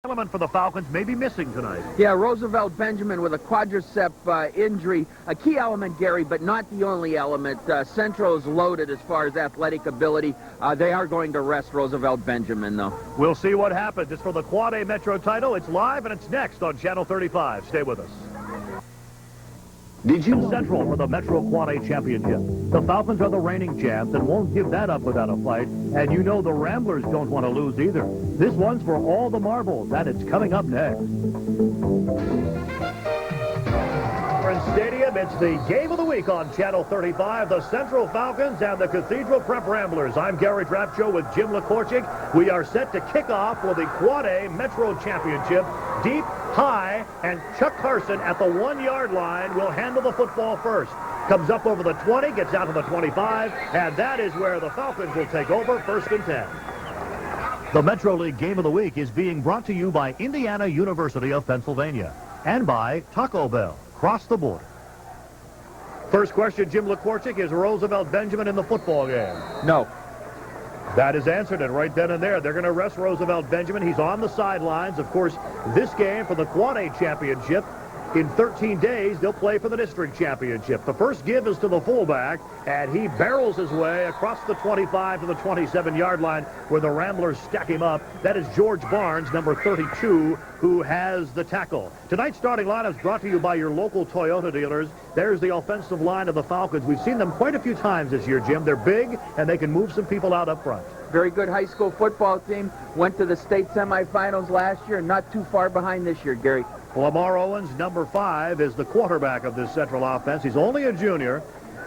Element for the Falcons may be missing tonight. Yeah, Roosevelt Benjamin with a quadricep injury. A key element, Gary, but not the only element. Central is loaded as far as athletic ability. They are going to rest Roosevelt Benjamin, though. We'll see what happens. It's for the Quad A Metro title. It's live, and it's next on Channel 35. Stay with us. Did you Central for the Metro Quad A Championship. The Falcons are the reigning champs and won't give that up without a fight. And you know the Ramblers don't want to lose either. This one's for all the marbles, and it's coming up next. Stadium, it's the game of the week on Channel 35, the Central Falcons and the Cathedral Prep Ramblers. I'm Gary Drapcho with Jim LaCorchick. We are set to kick off for the Quad A Metro Championship. Deep, high, and Chuck Carson at the 1-yard line will handle the football first. Comes up over the 20, gets out to the 25, and that is where the Falcons will take over, 1st and 10. The Metro League Game of the Week is being brought to you by Indiana University of Pennsylvania and by Taco Bell. Cross the border. First question, Jim LaCorchick, is Roosevelt Benjamin in the football game? No. That is answered, and right then and there, they're going to rest Roosevelt Benjamin. He's on the sidelines. Of course, this game for the Quad A Championship, in 13 days, they'll play for the district championship. The first give is to the fullback, and he barrels his way across the 25 to the 27-yard line where the Ramblers stack him up. That is George Barnes, number 32, who has the tackle. Tonight's starting lineup is brought to you by your local Toyota dealers. There's the offensive line of the Falcons. We've seen them quite a few times this year, Jim. They're big, and they can move some people out up front. Very good high school football team. Went to the state semifinals last year, and not too far behind this year, Gary. Lamar Owens, number 5, is the quarterback of this Central offense. He's only a junior.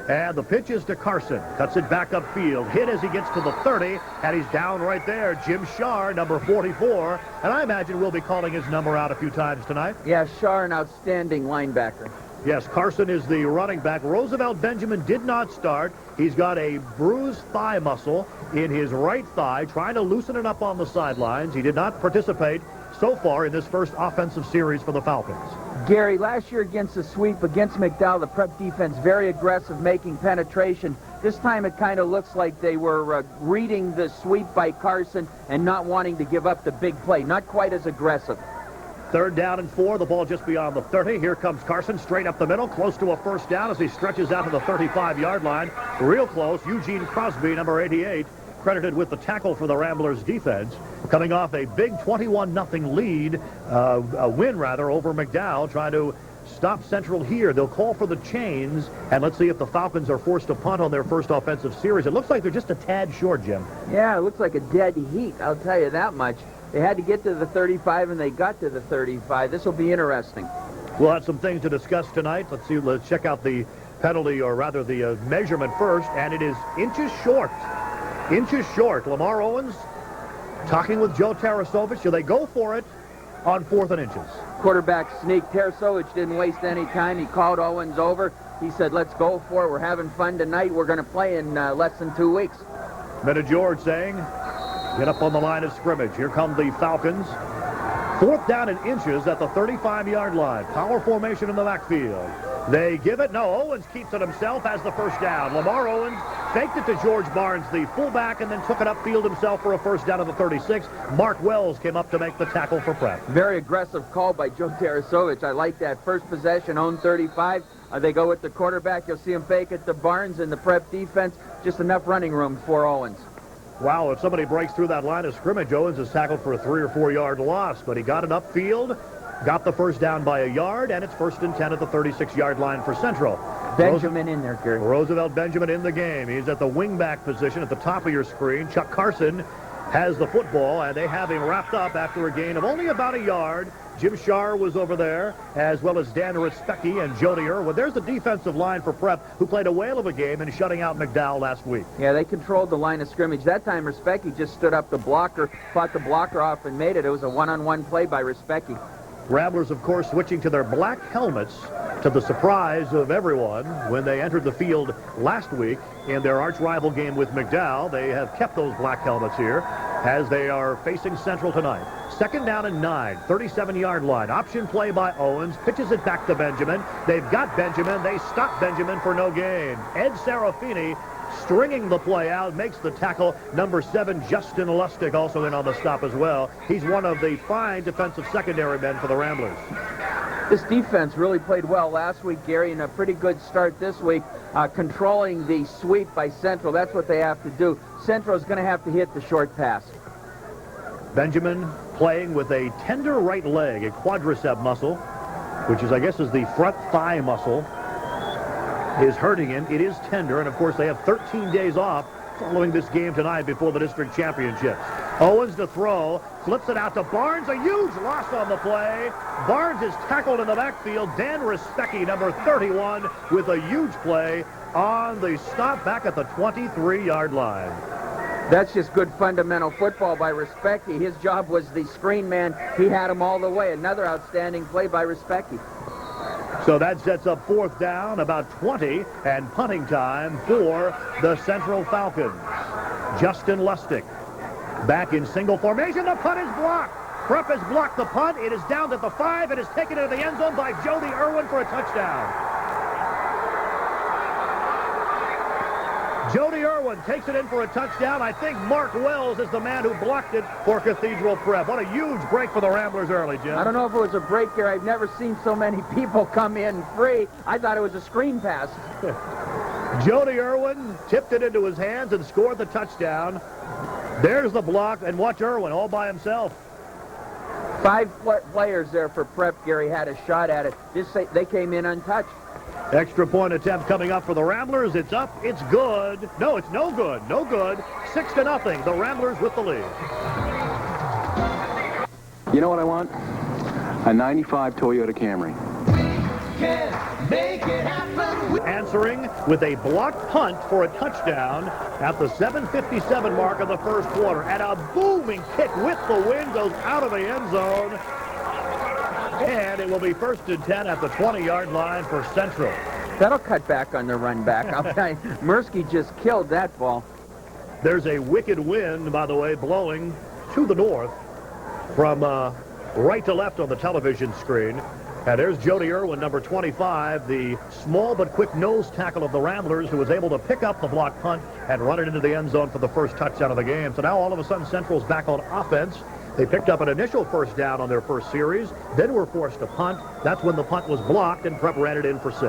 And the pitch is to Carson. Cuts it back upfield. Hit as he gets to the 30. And he's down right there. Jim Shar, number 44. And I imagine we'll be calling his number out a few times tonight. Yeah, Shar, an outstanding linebacker. Yes, Carson is the running back. Roosevelt Benjamin did not start. He's got a bruised thigh muscle in his right thigh, trying to loosen it up on the sidelines. He did not participate so far in this first offensive series for the Falcons. Gary, last year against the sweep against McDowell, the prep defense very aggressive, making penetration. This time it kind of looks like they were reading the sweep by Carson and not wanting to give up the big play. Not quite as aggressive. 3rd down and 4, the ball just beyond the 30. Here comes Carson straight up the middle, close to a first down as he stretches out to the 35-yard line. Real close. Eugene Crosby, number 88, credited with the tackle for the Ramblers defense, coming off a big 21-0 lead, a win rather, over McDowell, trying to stop Central here. They'll call for the chains, and let's see if the Falcons are forced to punt on their first offensive series. It looks like they're just a tad short, Jim. Yeah, it looks like a dead heat, I'll tell you that much. They had to get to the 35, and they got to the 35. This will be interesting. We'll have some things to discuss tonight. Let's check out the penalty, or rather the measurement first, and it is inches short. Inches short. Lamar Owens talking with Joe Tarasovich. Should they go for it on 4th and inches? Quarterback sneak. Tarasovich didn't waste any time. He called Owens over. He said, let's go for it. We're having fun tonight. We're going to play in less than 2 weeks. Minute George saying, get up on the line of scrimmage. Here come the Falcons. 4th down and inches at the 35-yard line. Power formation in the backfield. They give it. No, Owens keeps it himself, has the first down. Lamar Owens faked it to George Barnes, the fullback, and then took it upfield himself for a first down at the 36. Mark Wells came up to make the tackle for prep. Very aggressive call by Joe Tarasovich. I like that. First possession, own 35. They go with the quarterback. You'll see him fake it to Barnes in the prep defense. Just enough running room for Owens. Wow, if somebody breaks through that line of scrimmage, Owens is tackled for a 3 or 4 yard loss, but he got it upfield, got the first down by a yard, and it's 1st and 10 at the 36-yard line for Central. Benjamin in there, Gary. Roosevelt Benjamin in the game. He's at the wingback position at the top of your screen. Chuck Carson has the football, and they have him wrapped up after a gain of only about a yard. Jim Shar was over there, as well as Dan Rispecki and Jody Irwin. There's the defensive line for prep, who played a whale of a game in shutting out McDowell last week. Yeah, they controlled the line of scrimmage. That time, Rispecki just stood up the blocker, fought the blocker off, and made it. It was a one-on-one play by Rispecki. Ramblers, of course, switching to their black helmets, to the surprise of everyone when they entered the field last week in their arch-rival game with McDowell. They have kept those black helmets here. as they are facing Central tonight. Second down and 9, 37-yard line. Option play by Owens. Pitches it back to Benjamin. They've got Benjamin. They stop Benjamin for no gain. Ed Serafini stringing the play out, makes the tackle. Number 7, Justin Lustig, also in on the stop as well. He's one of the fine defensive secondary men for the Ramblers. This defense really played well last week, Gary, and a pretty good start this week, controlling the sweep by Central. That's what they have to do. Central's going to have to hit the short pass. Benjamin playing with a tender right leg, a quadricep muscle, which is, I guess, is the front thigh muscle, is hurting him. It is tender, and of course they have 13 days off following this game tonight before the district championships. Owens to throw, flips it out to Barnes, a huge loss on the play. Barnes is tackled in the backfield. Dan Respecki, number 31, with a huge play on the stop back at the 23-yard line. That's just good fundamental football by Respecki. His job was the screen man. He had him all the way. Another outstanding play by Respecki. So that sets up fourth down, about 20, and punting time for the Central Falcons. Justin Lustig back in single formation. The punt is blocked. Krupp has blocked the punt. It is down at the 5. It is taken into the end zone by Jody Irwin for a touchdown. Jody Irwin takes it in for a touchdown. I think Mark Wells is the man who blocked it for Cathedral Prep. What a huge break for the Ramblers early, Jim. I don't know if it was a break here. I've never seen so many people come in free. I thought it was a screen pass. Jody Irwin tipped it into his hands and scored the touchdown. There's the block, and watch Irwin all by himself. 5 players there for Prep, Gary, had a shot at it. They came in untouched. Extra point attempt coming up for the Ramblers. It's up. It's good. No, it's no good. No good. 6-0. The Ramblers with the lead. You know what I want? A 95 Toyota Camry. Can't make it happen. Answering with a blocked punt for a touchdown at the 7:57 mark of the first quarter. And a booming kick with the wind goes out of the end zone. And it will be 1st and 10 at the 20-yard line for Central. That'll cut back on the run back. I'll tell you, Mursky just killed that ball. There's a wicked wind, by the way, blowing to the north from right to left on the television screen. And there's Jody Irwin, number 25, the small but quick nose tackle of the Ramblers, who was able to pick up the block punt and run it into the end zone for the first touchdown of the game. So now all of a sudden Central's back on offense. They picked up an initial first down on their first series, then were forced to punt. That's when the punt was blocked, and Prep ran it in for 6.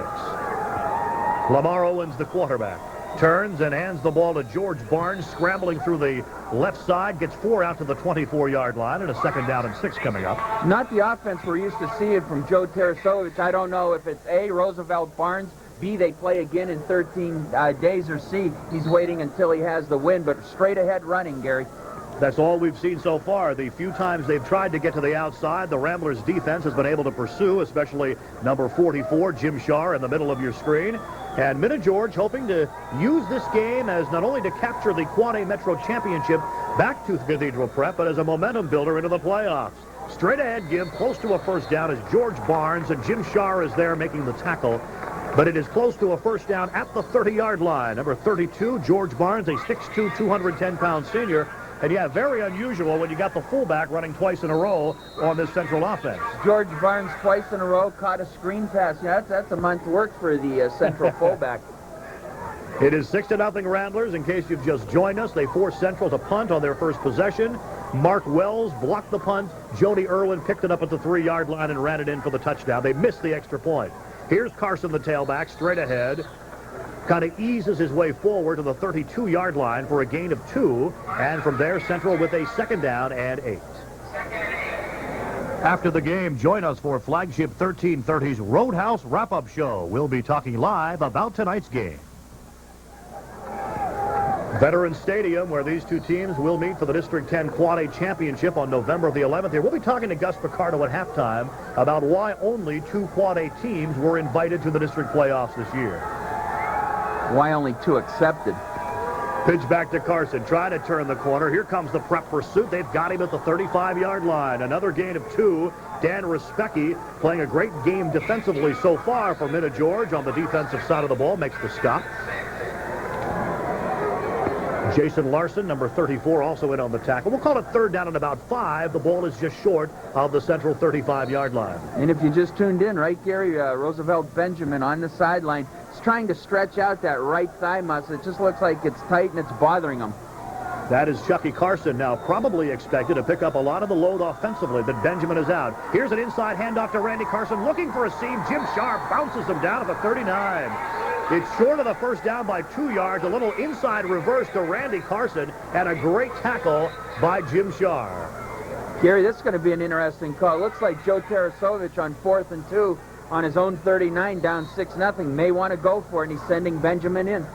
Lamar Owens, the quarterback, turns and hands the ball to George Barnes, scrambling through the left side, gets 4 out to the 24-yard line, and a 2nd down and 6 coming up. Not the offense we're used to seeing from Joe Tarasovich. I don't know if it's A, Roosevelt Barnes, B, they play again in 13 days, or C, he's waiting until he has the win, but straight ahead running, Gary. That's all we've seen so far. The few times they've tried to get to the outside, the Ramblers defense has been able to pursue, especially number 44, Jim Shar, in the middle of your screen. And Minna George hoping to use this game as not only to capture the Quad A Metro Championship back to Cathedral Prep, but as a momentum builder into the playoffs. Straight ahead give, close to a first down as George Barnes, and Jim Shar is there making the tackle. But it is close to a first down at the 30-yard line. Number 32, George Barnes, a 6'2", 210-pound senior. And yeah, very unusual when you got the fullback running twice in a row on this Central offense. George Barnes twice in a row caught a screen pass. Yeah, that's a month's work for the Central fullback. It is 6-0 Ramblers. In case you've just joined us, they forced Central to punt on their first possession. Mark Wells blocked the punt. Jody Irwin picked it up at the 3-yard line and ran it in for the touchdown. They missed the extra point. Here's Carson, the tailback, straight ahead. Kind of eases his way forward to the 32-yard line for a gain of 2. And from there, Central with a 2nd down and 8. After the game, join us for Flagship 1330's Roadhouse Wrap-Up Show. We'll be talking live about tonight's game. Veterans Stadium, where these two teams will meet for the District 10 Quad A Championship on November the 11th. Here, we'll be talking to Gus Picardo at halftime about why only 2 Quad A teams were invited to the district playoffs this year. Why only 2 accepted? Pitch back to Carson, trying to turn the corner. Here comes the Prep pursuit. They've got him at the 35-yard line. Another gain of 2. Dan Respecki playing a great game defensively so far for Minna George on the defensive side of the ball. Makes the stop. Jason Larson, number 34, also in on the tackle. We'll call it third down and about 5. The ball is just short of the central 35-yard line. And if you just tuned in, right, Gary, Roosevelt Benjamin on the sideline is trying to stretch out that right thigh muscle. It just looks like it's tight and it's bothering him. That is Chucky Carson now probably expected to pick up a lot of the load offensively, but Benjamin is out. Here's an inside handoff to Randy Carson looking for a seam. Jim Sharp bounces him down at the 39. It's short of the first down by 2 yards. A little inside reverse to Randy Carson and a great tackle by Jim Sharp. Gary, this is going to be an interesting call. Looks like Joe Tarasovich on 4th and 2 on his own 39 down 6-0. May want to go for it, and he's sending Benjamin in.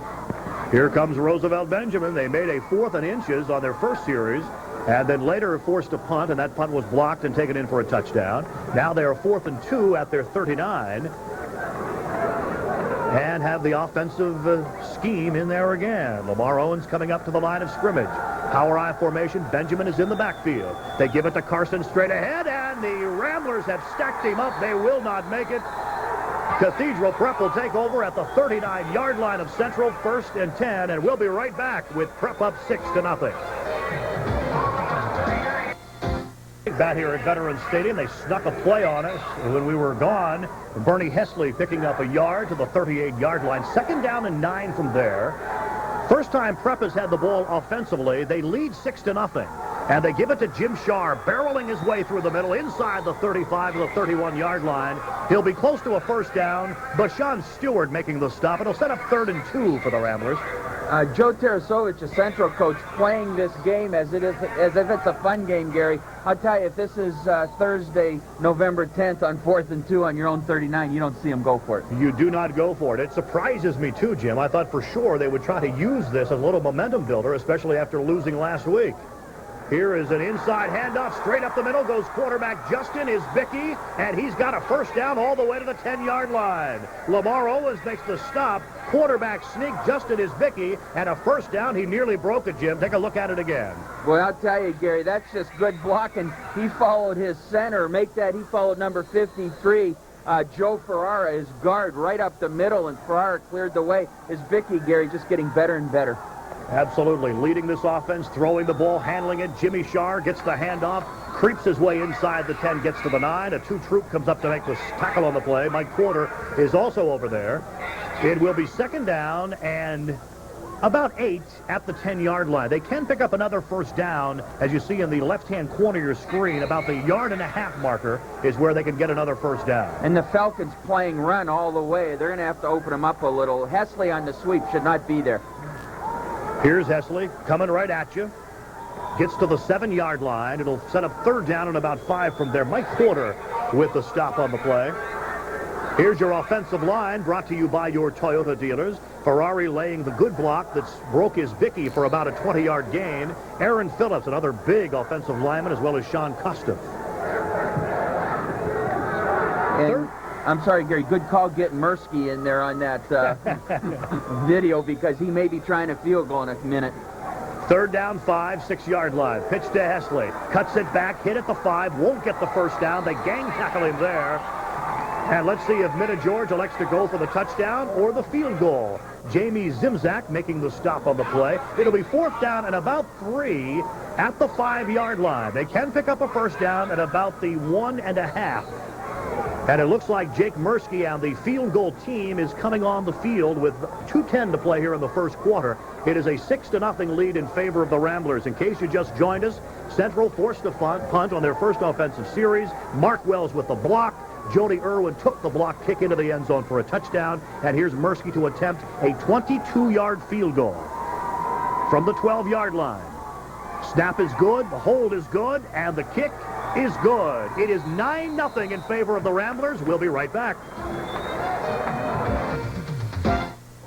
Here comes Roosevelt Benjamin. They made a 4th and inches on their first series and then later forced a punt, and that punt was blocked and taken in for a touchdown. Now they are 4th and 2 at their 39 and have the offensive scheme in there again. Lamar Owens coming up to the line of scrimmage. Power I formation. Benjamin is in the backfield. They give it to Carson straight ahead, and the Ramblers have stacked him up. They will not make it. Cathedral Prep will take over at the 39-yard line of Central, 1st and 10, and we'll be right back with Prep up 6-0. Bat here at Veterans Stadium. They snuck a play on us when we were gone. Bernie Hesley picking up a yard to the 38-yard line. 2nd down and 9 from there. First time Prep has had the ball offensively. They lead 6-0. And they give it to Jim Sharp, barreling his way through the middle, inside the 35 to the 31-yard line. He'll be close to a first down. Bashan Stewart making the stop. It'll set up 3rd and 2 for the Ramblers. Joe Tarasovich, a Central coach, playing this game as if it's a fun game, Gary. I'll tell you, if this is Thursday, November 10th on 4th and 2 on your own 39, you don't see him go for it. You do not go for it. It surprises me, too, Jim. I thought for sure they would try to use this as a little momentum builder, especially after losing last week. Here is an inside handoff. Straight up the middle goes quarterback Justin Isbicki, and he's got a first down all the way to the 10-yard line. Lamar Owens makes the stop. Quarterback sneak Justin Isbicki, and a first down. He nearly broke it, Jim. Take a look at it again. Boy, I'll tell you, Gary, that's just good blocking. He followed his center. He followed number 53. Joe Ferrara, his guard, right up the middle, and Ferrara cleared the way. Isbicki, Gary, just getting better and better. Absolutely. Leading this offense, throwing the ball, handling it. Jimmy Sharp gets the handoff, creeps his way inside the 10, gets to the 9. A 2 troop comes up to make the tackle on the play. Mike Porter is also over there. It will be 2nd down and about 8 at the 10-yard line. They can pick up another first down, as you see in the left-hand corner of your screen. About the 1.5-yard marker is where they can get another first down. And the Falcons playing run all the way. They're going to have to open them up a little. Hesley on the sweep should not be there. Here's Hesley coming right at you. Gets to the 7-yard line. It'll set up 3rd down and about 5 from there. Mike Porter with the stop on the play. Here's your offensive line, brought to you by your Toyota dealers. Ferrari laying the good block that broke Isbicki for about a 20-yard gain. Aaron Phillips, another big offensive lineman, as well as Sean Custom. And I'm sorry, Gary, good call getting Mursky in there on that video, because he may be trying a field goal in a minute. 3rd down, 5, 6-yard line. Pitch to Hesley. Cuts it back, hit at the 5, won't get the first down. They gang tackle him there. And let's see if Minna George elects to go for the touchdown or the field goal. Jamie Zimzak making the stop on the play. It'll be 4th down and about 3 at the 5-yard line. They can pick up a first down at about the 1.5. And it looks like Jake Mursky and the field goal team is coming on the field with 2:10 to play here in the first quarter. It is a 6-0 lead in favor of the Ramblers. In case you just joined us, Central forced a punt on their first offensive series. Mark Wells with the block. Jody Irwin took the block kick into the end zone for a touchdown. And here's Mursky to attempt a 22-yard field goal from the 12-yard line. Snap is good, the hold is good, and the kick is good. It is 9-0 in favor of the Ramblers. We'll be right back.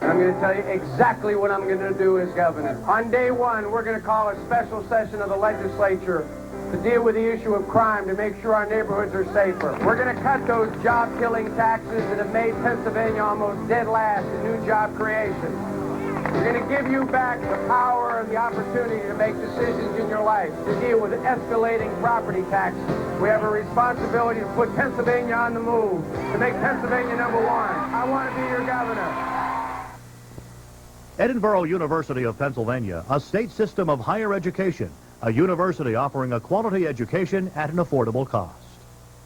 I'm going to tell you exactly what I'm going to do as governor. On day 1, we're going to call a special session of the legislature to deal with the issue of crime, to make sure our neighborhoods are safer. We're going to cut those job-killing taxes that have made Pennsylvania almost dead last in new job creation. We're going to give you back the power and the opportunity to make decisions in your life, to deal with escalating property taxes. We have a responsibility to put Pennsylvania on the move, to make Pennsylvania #1. I want to be your governor. Edinburgh University of Pennsylvania, a state system of higher education, a university offering a quality education at an affordable cost.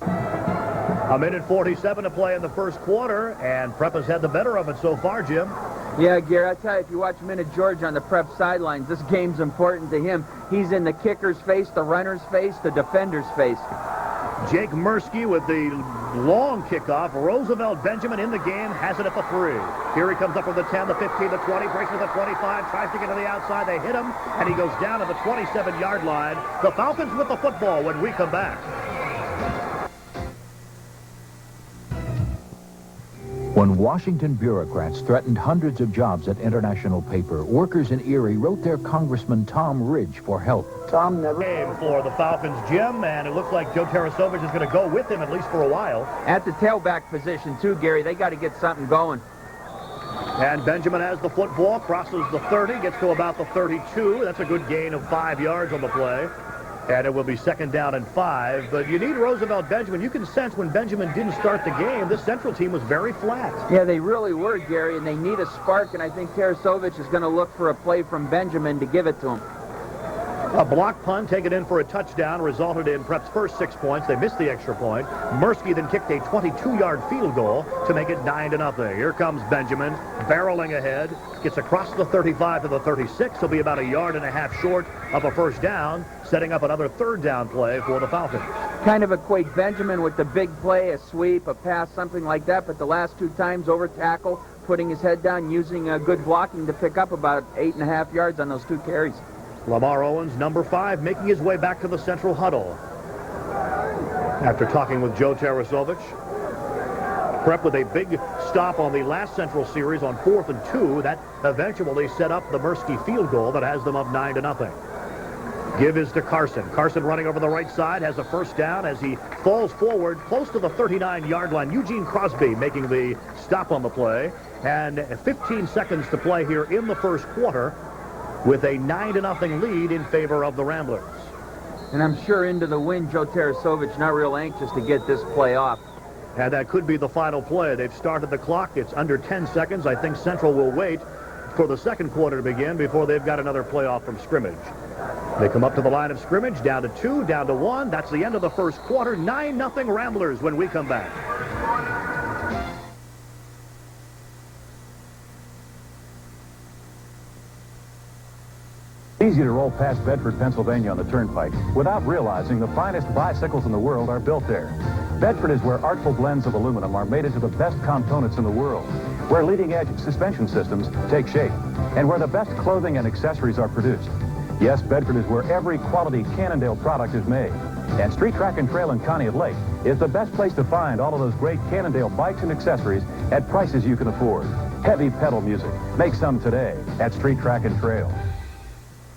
A minute 47 to play in the first quarter, and Prep has had the better of it so far, Jim. Yeah, Gary, I tell you, if you watch Minute George on the Prep sidelines, this game's important to him. He's in the kicker's face, the runner's face, the defender's face. Jake Mursky with the long kickoff. Roosevelt Benjamin in the game, has it at the 3. Here he comes up from the 10, the 15, the 20, breaks to the 25, tries to get to the outside. They hit him, and he goes down to the 27-yard line. The Falcons with the football when we come back. When Washington bureaucrats threatened hundreds of jobs at International Paper, workers in Erie wrote their Congressman Tom Ridge for help. Tom never came for the Falcons, Jim, and it looks like Joe Tarasovich is going to go with him at least for a while. At the tailback position, too, Gary, they got to get something going. And Benjamin has the football, crosses the 30, gets to about the 32. That's a good gain of 5 yards on the play. And it will be 2nd down and 5. But you need Roosevelt Benjamin. You can sense when Benjamin didn't start the game, this Central team was very flat. Yeah, they really were, Gary, and they need a spark, and I think Tarasovich is going to look for a play from Benjamin to give it to him. A block punt taken in for a touchdown resulted in Prep's first 6 points. They missed the extra point. Mursky then kicked a 22-yard field goal to make it 9-0. Here comes Benjamin, barreling ahead, gets across the 35 to the 36. He'll be about 1.5 yards short of a first down, setting up another 3rd down play for the Falcons. Kind of equate Benjamin with the big play, a sweep, a pass, something like that, but the last 2 times over tackle, putting his head down, using good blocking to pick up about 8.5 yards on those 2 carries. Lamar Owens, number 5, making his way back to the central huddle. After talking with Joe Tarasovich, Prep with a big stop on the last Central series on 4th and 2. That eventually set up the Mursky field goal that has them up 9-0. Give is to Carson. Carson running over the right side, has a first down as he falls forward close to the 39-yard line. Eugene Crosby making the stop on the play. And 15 seconds to play here in the first quarter, with a 9-0 lead in favor of the Ramblers. And I'm sure into the wind, Joe Tarasovich not real anxious to get this play off. And that could be the final play. They've started the clock. It's under 10 seconds. I think Central will wait for the second quarter to begin before they've got another playoff from scrimmage. They come up to the line of scrimmage, down to 2, down to 1. That's the end of the first quarter. 9-0 Ramblers when we come back. Easy to roll past Bedford, Pennsylvania on the turnpike without realizing the finest bicycles in the world are built there. Bedford is where artful blends of aluminum are made into the best components in the world, where leading-edge suspension systems take shape, and where the best clothing and accessories are produced. Yes, Bedford is where every quality Cannondale product is made. And Street Track and Trail in Conneaut Lake is the best place to find all of those great Cannondale bikes and accessories at prices you can afford. Heavy pedal music. Make some today at Street Track and Trail.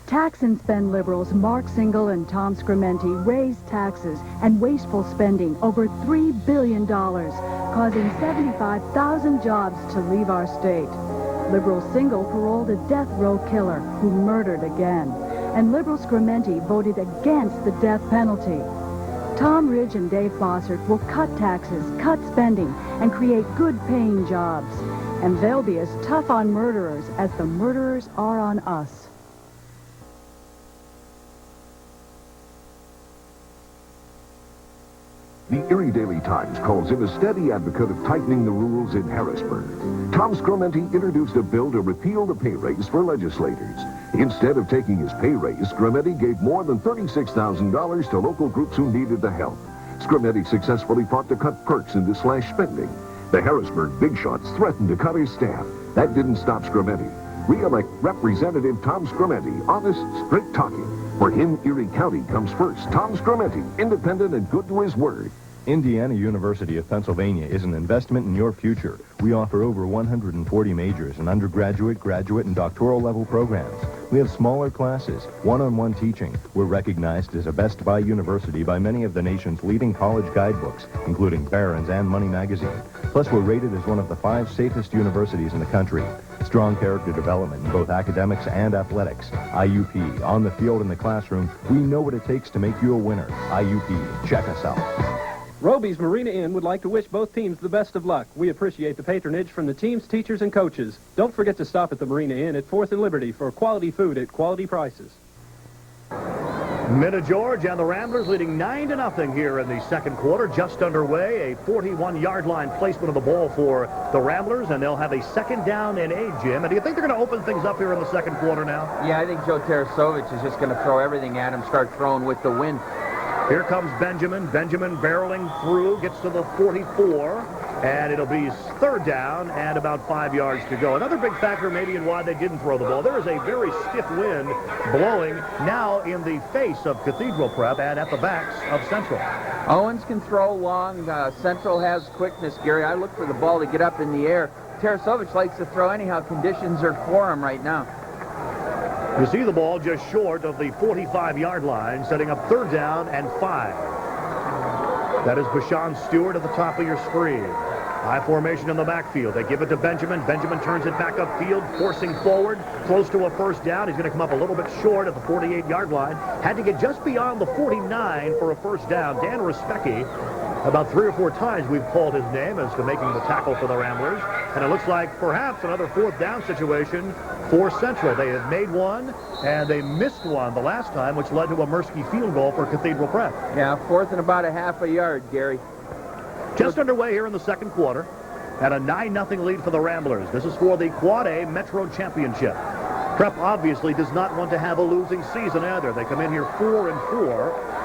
Tax and spend liberals Mark Singal and Tom Scrimenti raised taxes and wasteful spending over $3 billion, causing 75,000 jobs to leave our state. Liberal Singal paroled a death row killer who murdered again, and Liberal Scrimenti voted against the death penalty. Tom Ridge and Dave Bossert will cut taxes, cut spending, and create good-paying jobs. And they'll be as tough on murderers as the murderers are on us. The Erie Daily Times calls him a steady advocate of tightening the rules in Harrisburg. Tom Scrimenti introduced a bill to repeal the pay raise for legislators. Instead of taking his pay raise, Scrimenti gave more than $36,000 to local groups who needed the help. Scrimenti successfully fought to cut perks and to slash spending. The Harrisburg big shots threatened to cut his staff. That didn't stop Scrimenti. Re-elect Representative Tom Scrimenti, honest, straight-talking. For him, Erie County comes first. Tom Scrimenti, independent and good to his word. Indiana University of Pennsylvania is an investment in your future. We offer over 140 majors and undergraduate, graduate, and doctoral level programs. We have smaller classes, one-on-one teaching. We're recognized as a Best Buy university by many of the nation's leading college guidebooks, including Barron's and Money Magazine. Plus, we're rated as one of the 5 safest universities in the country. Strong character development in both academics and athletics. IUP, on the field and the classroom, we know what it takes to make you a winner. IUP, check us out. Roby's Marina Inn would like to wish both teams the best of luck. We appreciate the patronage from the teams, teachers, and coaches. Don't forget to stop at the Marina Inn at 4th and Liberty for quality food at quality prices. Minna George and the Ramblers leading 9-0 here in the second quarter. Just underway, a 41-yard line placement of the ball for the Ramblers, and they'll have a second down and 8, Jim. And do you think they're going to open things up here in the second quarter now? Yeah, I think Joe Tarasovich is just going to throw everything at him, start throwing with the wind. Here comes Benjamin. Benjamin barreling through, gets to the 44, and it'll be third down and about 5 yards to go. Another big factor maybe in why they didn't throw the ball. There is a very stiff wind blowing now in the face of Cathedral Prep and at the backs of Central. Owens can throw long. Central has quickness, Gary. I look for the ball to get up in the air. Tarasovich likes to throw anyhow. Conditions are for him right now. You see the ball just short of the 45-yard line, setting up third down and 5. That is Bashan Stewart at the top of your screen. High formation in the backfield. They give it to Benjamin. Benjamin turns it back upfield, forcing forward, close to a first down. He's going to come up a little bit short at the 48-yard line. Had to get just beyond the 49 for a first down. Dan Respecki, about 3 or 4 times we've called his name as to making the tackle for the Ramblers. And it looks like perhaps another fourth down situation for Central. They had made one, and they missed one the last time, which led to a Mirsky field goal for Cathedral Prep. Yeah, fourth and about a half a yard, Gary. Just underway here in the second quarter, and a 9-0 lead for the Ramblers. This is for the Quad A Metro Championship. Prep obviously does not want to have a losing season either. They come in here 4-4.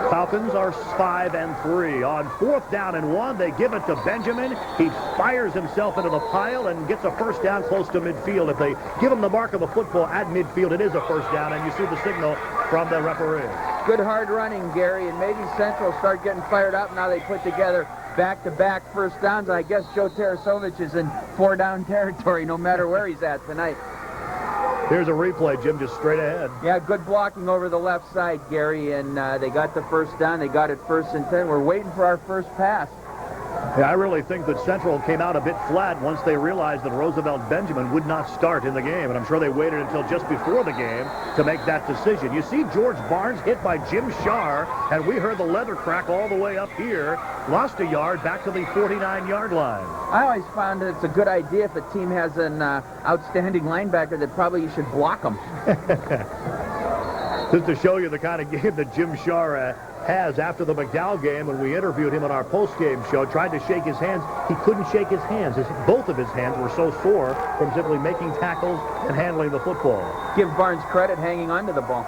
Falcons are 5-3. On fourth down and 1, they give it to Benjamin. He fires himself into the pile and gets a first down close to midfield. If they give him the mark of the football at midfield, it is a first down, and you see the signal from the referee. Good hard running, Gary, and maybe Central start getting fired up now. They put together back-to-back first downs. I guess Joe Tarasovich is in 4-down territory no matter where he's at tonight. Here's a replay, Jim, just straight ahead. Yeah, good blocking over the left side, Gary, and they got the first down. They got it 1st and 10. We're waiting for our first pass. Yeah, I really think that Central came out a bit flat once they realized that Roosevelt Benjamin would not start in the game. And I'm sure they waited until just before the game to make that decision. You see George Barnes hit by Jim Shar, and we heard the leather crack all the way up here. Lost a yard back to the 49-yard line. I always found that it's a good idea if a team has an outstanding linebacker that probably you should block them. Just to show you the kind of game that Jim Shar has after the McDowell game, when we interviewed him on our post-game show, tried to shake his hands. He couldn't shake his hands. Both of his hands were so sore from simply making tackles and handling the football. Give Barnes credit hanging on to the ball.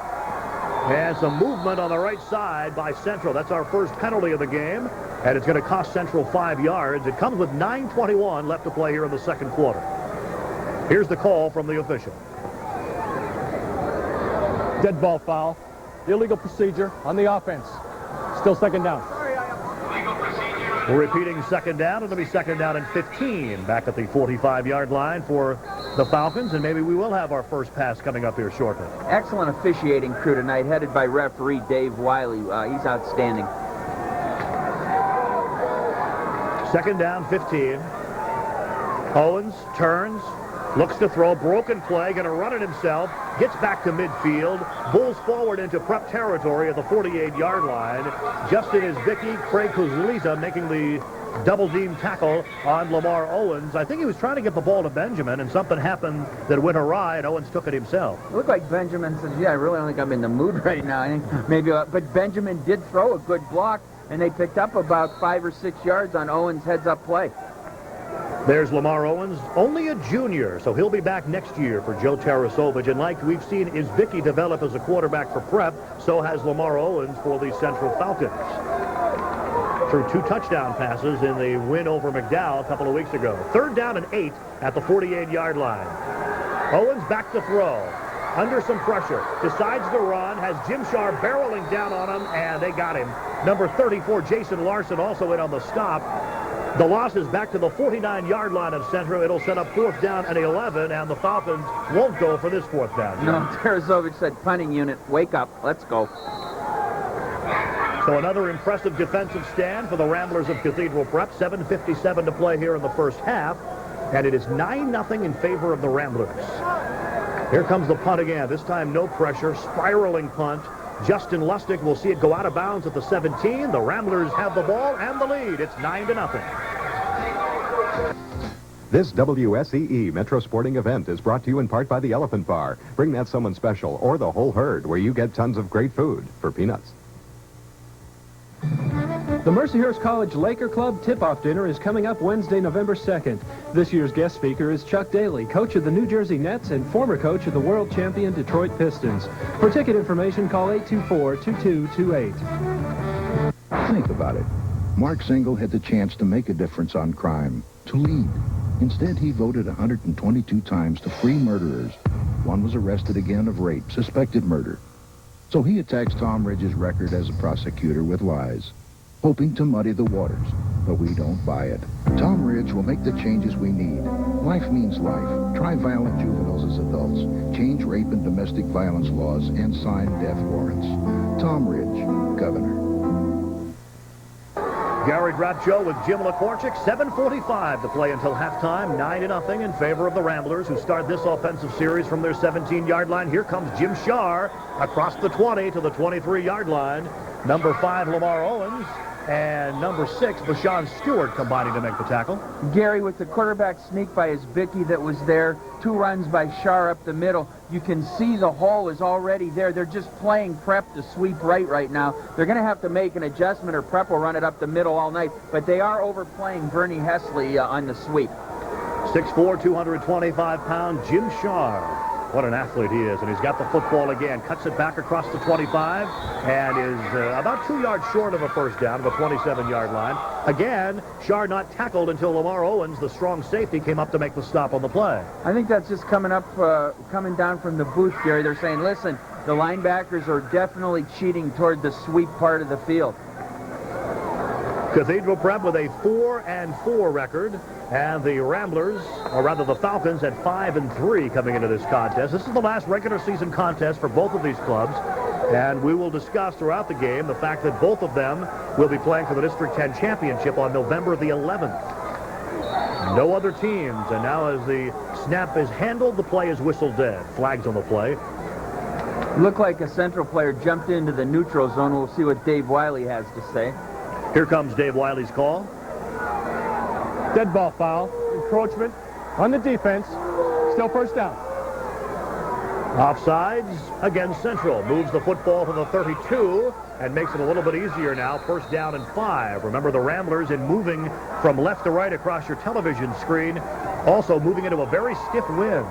And some movement on the right side by Central. That's our first penalty of the game, and it's going to cost Central 5 yards. It comes with 9:21 left to play here in the second quarter. Here's the call from the official. Dead ball foul. Illegal procedure on the offense. Still second down. We're repeating second down. It'll be second down and 15 back at the 45-yard line for the Falcons, and maybe we will have our first pass coming up here shortly. Excellent officiating crew tonight, headed by referee Dave Wiley. He's outstanding. Second down, 15. Owens turns, looks to throw, broken play, going to run it himself, gets back to midfield, bulls forward into Prep territory at the 48-yard line. Justin Isbicki, Craig Kuzliza making the double-team tackle on Lamar Owens. I think he was trying to get the ball to Benjamin, and something happened that went awry, and Owens took it himself. It looked like Benjamin said, yeah, I really don't think I'm in the mood right now. I think maybe, but Benjamin did throw a good block, and they picked up about 5 or 6 yards on Owens' heads-up play. There's Lamar Owens, only a junior, so he'll be back next year for Joe Tarasovich. And like we've seen Isbicki develop as a quarterback for Prep, so has Lamar Owens for the Central Falcons. Threw 2 touchdown passes in the win over McDowell a couple of weeks ago. Third down and 8 at the 48-yard line. Owens back to throw. Under some pressure. Decides to run. Has Jim Shar barreling down on him, and they got him. Number 34, Jason Larson, also in on the stop. The loss is back to the 49-yard line of Central. It'll set up fourth down and 11, and the Falcons won't go for this fourth down. No, Tarasovich said, punting unit, wake up, let's go. So another impressive defensive stand for the Ramblers of Cathedral Prep. 7:57 to play here in the first half, and it is 9-0 in favor of the Ramblers. Here comes the punt again. This time no pressure, spiraling punt. Justin Lustig will see it go out of bounds at the 17. The Ramblers have the ball and the lead. It's 9-0. This WSEE Metro Sporting event is brought to you in part by the Elephant Bar. Bring that someone special or the whole herd where you get tons of great food for peanuts. The Mercyhurst College Laker Club tip-off dinner is coming up Wednesday, November 2nd. This year's guest speaker is Chuck Daly, coach of the New Jersey Nets and former coach of the world champion Detroit Pistons. For ticket information, call 824-2228. Think about it. Mark Single had the chance to make a difference on crime, to lead. Instead, he voted 122 times to free murderers. One was arrested again of rape, suspected murder. So he attacks Tom Ridge's record as a prosecutor with lies, hoping to muddy the waters, but we don't buy it. Tom Ridge will make the changes we need. Life means life. Try violent juveniles as adults. Change rape and domestic violence laws and sign death warrants. Tom Ridge, Governor. Gary Drapcho with Jim LaCorchick. 7:45 to play until halftime. 9-0 in favor of the Ramblers, who start this offensive series from their 17-yard line. Here comes Jim Shar across the 20 to the 23-yard line. Number 5, Lamar Owens, and number 6, Bashan Stewart combining to make the tackle. Gary, with the quarterback sneak by Isbicki that was there, 2 runs by Shar up the middle, you can see the hole is already there. They're just playing prep to sweep right now. They're going to have to make an adjustment or prep will run it up the middle all night, but they are overplaying Bernie Hesley on the sweep. 6'4", 225-pound Jim Shar. What an athlete he is, and he's got the football again. Cuts it back across the 25 and is about 2 yards short of a first down, of a 27-yard line. Again, Shar not tackled until Lamar Owens, the strong safety, came up to make the stop on the play. I think that's just coming down from the booth, Gary. They're saying, listen, the linebackers are definitely cheating toward the sweep part of the field. Cathedral Prep with a 4-4 record, and the Ramblers, or rather the Falcons, at 5-3 coming into this contest. This is the last regular season contest for both of these clubs, and we will discuss throughout the game the fact that both of them will be playing for the District 10 championship on November the 11th. No other teams, and now as the snap is handled, the play is whistled dead. Flags on the play. Looked like a Central player jumped into the neutral zone. We'll see what Dave Wiley has to say. Here comes Dave Wiley's call. Dead ball foul. Encroachment on the defense. Still first down. Offsides against Central. Moves the football to the 32 and makes it a little bit easier now. First down and 5. Remember the Ramblers in moving from left to right across your television screen. Also moving into a very stiff wind.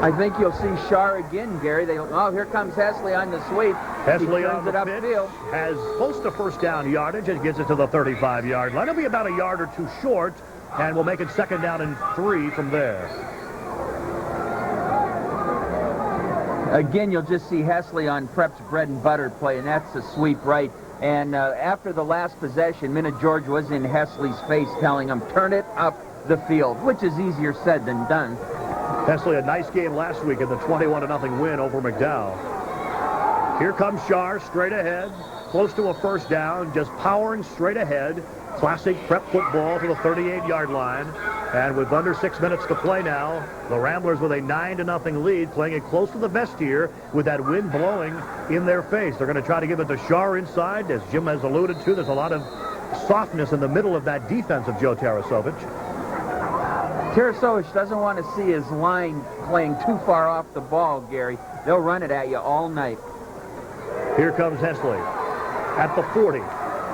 I think you'll see Shar again, Gary. Here comes Hesley on the sweep. Hesley on the pitch has close to first down yardage and gets it to the 35-yard line. It'll be about a yard or 2 short, and we'll make it 2nd down and 3 from there. Again, you'll just see Hesley on Prep's bread and butter play, and that's the sweep right. And after the last possession, Minna George was in Hesley's face telling him, turn it up the field, which is easier said than done. Hesley, a nice game last week in the 21-0 win over McDowell. Here comes Shar straight ahead, close to a first down, just powering straight ahead. Classic Prep football to the 38-yard line. And with under 6 minutes to play now, the Ramblers with a 9-0 lead, playing it close to the vest here with that wind blowing in their face. They're going to try to give it to Shar inside. As Jim has alluded to, there's a lot of softness in the middle of that defense of Joe Tarasovich. Tarasovich doesn't want to see his line playing too far off the ball, Gary. They'll run it at you all night. Here comes Hesley at the 40.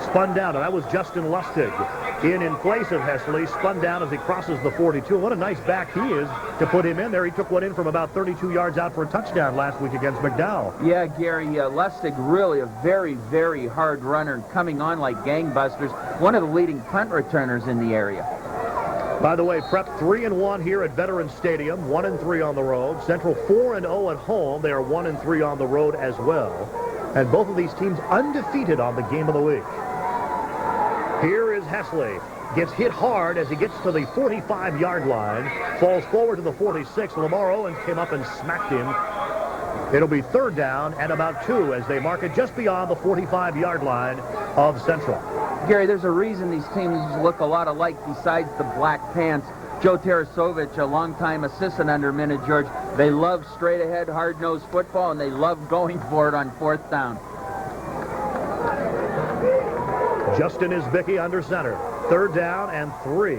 Spun down, and that was Justin Lustig in place of Hesley. Spun down as he crosses the 42. What a nice back he is to put him in there. He took one in from about 32 yards out for a touchdown last week against McDowell. Yeah, Gary, Lustig really a very, very hard runner, coming on like gangbusters. One of the leading punt returners in the area. By the way, Prep 3-1 here at Veterans Stadium, 1-3 on the road. Central 4-0 at home. They are 1-3 on the road as well. And both of these teams undefeated on the game of the week. Here is Hesley. Gets hit hard as he gets to the 45-yard line. Falls forward to the 46. Lamar Owens came up and smacked him. It'll be 3rd down and about 2 as they mark it just beyond the 45-yard line of Central. Gary, there's a reason these teams look a lot alike besides the black pants. Joe Tarasovich, a longtime assistant under Minna George. They love straight-ahead, hard-nosed football, and they love going for it on 4th down. Justin Isbicki under center. 3rd down and 3.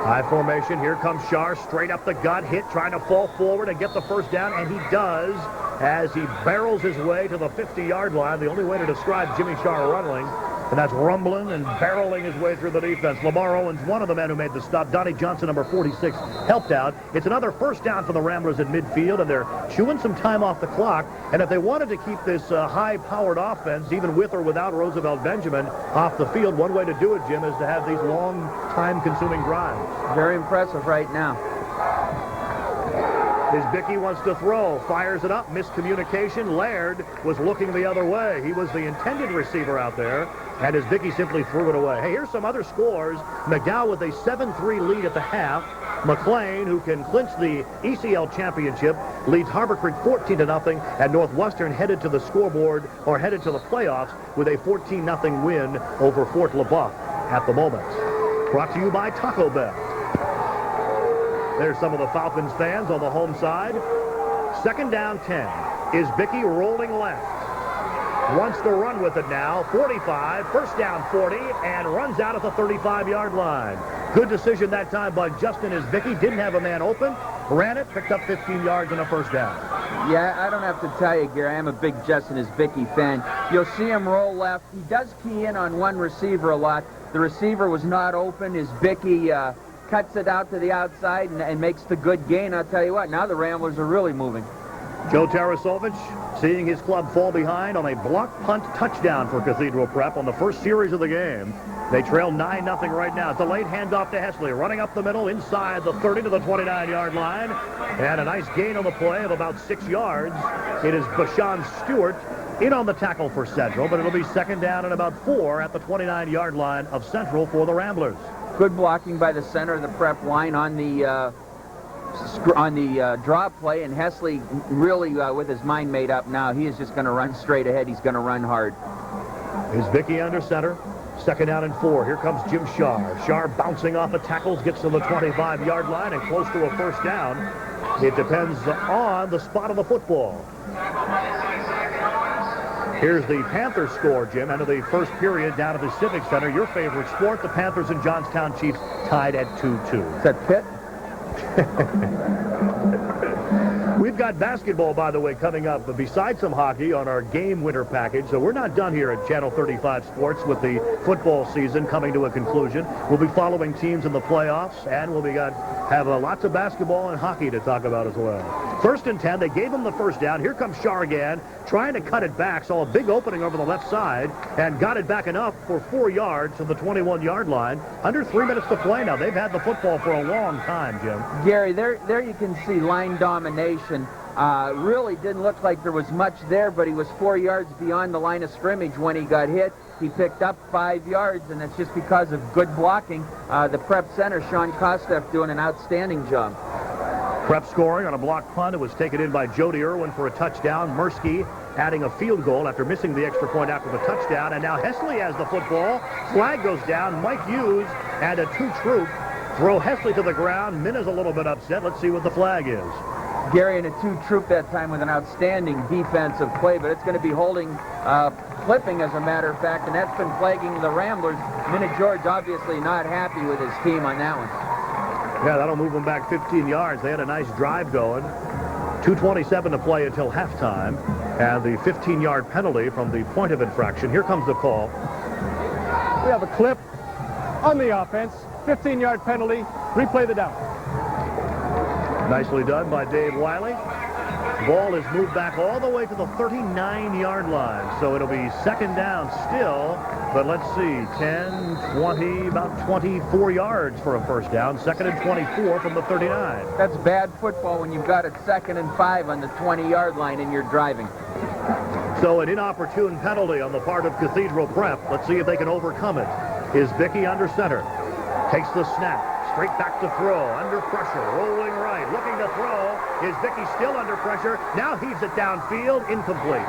High formation. Here comes Shar straight up the gut. Hit, trying to fall forward and get the 1st down, and he does as he barrels his way to the 50-yard line. The only way to describe Jimmy Shar running, and that's rumbling and barreling his way through the defense. Lamar Owens, one of the men who made the stop. Donnie Johnson, number 46, helped out. It's another 1st down for the Ramblers at midfield, and they're chewing some time off the clock. And if they wanted to keep this high-powered offense, even with or without Roosevelt Benjamin, off the field, one way to do it, Jim, is to have these long, time-consuming drives. Very impressive right now. Isbicki wants to throw, fires it up, miscommunication. Laird was looking the other way. He was the intended receiver out there, and Isbicki simply threw it away. Hey, here's some other scores. McDowell with a 7-3 lead at the half. McLean, who can clinch the ECL championship, leads Harbor Creek 14-0, and Northwestern headed to the scoreboard, or headed to the playoffs, with a 14-0 win over Fort LaBeouf at the moment. Brought to you by Taco Bell. There's some of the Falcons fans on the home side. 2nd down 10. Isbicki rolling left. Wants to run with it now. 45, 1st down 40, and runs out at the 35-yard line. Good decision that time by Justin Isbicki. Didn't have a man open. Ran it, picked up 15 yards and a 1st down. Yeah, I don't have to tell you, Gary, I'm a big Justin Isbicki fan. You'll see him roll left. He does key in on one receiver a lot. The receiver was not open. Isbicki cuts it out to the outside and makes the good gain. I'll tell you what, now the Ramblers are really moving. Joe Tarasovich seeing his club fall behind on a block punt touchdown for Cathedral Prep on the first series of the game. They trail 9-0 right now. It's a late handoff to Hesley, running up the middle inside the 30 to the 29-yard line. And a nice gain on the play of about 6 yards. It is Bashan Stewart in on the tackle for Central, but it'll be 2nd down and about 4 at the 29-yard line of Central for the Ramblers. Good blocking by the center of the Prep line on the drop play, and Hesley really with his mind made up now. He is just going to run straight ahead. He's going to run hard. Isbicki under center. 2nd down and 4. Here comes Jim Shar. Shar bouncing off the tackles, gets to the 25-yard line and close to a 1st down. It depends on the spot of the football. Here's the Panthers score, Jim, end of the 1st period down at the Civic Center. Your favorite sport, the Panthers and Johnstown Chiefs tied at 2-2. Is that Pitt? We've got basketball, by the way, coming up, but besides some hockey on our game winter package. So we're not done here at Channel 35 Sports with the football season coming to a conclusion. We'll be following teams in the playoffs, and we'll have lots of basketball and hockey to talk about as well. 1st and 10. They gave him the 1st down. Here comes Shar again, trying to cut it back. Saw a big opening over the left side and got it back enough for 4 yards to the 21-yard line. Under 3 minutes to play now. They've had the football for a long time, Jim. Gary, there you can see line domination. Really didn't look like there was much there, but he was 4 yards beyond the line of scrimmage when he got hit. He picked up 5 yards, and that's just because of good blocking. The Prep center, Sean Kosteff, doing an outstanding job. Prep scoring on a block punt. It was taken in by Jody Irwin for a touchdown. Mursky adding a field goal after missing the extra point after the touchdown. And now Hesley has the football. Flag goes down. Mike Hughes and a 2-troop throw Hesley to the ground. Minna's a little bit upset. Let's see what the flag is. Gary in a 2-troop that time with an outstanding defensive play, but it's going to be holding, flipping as a matter of fact, and that's been plaguing the Ramblers. Minna George obviously not happy with his team on that one. Yeah, that'll move them back 15 yards. They had a nice drive going. 2:27 to play until halftime, and the 15-yard penalty from the point of infraction. Here comes the call. We have a clip on the offense. 15-yard penalty. Replay the down. Nicely done by Dave Wiley. Ball is moved back all the way to the 39-yard line. So it'll be 2nd down still. But let's see, 10, 20, about 24 yards for a 1st down. 2nd and 24 from the 39. That's bad football when you've got it 2nd and 5 on the 20-yard line and you're driving. So an inopportune penalty on the part of Cathedral Prep. Let's see if they can overcome it. Isbicki under center. Takes the snap. Straight back to throw, under pressure, rolling right, looking to throw. Isbicki still under pressure, now heaves it downfield, incomplete.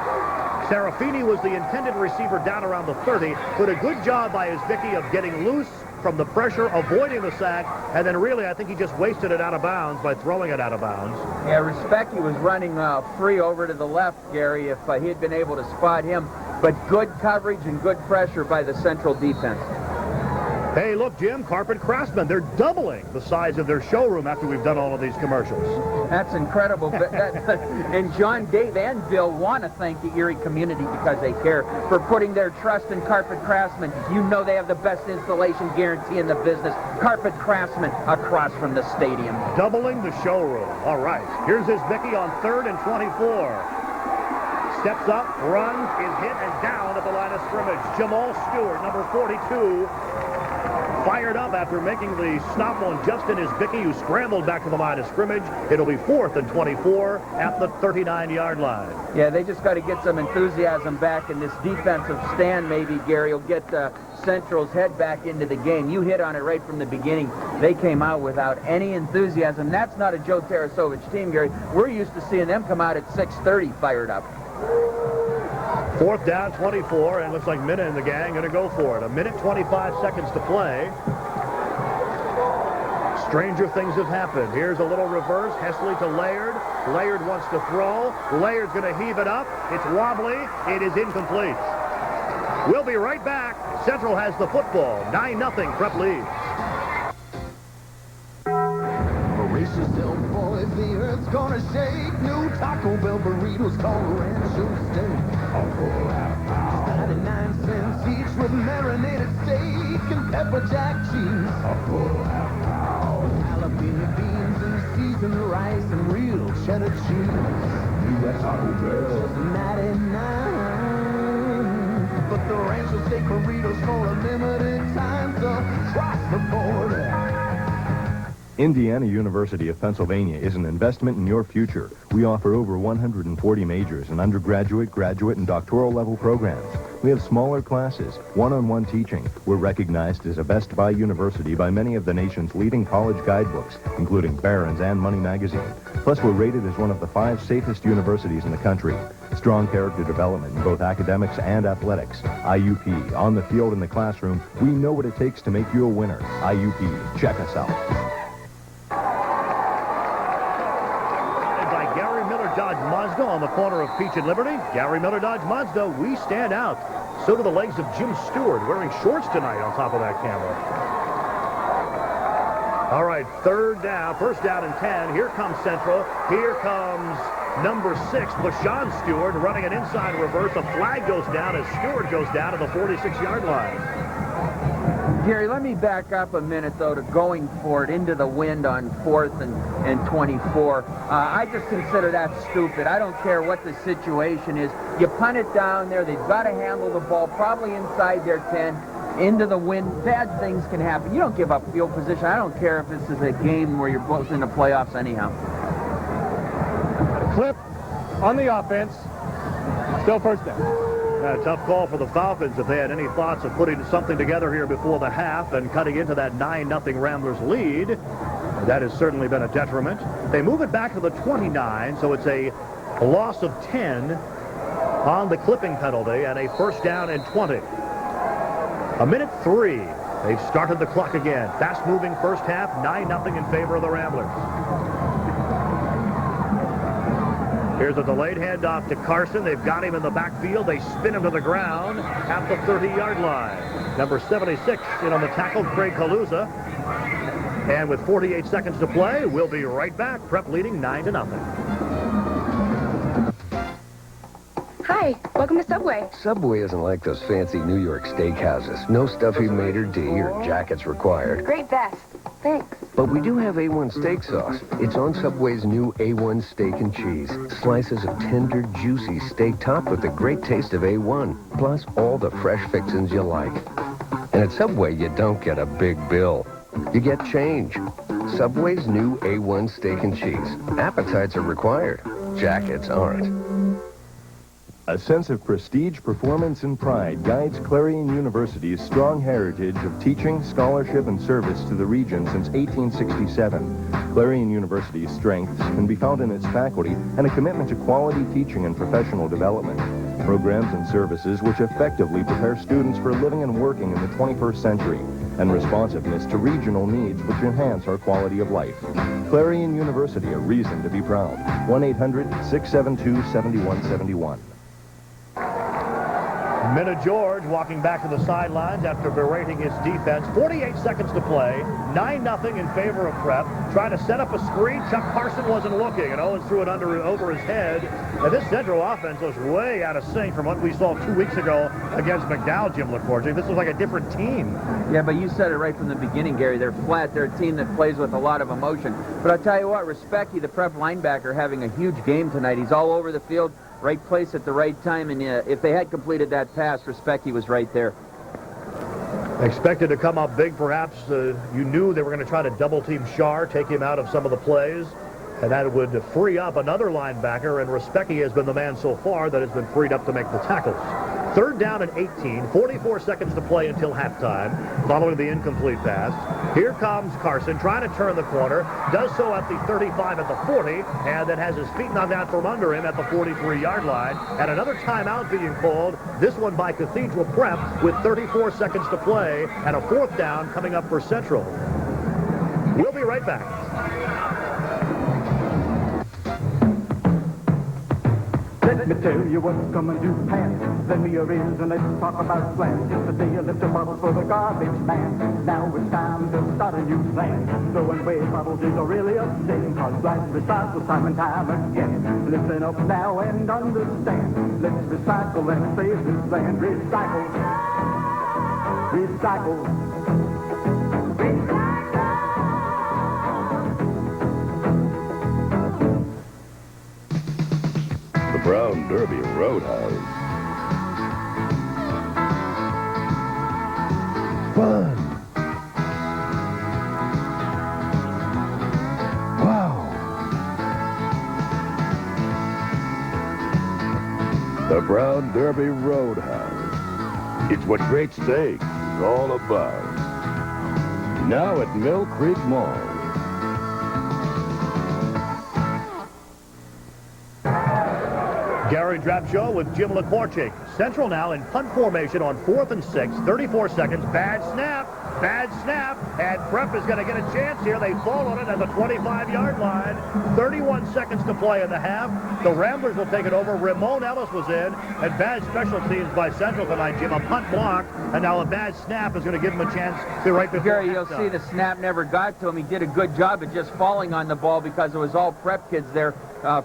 Serafini was the intended receiver down around the 30, but a good job by Isbicki of getting loose, from the pressure, avoiding the sack, and then really I think he just wasted it out of bounds by throwing it out of bounds. Yeah, Respecki was running free over to the left, Gary, if he had been able to spot him. But good coverage and good pressure by the Central defense. Hey, look, Jim, Carpet Craftsman, they're doubling the size of their showroom after we've done all of these commercials. That's incredible. And John, Dave, and Bill want to thank the Erie community because they care for putting their trust in Carpet Craftsman. You know they have the best installation guarantee in the business. Carpet Craftsman across from the stadium. Doubling the showroom. All right, here's his Mickey on 3rd and 24. Steps up, runs, is hit, and down at the line of scrimmage. Jamal Stewart, number 42, fired up after making the stop on Justin Isbicki, who scrambled back to the line of scrimmage. It'll be 4th and 24 at the 39-yard line. Yeah, they just got to get some enthusiasm back in this defensive stand. Maybe, Gary, will get Central's head back into the game. You hit on it right from the beginning. They came out without any enthusiasm. That's not a Joe Tarasovich team, Gary. We're used to seeing them come out at 6:30 fired up. 4th down, 24, and looks like Minna and the gang going to go for it. 1:25 to play. Stranger things have happened. Here's a little reverse. Hesley to Laird. Laird wants to throw. Laird's going to heave it up. It's wobbly. It is incomplete. We'll be right back. Central has the football. 9-0 Prep leads. Brace yourself, boys, the earth's gonna shake. New Taco Bell burritos, call rancho steak. 99 cents each with marinated steak and pepper jack cheese. Jalapeno beans and seasoned rice and real cheddar cheese. You at Taco Bell. Just 99. But the rancho steak burritos for a limited time, so cross the border. Indiana University of Pennsylvania is an investment in your future. We offer over 140 majors in undergraduate, graduate, and doctoral level programs. We have smaller classes, one-on-one teaching. We're recognized as a Best Buy university by many of the nation's leading college guidebooks, including Barron's and Money Magazine. Plus, we're rated as one of the 5 safest universities in the country. Strong character development in both academics and athletics. IUP, on the field and the classroom, we know what it takes to make you a winner. IUP, check us out. Dodge Mazda on the corner of Peach and Liberty. Gary Miller Dodge Mazda, we stand out. So do the legs of Jim Stewart, wearing shorts tonight on top of that camera. All right, 3rd down, 1st down and 10. Here comes Central. Here comes number 6, LaShawn Stewart, running an inside reverse. A flag goes down as Stewart goes down to the 46-yard line. Gary, let me back up a minute, though, to going for it into the wind on 4th and 24. I just consider that stupid. I don't care what the situation is. You punt it down there. They've got to handle the ball probably inside their 10. Into the wind. Bad things can happen. You don't give up field position. I don't care if this is a game where you're both in the playoffs anyhow. Clip on the offense. Still 1st down. Tough call for the Falcons if they had any thoughts of putting something together here before the half and cutting into that 9-0 Ramblers lead. That has certainly been a detriment. They move it back to the 29, so it's a loss of 10 on the clipping penalty and a 1st down and 20. 1:03. They've started the clock again. Fast-moving first half, 9-0 in favor of the Ramblers. Here's a delayed handoff to Carson. They've got him in the backfield. They spin him to the ground at the 30-yard line. Number 76 in on the tackle, Craig Calusa. And with 48 seconds to play, we'll be right back. Prep leading 9-0. Hi, welcome to Subway. Subway isn't like those fancy New York steakhouses. No stuffy maitre d' or jackets required. Great vest. Thanks. But we do have A1 steak sauce. It's on Subway's new A1 steak and cheese. Slices of tender, juicy steak topped with the great taste of A1. Plus all the fresh fixins you like. And at Subway, you don't get a big bill. You get change. Subway's new A1 steak and cheese. Appetites are required. Jackets aren't. A sense of prestige, performance, and pride guides Clarion University's strong heritage of teaching, scholarship, and service to the region since 1867. Clarion University's strengths can be found in its faculty and a commitment to quality teaching and professional development. Programs and services which effectively prepare students for living and working in the 21st century. and responsiveness to regional needs which enhance our quality of life. Clarion University, a reason to be proud. 1-800-672-7171. Minna George walking back to the sidelines after berating his defense. 48 seconds to play. 9-0 in favor of Prep. Trying to set up a screen. Chuck Carson wasn't looking, and Owens threw it over his head. And this Central offense was way out of sync from what we saw 2 weeks ago against McDowell, Jim LaCourge. This was like a different team. Yeah, but you said it right from the beginning, Gary. They're flat. They're a team that plays with a lot of emotion. But I'll tell you what, Respecki, the Prep linebacker, having a huge game tonight. He's all over the field. Right place at the right time, and if they had completed that pass, Respecki was right there. Expected to come up big, perhaps. You knew they were going to try to double-team Shar, take him out of some of the plays, and that would free up another linebacker, and Respecki has been the man so far that has been freed up to make the tackles. 3rd down and 18, 44 seconds to play until halftime, following the incomplete pass. Here comes Carson, trying to turn the corner, does so at the 35 at the 40, and then has his feet knocked out from under him at the 43-yard line. And another timeout being called, this one by Cathedral Prep, with 34 seconds to play, and a 4th down coming up for Central. We'll be right back. Let me tell you what's coming to pass. Lend me your ears and let's talk about plans. Yesterday you left a bottle for the garbage man. Now it's time to start a new plan. Throwing away bottles is really a sin, cause life recycles time and time again. Listen up now and understand. Let's recycle and save this land. Recycle. Recycle. Brown Derby Roadhouse. Fun. Wow. The Brown Derby Roadhouse. It's what great steak is all about. Now at Mill Creek Mall. Gary Drapshaw with Jim LaCourche. Central now in punt formation on 4th and 6, 34 seconds. Bad snap, and Prep is going to get a chance here. They fall on it at the 25-yard line. 31 seconds to play in the half. The Ramblers will take it over. Ramon Ellis was in, and bad special teams by Central tonight, Jim. A punt block, and now a bad snap is going to give him a chance to right before Gary, you'll see the snap never got to him. He did a good job of just falling on the ball because it was all Prep kids there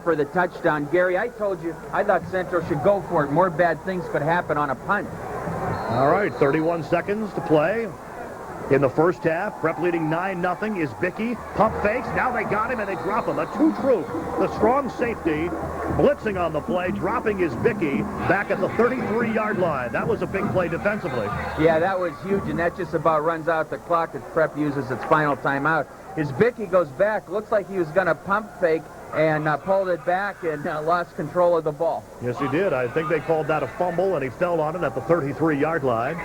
for the touchdown. Gary, I told you, I thought Central should go for it. More bad things could happen on a punt. All right, 31 seconds to play. In the first half, Prep leading 9-0 is Bickey. Pump fakes. Now they got him and they drop him. A two-troop. The strong safety blitzing on the play. Dropping is Bickey back at the 33-yard line. That was a big play defensively. Yeah, that was huge, and that just about runs out the clock as Prep uses its final timeout. As Bickey goes back, looks like he was going to pump fake and pulled it back and lost control of the ball. Yes, he did. I think they called that a fumble, and he fell on it at the 33-yard line.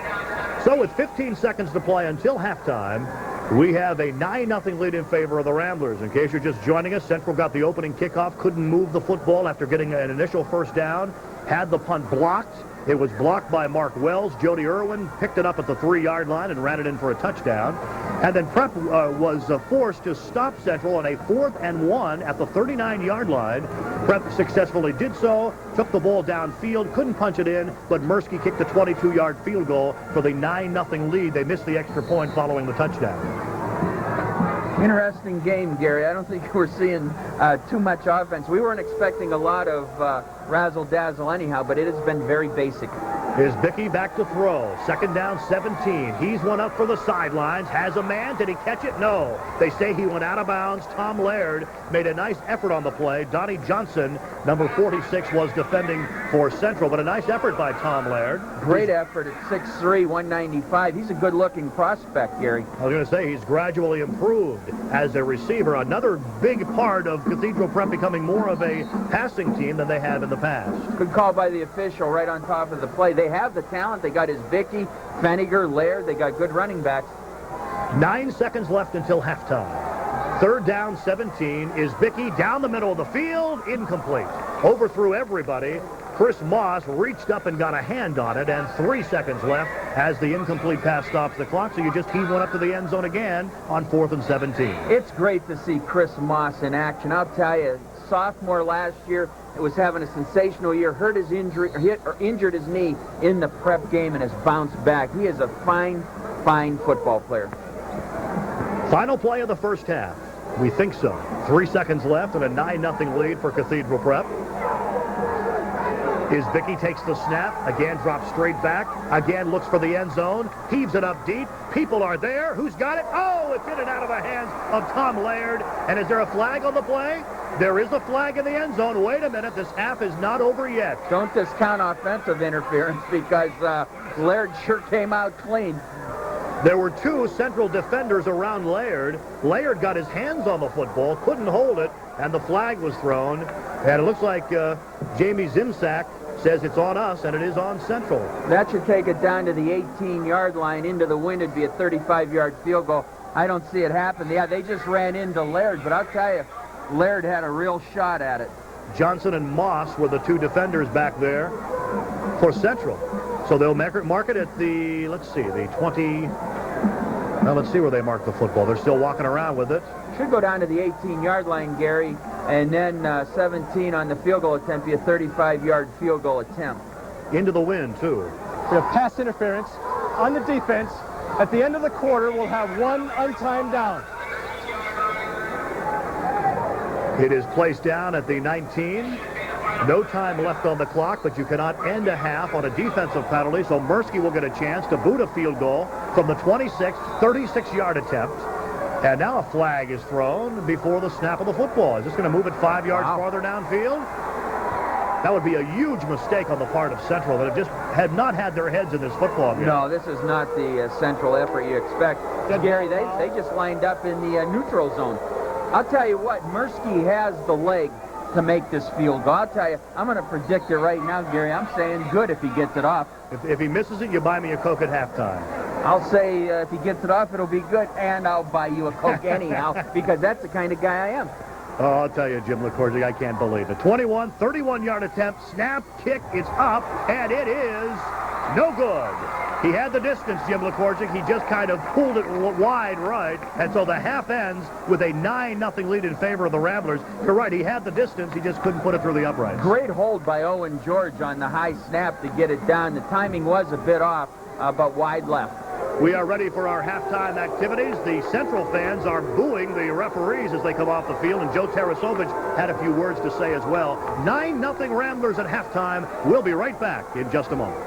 So with 15 seconds to play until halftime, we have a 9-0 lead in favor of the Ramblers. In case you're just joining us, Central got the opening kickoff, couldn't move the football after getting an initial first down, had the punt blocked. It was blocked by Mark Wells. Jody Irwin picked it up at the 3-yard line and ran it in for a touchdown. And then Prep was forced to stop Central on a 4th and 1 at the 39-yard line. Prep successfully did so, took the ball downfield, couldn't punch it in, but Mursky kicked the 22-yard field goal for the 9-0 lead. They missed the extra point following the touchdown. Interesting game, Gary. I don't think we're seeing too much offense. We weren't expecting a lot of razzle-dazzle anyhow, but it has been very basic. Is Bickey back to throw? 2nd down, 17. He's one up for the sidelines. Has a man. Did he catch it? No. They say he went out of bounds. Tom Laird made a nice effort on the play. Donnie Johnson, number 46, was defending for Central, but a nice effort by Tom Laird. Great effort at 6'3", 195. He's a good-looking prospect, Gary. I was going to say he's gradually improved as a receiver. Another big part of Cathedral Prep becoming more of a passing team than they have in the past. Good call by the official right on top of the play. They have the talent. They got his Bickey, Feniger, Laird. They got good running backs. 9 seconds left until halftime. 3rd down, 17. Is Bickey down the middle of the field? Incomplete. Overthrew everybody. Chris Moss reached up and got a hand on it, and 3 seconds left as the incomplete pass stops the clock, so you just heave one up to the end zone again on 4th and 17. It's great to see Chris Moss in action. I'll tell you, sophomore last year, was having a sensational year, hurt his injury, or injured his knee in the prep game and has bounced back. He is a fine, fine football player. Final play of the first half. We think so. 3 seconds left and a 9-0 lead for Cathedral Prep. Vicky takes the snap, again drops straight back, again looks for the end zone, heaves it up deep. People are there. Who's got it? Oh, it's in and out of the hands of Tom Laird. And is there a flag on the play? There is a flag in the end zone. Wait a minute, this half is not over yet. Don't discount offensive interference because Laird sure came out clean. There were 2 central defenders around Laird. Laird got his hands on the football, couldn't hold it, and the flag was thrown. And it looks like Jamie Zimsack says it's on us, and it is on Central. That should take it down to the 18-yard line. Into the wind, it'd be a 35-yard field goal. I don't see it happen. Yeah, they just ran into Laird, but I'll tell you, Laird had a real shot at it. Johnson and Moss were the 2 defenders back there for Central. So they'll mark it at the, let's see, the 20. Now let's see where they mark the football. They're still walking around with it. Should go down to the 18-yard line, Gary, and then 17 on the field goal attempt, be a 35-yard field goal attempt. Into the wind, too. We have pass interference on the defense. At the end of the quarter, we'll have 1 untimed down. It is placed down at the 19. No time left on the clock, but you cannot end a half on a defensive penalty, so Mirsky will get a chance to boot a field goal from the 26, 36-yard attempt. And now a flag is thrown before the snap of the football. Is this going to move it 5 yards farther downfield? That would be a huge mistake on the part of Central that have not had their heads in this football game. No, this is not the Central effort you expect. Gary, they just lined up in the neutral zone. I'll tell you what, Mirsky has the leg to make this field goal. I'll tell you, I'm going to predict it right now, Gary. I'm saying good if he gets it off. If he misses it, you buy me a Coke at halftime. I'll say if he gets it off, it'll be good, and I'll buy you a Coke anyhow, because that's the kind of guy I am. Oh, I'll tell you, Jim LaCourge, I can't believe it. 21, 31-yard attempt, snap, kick, it's up, and it is no good. He had the distance, Jim LaCourge. He just kind of pulled it wide right, and so the half ends with a 9-0 lead in favor of the Ramblers. You're right, he had the distance, he just couldn't put it through the uprights. Great hold by Owen George on the high snap to get it down. The timing was a bit off, but wide left. We are ready for our halftime activities. The Central fans are booing the referees as they come off the field, and Joe Tarasovich had a few words to say as well. 9-0 Ramblers at halftime. We'll be right back in just a moment.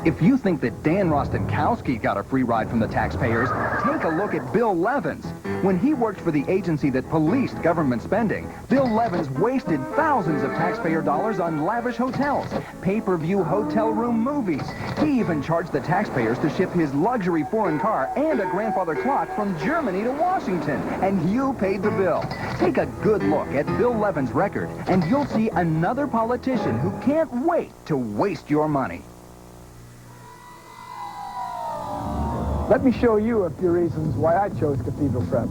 If you think that Dan Rostenkowski got a free ride from the taxpayers, take a look at Bill Levins. When he worked for the agency that policed government spending, Bill Levins wasted thousands of taxpayer dollars on lavish hotels, pay-per-view hotel room movies. He even charged the taxpayers to ship his luxury foreign car and a grandfather clock from Germany to Washington, and you paid the bill. Take a good look at Bill Levins' record, and you'll see another politician who can't wait to waste your money. Let me show you a few reasons why I chose Cathedral Prep.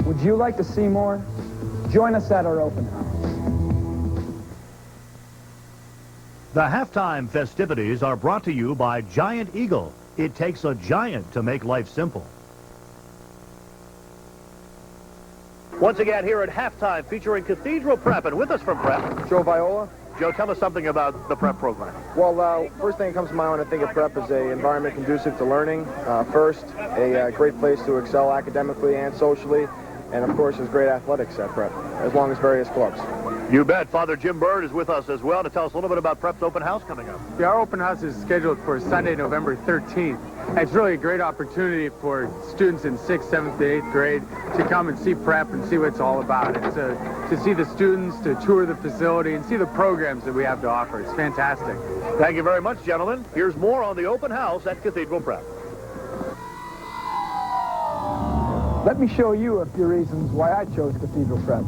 Would you like to see more? Join us at our open house. The halftime festivities are brought to you by Giant Eagle. It takes a giant to make life simple. Once again here at halftime featuring Cathedral Prep, and with us from Prep, Joe Viola. Joe, tell us something about the Prep program. Well, first thing that comes to mind when I think of Prep is an environment conducive to learning. First, a great place to excel academically and socially, and of course, there's great athletics at Prep, as long as various clubs. You bet. Father Jim Bird is with us as well to tell us a little bit about Prep's open house coming up. Yeah, our open house is scheduled for Sunday, November 13th. And it's really a great opportunity for students in 6th, 7th, and 8th grade to come and see Prep and see what it's all about. And to see the students, to tour the facility, and see the programs that we have to offer. It's fantastic. Thank you very much, gentlemen. Here's more on the open house at Cathedral Prep. Let me show you a few reasons why I chose Cathedral Prep.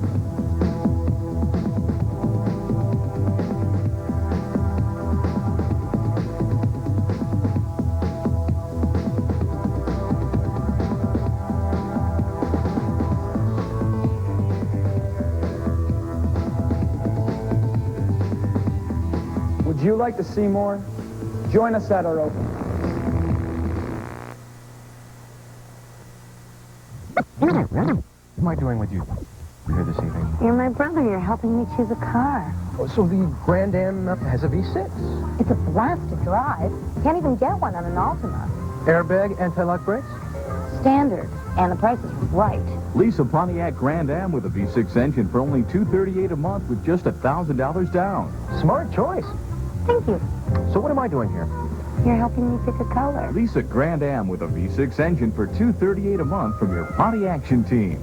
Would you like to see more? Join us at our open. What am I doing with you here this evening? You're my brother. You're helping me choose a car. Oh, so the Grand Am has a V6? It's a blast to drive. Can't even get one on an Altima. Airbag, anti-lock brakes? Standard. And the price is right. Lease a Pontiac Grand Am with a V6 engine for only $238 a month with just $1,000 down. Smart choice. Thank you. So what am I doing here? You're helping me pick a color. Lease a Grand Am with a V6 engine for $238 a month from your Pontiac team.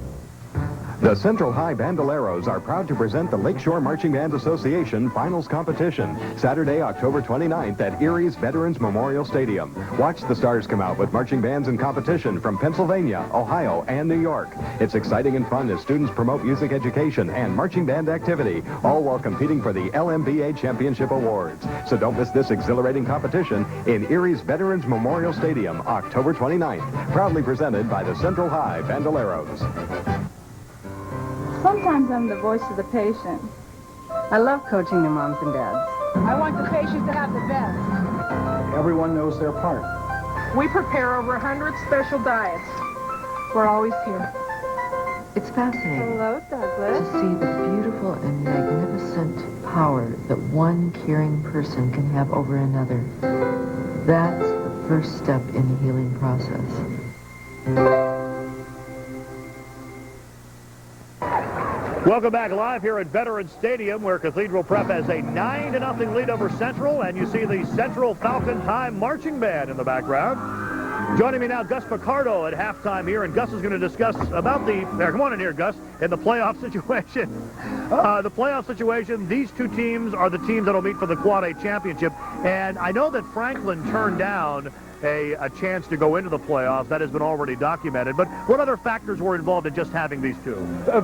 The Central High Bandoleros are proud to present the Lakeshore Marching Band Association Finals Competition, Saturday, October 29th at Erie's Veterans Memorial Stadium. Watch the stars come out with marching bands in competition from Pennsylvania, Ohio, and New York. It's exciting and fun as students promote music education and marching band activity, all while competing for the LMBA Championship Awards. So don't miss this exhilarating competition in Erie's Veterans Memorial Stadium, October 29th. Proudly presented by the Central High Bandoleros. Sometimes I'm the voice of the patient. I love coaching the moms and dads. I want the patients to have the best. Everyone knows their part. We prepare over 100 special diets. We're always here. It's fascinating. Hello, Douglas. To see the beautiful and magnificent power that one caring person can have over another. That's the first step in the healing process. Welcome back live here at Veterans Stadium, where Cathedral Prep has a 9-0 lead over Central, and you see the Central Falcons High Marching Band in the background. Joining me now, Gus Picardo at halftime here, and Gus is going to discuss about the, come on in here, Gus, in the playoff situation. The playoff situation, these two teams are the teams that will meet for the Quad A championship, and I know that Franklin turned down a chance to go into the playoffs. That has been already documented. But what other factors were involved in just having these two?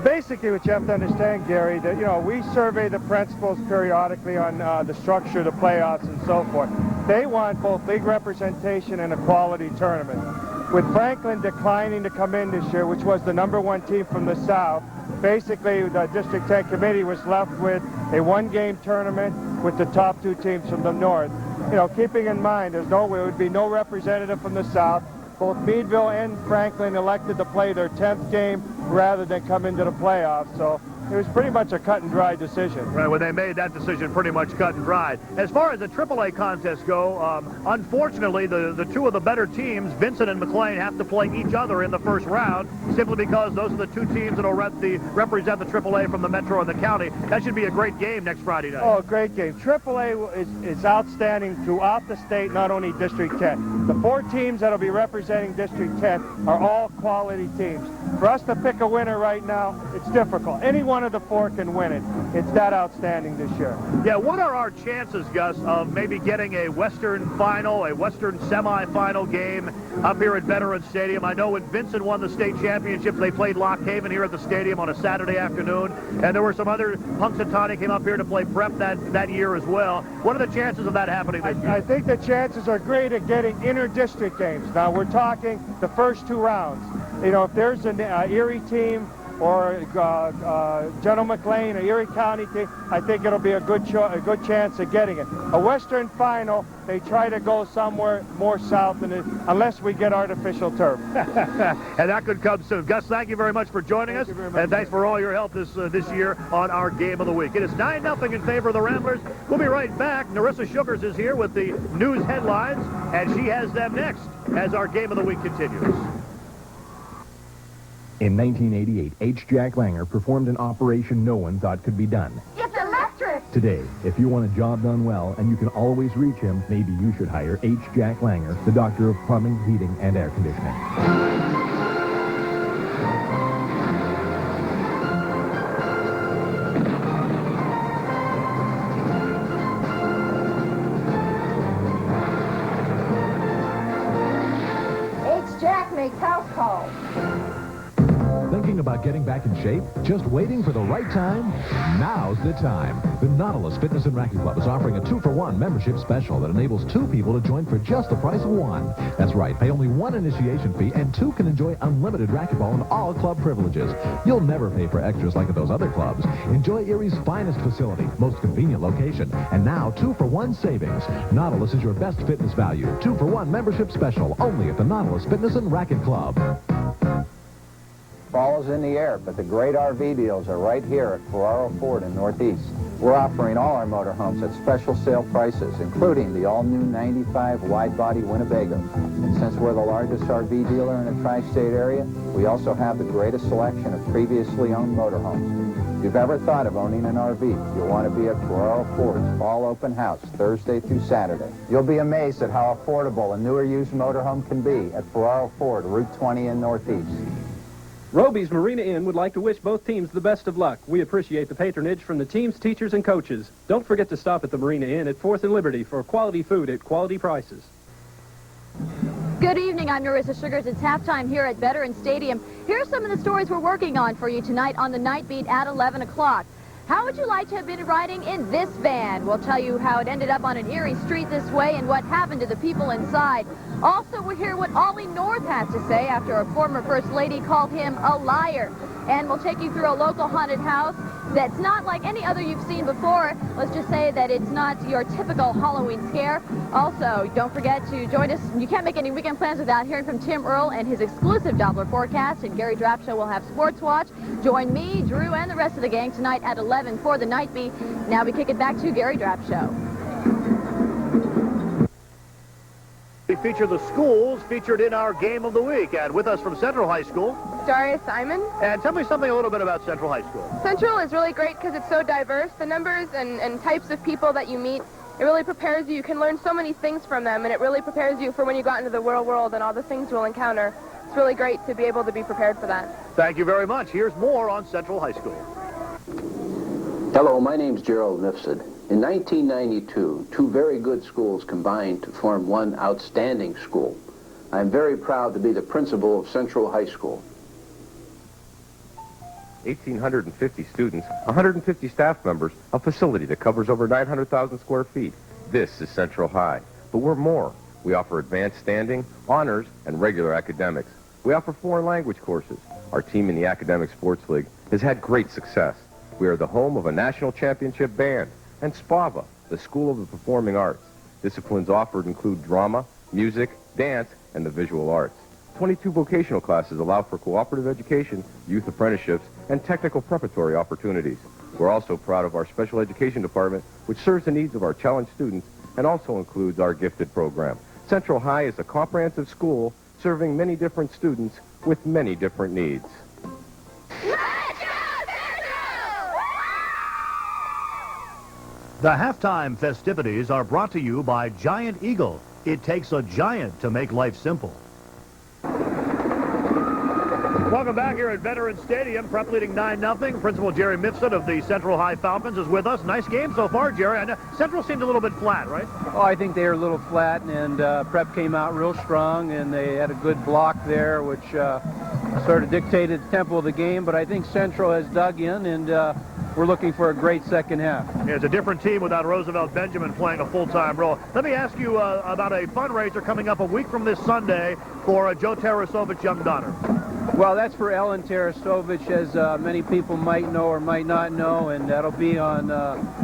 Basically, what you have to understand, Gary, that, we survey the principals periodically on the structure of the playoffs and so forth. They want both league representation and a quality tournament. With Franklin declining to come in this year, which was the #1 team from the South, basically the District 10 committee was left with a one-game tournament with the top two teams from the North. Keeping in mind there would be no representative from the South. Both Meadville and Franklin elected to play their 10th game rather than come into the playoffs. So it was pretty much a cut and dry decision. Right, when they made that decision, pretty much cut and dried. As far as the AAA contests go, unfortunately, the two of the better teams, Vincent and McLean, have to play each other in the first round, simply because those are the two teams that will represent the AAA from the Metro and the county. That should be a great game next Friday night. Oh, great game. AAA is outstanding throughout the state, not only District 10. The 4 teams that will be representing District 10 are all quality teams. For us to pick a winner right now, it's difficult. Any one of the 4 can win it. It's that outstanding this year. Yeah, what are our chances, Gus, of maybe getting a Western Final, a Western semifinal game up here at Veterans Stadium? I know when Vincent won the state championship, they played Lock Haven here at the stadium on a Saturday afternoon, and there were some other Punxsutawney came up here to play prep that year as well. What are the chances of that happening this year? I think the chances are great at getting inter-district games. Now, we're talking the first 2 rounds. If there's an Erie team or General McLean or Erie County team, I think it'll be a good chance of getting it. A Western Final, they try to go somewhere more south than unless we get artificial turf. And that could come soon. Gus, thank you very much for joining us, and thanks for all your help this year on our Game of the Week. It is 9-0 in favor of the Ramblers. We'll be right back. Narissa Shugars is here with the news headlines, and she has them next as our Game of the Week continues. In 1988, H. Jack Langer performed an operation no one thought could be done. It's electric! Today, if you want a job done well and you can always reach him, maybe you should hire H. Jack Langer, the doctor of plumbing, heating, and air conditioning. H. Jack makes house calls. Thinking about getting back in shape? Just waiting for the right time? Now's the time. The Nautilus Fitness and Racket Club is offering a 2-for-1 membership special that enables 2 people to join for just the price of 1. That's right, pay only 1 initiation fee and 2 can enjoy unlimited racquetball and all club privileges. You'll never pay for extras like at those other clubs. Enjoy Erie's finest facility, most convenient location, and now 2-for-1 savings. Nautilus is your best fitness value. 2-for-1 membership special only at the Nautilus Fitness and Racket Club. Fall is in the air, but the great RV deals are right here at Ferraro Ford in Northeast. We're offering all our motorhomes at special sale prices, including the all-new 95 wide-body Winnebago. And since we're the largest RV dealer in the tri-state area, we also have the greatest selection of previously owned motorhomes. If you've ever thought of owning an RV, you'll want to be at Ferraro Ford's Fall Open House, Thursday through Saturday. You'll be amazed at how affordable a newer used motorhome can be at Ferraro Ford, Route 20 in Northeast. Roby's Marina Inn would like to wish both teams the best of luck. We appreciate the patronage from the teams, teachers, and coaches. Don't forget to stop at the Marina Inn at 4th and Liberty for quality food at quality prices. Good evening, I'm Narissa Sugars. It's halftime here at Veterans Stadium. Here's some of the stories we're working on for you tonight on the Night Beat at 11 o'clock. How would you like to have been riding in this van? We'll tell you how it ended up on an Erie street this way and what happened to the people inside. Also, we'll hear what Ollie North has to say after a former First Lady called him a liar. And we'll take you through a local haunted house that's not like any other you've seen before. Let's just say that it's not your typical Halloween scare. Also, don't forget to join us. You can't make any weekend plans without hearing from Tim Earl and his exclusive Doppler forecast. And Gary Drapshow will have Sports Watch. Join me, Drew, and the rest of the gang tonight at 11 for the Night Beat. Now we kick it back to Gary Drapshow. We feature the schools featured in our game of the week. And with us from Central High School, Daria Simon. And tell me something a little bit about Central High School. Central is really great because it's so diverse. The numbers and types of people that you meet, it really prepares you. You can learn so many things from them, and it really prepares you for when you go out into the real world and all the things you'll encounter. It's really great to be able to be prepared for that. Thank you very much. Here's more on Central High School. Hello, my name's Gerald Nifsud. In 1992, 2 very good schools combined to form one outstanding school. I'm very proud to be the principal of Central High School. 1,850 students, 150 staff members, a facility that covers over 900,000 square feet. This is Central High. But we're more. We offer advanced standing, honors, and regular academics. We offer foreign language courses. Our team in the Academic Sports League has had great success. We are the home of a national championship band. And SPAVA, the School of the Performing Arts. Disciplines offered include drama, music, dance, and the visual arts. 22 vocational classes allow for cooperative education, youth apprenticeships, and technical preparatory opportunities. We're also proud of our special education department, which serves the needs of our challenged students and also includes our gifted program. Central High is a comprehensive school serving many different students with many different needs. The halftime festivities are brought to you by Giant Eagle. It takes a giant to make life simple. Welcome back here at Veterans Stadium. Prep leading 9-0. Principal Jerry Mifsud of the Central High Falcons is with us. Nice game so far, Jerry. I know Central seemed a little bit flat, right? Oh, I think they were a little flat, and Prep came out real strong, and they had a good block there, which sort of dictated the tempo of the game. But I think Central has dug in, and we're looking for a great second half. Yeah, it's a different team without Roosevelt Benjamin playing a full-time role. Let me ask you about a fundraiser coming up a week from this Sunday for Joe Tarasovic's young daughter. Well, that's for Ellen Tarasovich, as many people might know or might not know, and that'll be on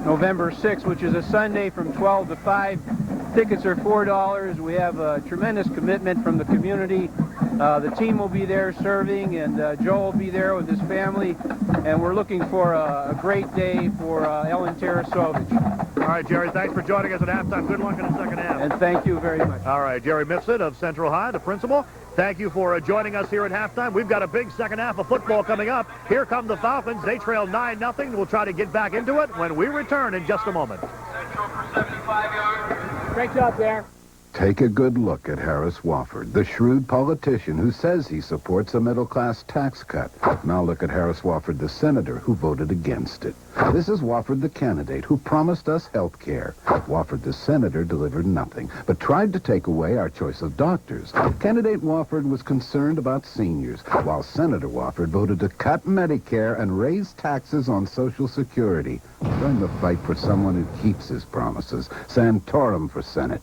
November 6th, which is a Sunday from 12 to 5. Tickets are $4. We have a tremendous commitment from the community. The team will be there serving, and Joe will be there with his family, and we're looking for a great day for Ellen Tarasovich. All right, Jerry, thanks for joining us at halftime. Good luck in the second half. And thank you very much. All right, Jerry Mifsud of Central High, the principal. Thank you for joining us here at halftime. We've got a big second half of football coming up. Here come the Falcons. They trail 9-0. We'll try to get back into it when we return in just a moment. Great job there. Take a good look at Harris Wofford, the shrewd politician who says he supports a middle-class tax cut. Now look at Harris Wofford, the senator, who voted against it. This is Wofford, the candidate, who promised us health care. Wofford, the senator, delivered nothing, but tried to take away our choice of doctors. Candidate Wofford was concerned about seniors, while Senator Wofford voted to cut Medicare and raise taxes on Social Security. Join the fight for someone who keeps his promises. Santorum for Senate.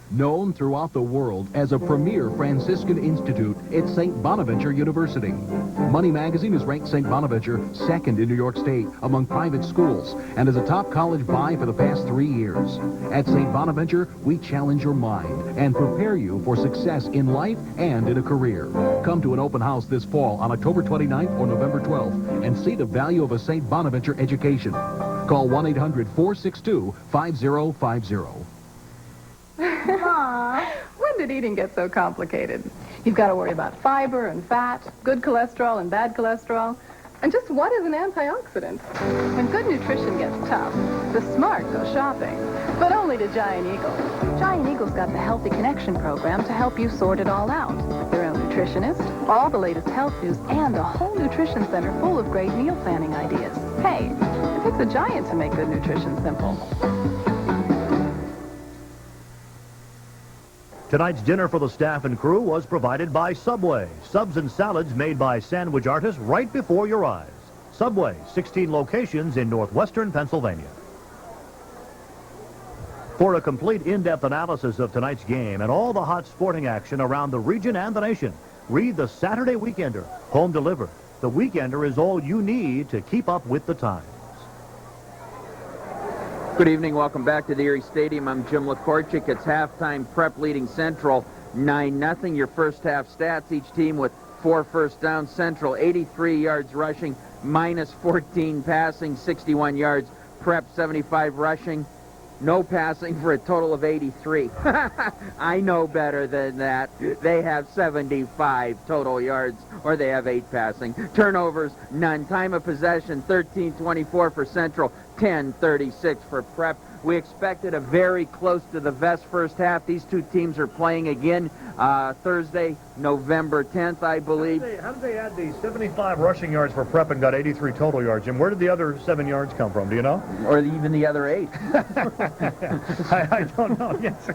Known throughout the world as a premier Franciscan institute, it's St. Bonaventure University. Money Magazine has ranked St. Bonaventure second in New York State among private schools and as a top college buy for the past 3 years. At St. Bonaventure, we challenge your mind and prepare you for success in life and in a career. Come to an open house this fall on October 29th or November 12th and see the value of a St. Bonaventure education. Call 1-800-462-5050. Aw, when did eating get so complicated? You've got to worry about fiber and fat, good cholesterol and bad cholesterol. And just what is an antioxidant? When good nutrition gets tough, the smart go shopping. But only to Giant Eagle. Giant Eagle's got the Healthy Connection program to help you sort it all out. Their own nutritionist, all the latest health news, and a whole nutrition center full of great meal planning ideas. Hey, it takes a giant to make good nutrition simple. Tonight's dinner for the staff and crew was provided by Subway. Subs and salads made by sandwich artists right before your eyes. Subway, 16 locations in northwestern Pennsylvania. For a complete in-depth analysis of tonight's game and all the hot sporting action around the region and the nation, read the Saturday Weekender, home delivered. The Weekender is all you need to keep up with the times. Good evening. Welcome back to the Erie Stadium. I'm Jim Lekorchik. It's halftime. Prep leading Central 9-0. Your first half stats, each team with 4 first downs. Central 83 yards rushing, minus 14 passing, 61 yards. Prep 75 rushing, no passing for a total of 83. I know better than that. They have 75 total yards, or they have 8 passing. Turnovers, none. Time of possession, 13-24 for Central, 10-36 for Prep. We expected a very close to the vest first half. These two teams are playing again Thursday, November 10th, I believe. How did they add the 75 rushing yards for Prep and got 83 total yards? Jim, where did the other 7 yards come from? Do you know? Or even the other 8. I don't know. Yes.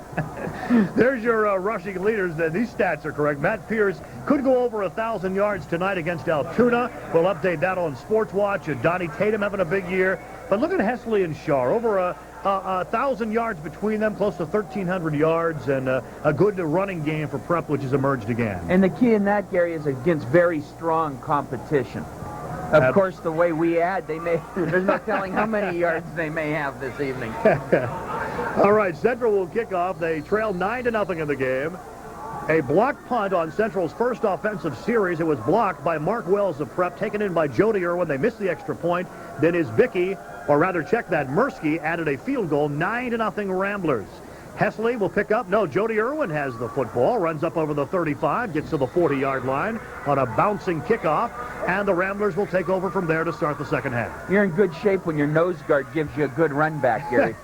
There's your rushing leaders. These stats are correct. Matt Pierce could go over 1,000 yards tonight against Altoona. We'll update that on Sports Watch. Donnie Tatum having a big year. But look at Hesley and Shaw. Over 1,000 yards between them, close to 1,300 yards, and a good running game for Prep, which has emerged again. And the key in that, Gary, is against very strong competition. Of course, the way we add, there's no telling how many yards they may have this evening. All right, Central will kick off. They trail 9-0 in the game. A blocked punt on Central's first offensive series. It was blocked by Mark Wells of Prep, taken in by Jody Irwin. They missed the extra point. Then Isbicki, or rather check that, Mursky added a field goal, 9-0 Ramblers. Hesley will pick up. No, Jody Irwin has the football, runs up over the 35, gets to the 40-yard line on a bouncing kickoff, and the Ramblers will take over from there to start the second half. You're in good shape when your nose guard gives you a good run back, Gary.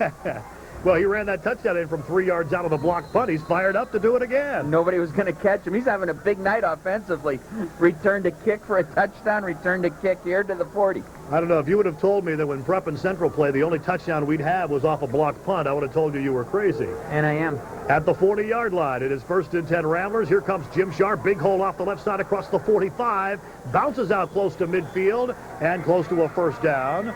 Well, he ran that touchdown in from 3 yards out of the blocked punt. He's fired up to do it again. Nobody was going to catch him. He's having a big night offensively. Return to kick for a touchdown, return to kick here to the 40. I don't know. If you would have told me that when Prep and Central play, the only touchdown we'd have was off a blocked punt, I would have told you were crazy. And I am. At the 40-yard line, it is 1st and 10 Ramblers. Here comes Jim Sharp. Big hole off the left side across the 45. Bounces out close to midfield and close to a first down.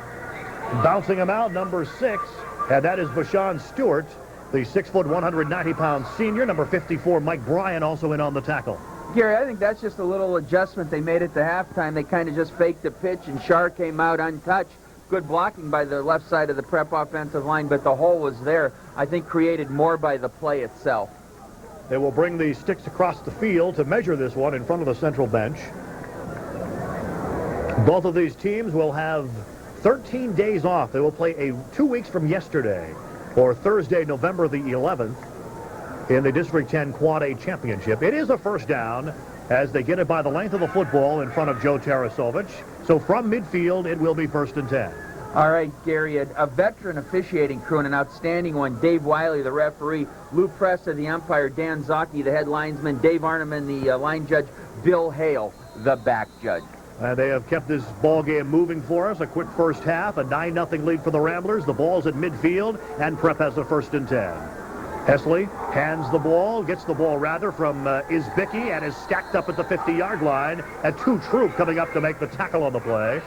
Bouncing him out, number 6. And that is Bashan Stewart, the 6', 190-pound senior. Number 54, Mike Bryan, also in on the tackle. Gary, I think that's just a little adjustment they made at the halftime. They kind of just faked the pitch, and Shar came out untouched. Good blocking by the left side of the Prep offensive line, but the hole was there. I think created more by the play itself. They will bring the sticks across the field to measure this one in front of the Central bench. Both of these teams will have 13 days off. They will play 2 weeks from yesterday, or Thursday, November the 11th, in the District 10 Quad A Championship. It is a first down as they get it by the length of the football in front of Joe Tarasovich. So from midfield, it will be 1st and 10. All right, Gary, a veteran officiating crew and an outstanding one. Dave Wiley, the referee. Lou Presta, the umpire. Dan Zocchi, the head linesman. Dave Arneman, the line judge. Bill Hale, the back judge. They have kept this ball game moving for us. A quick first half, a 9-0 lead for the Ramblers. The ball's at midfield, and Prep has the 1st and 10. Hesley hands the ball, gets the ball rather from Isbicki, and is stacked up at the 50-yard line. And 2 Troop coming up to make the tackle on the play.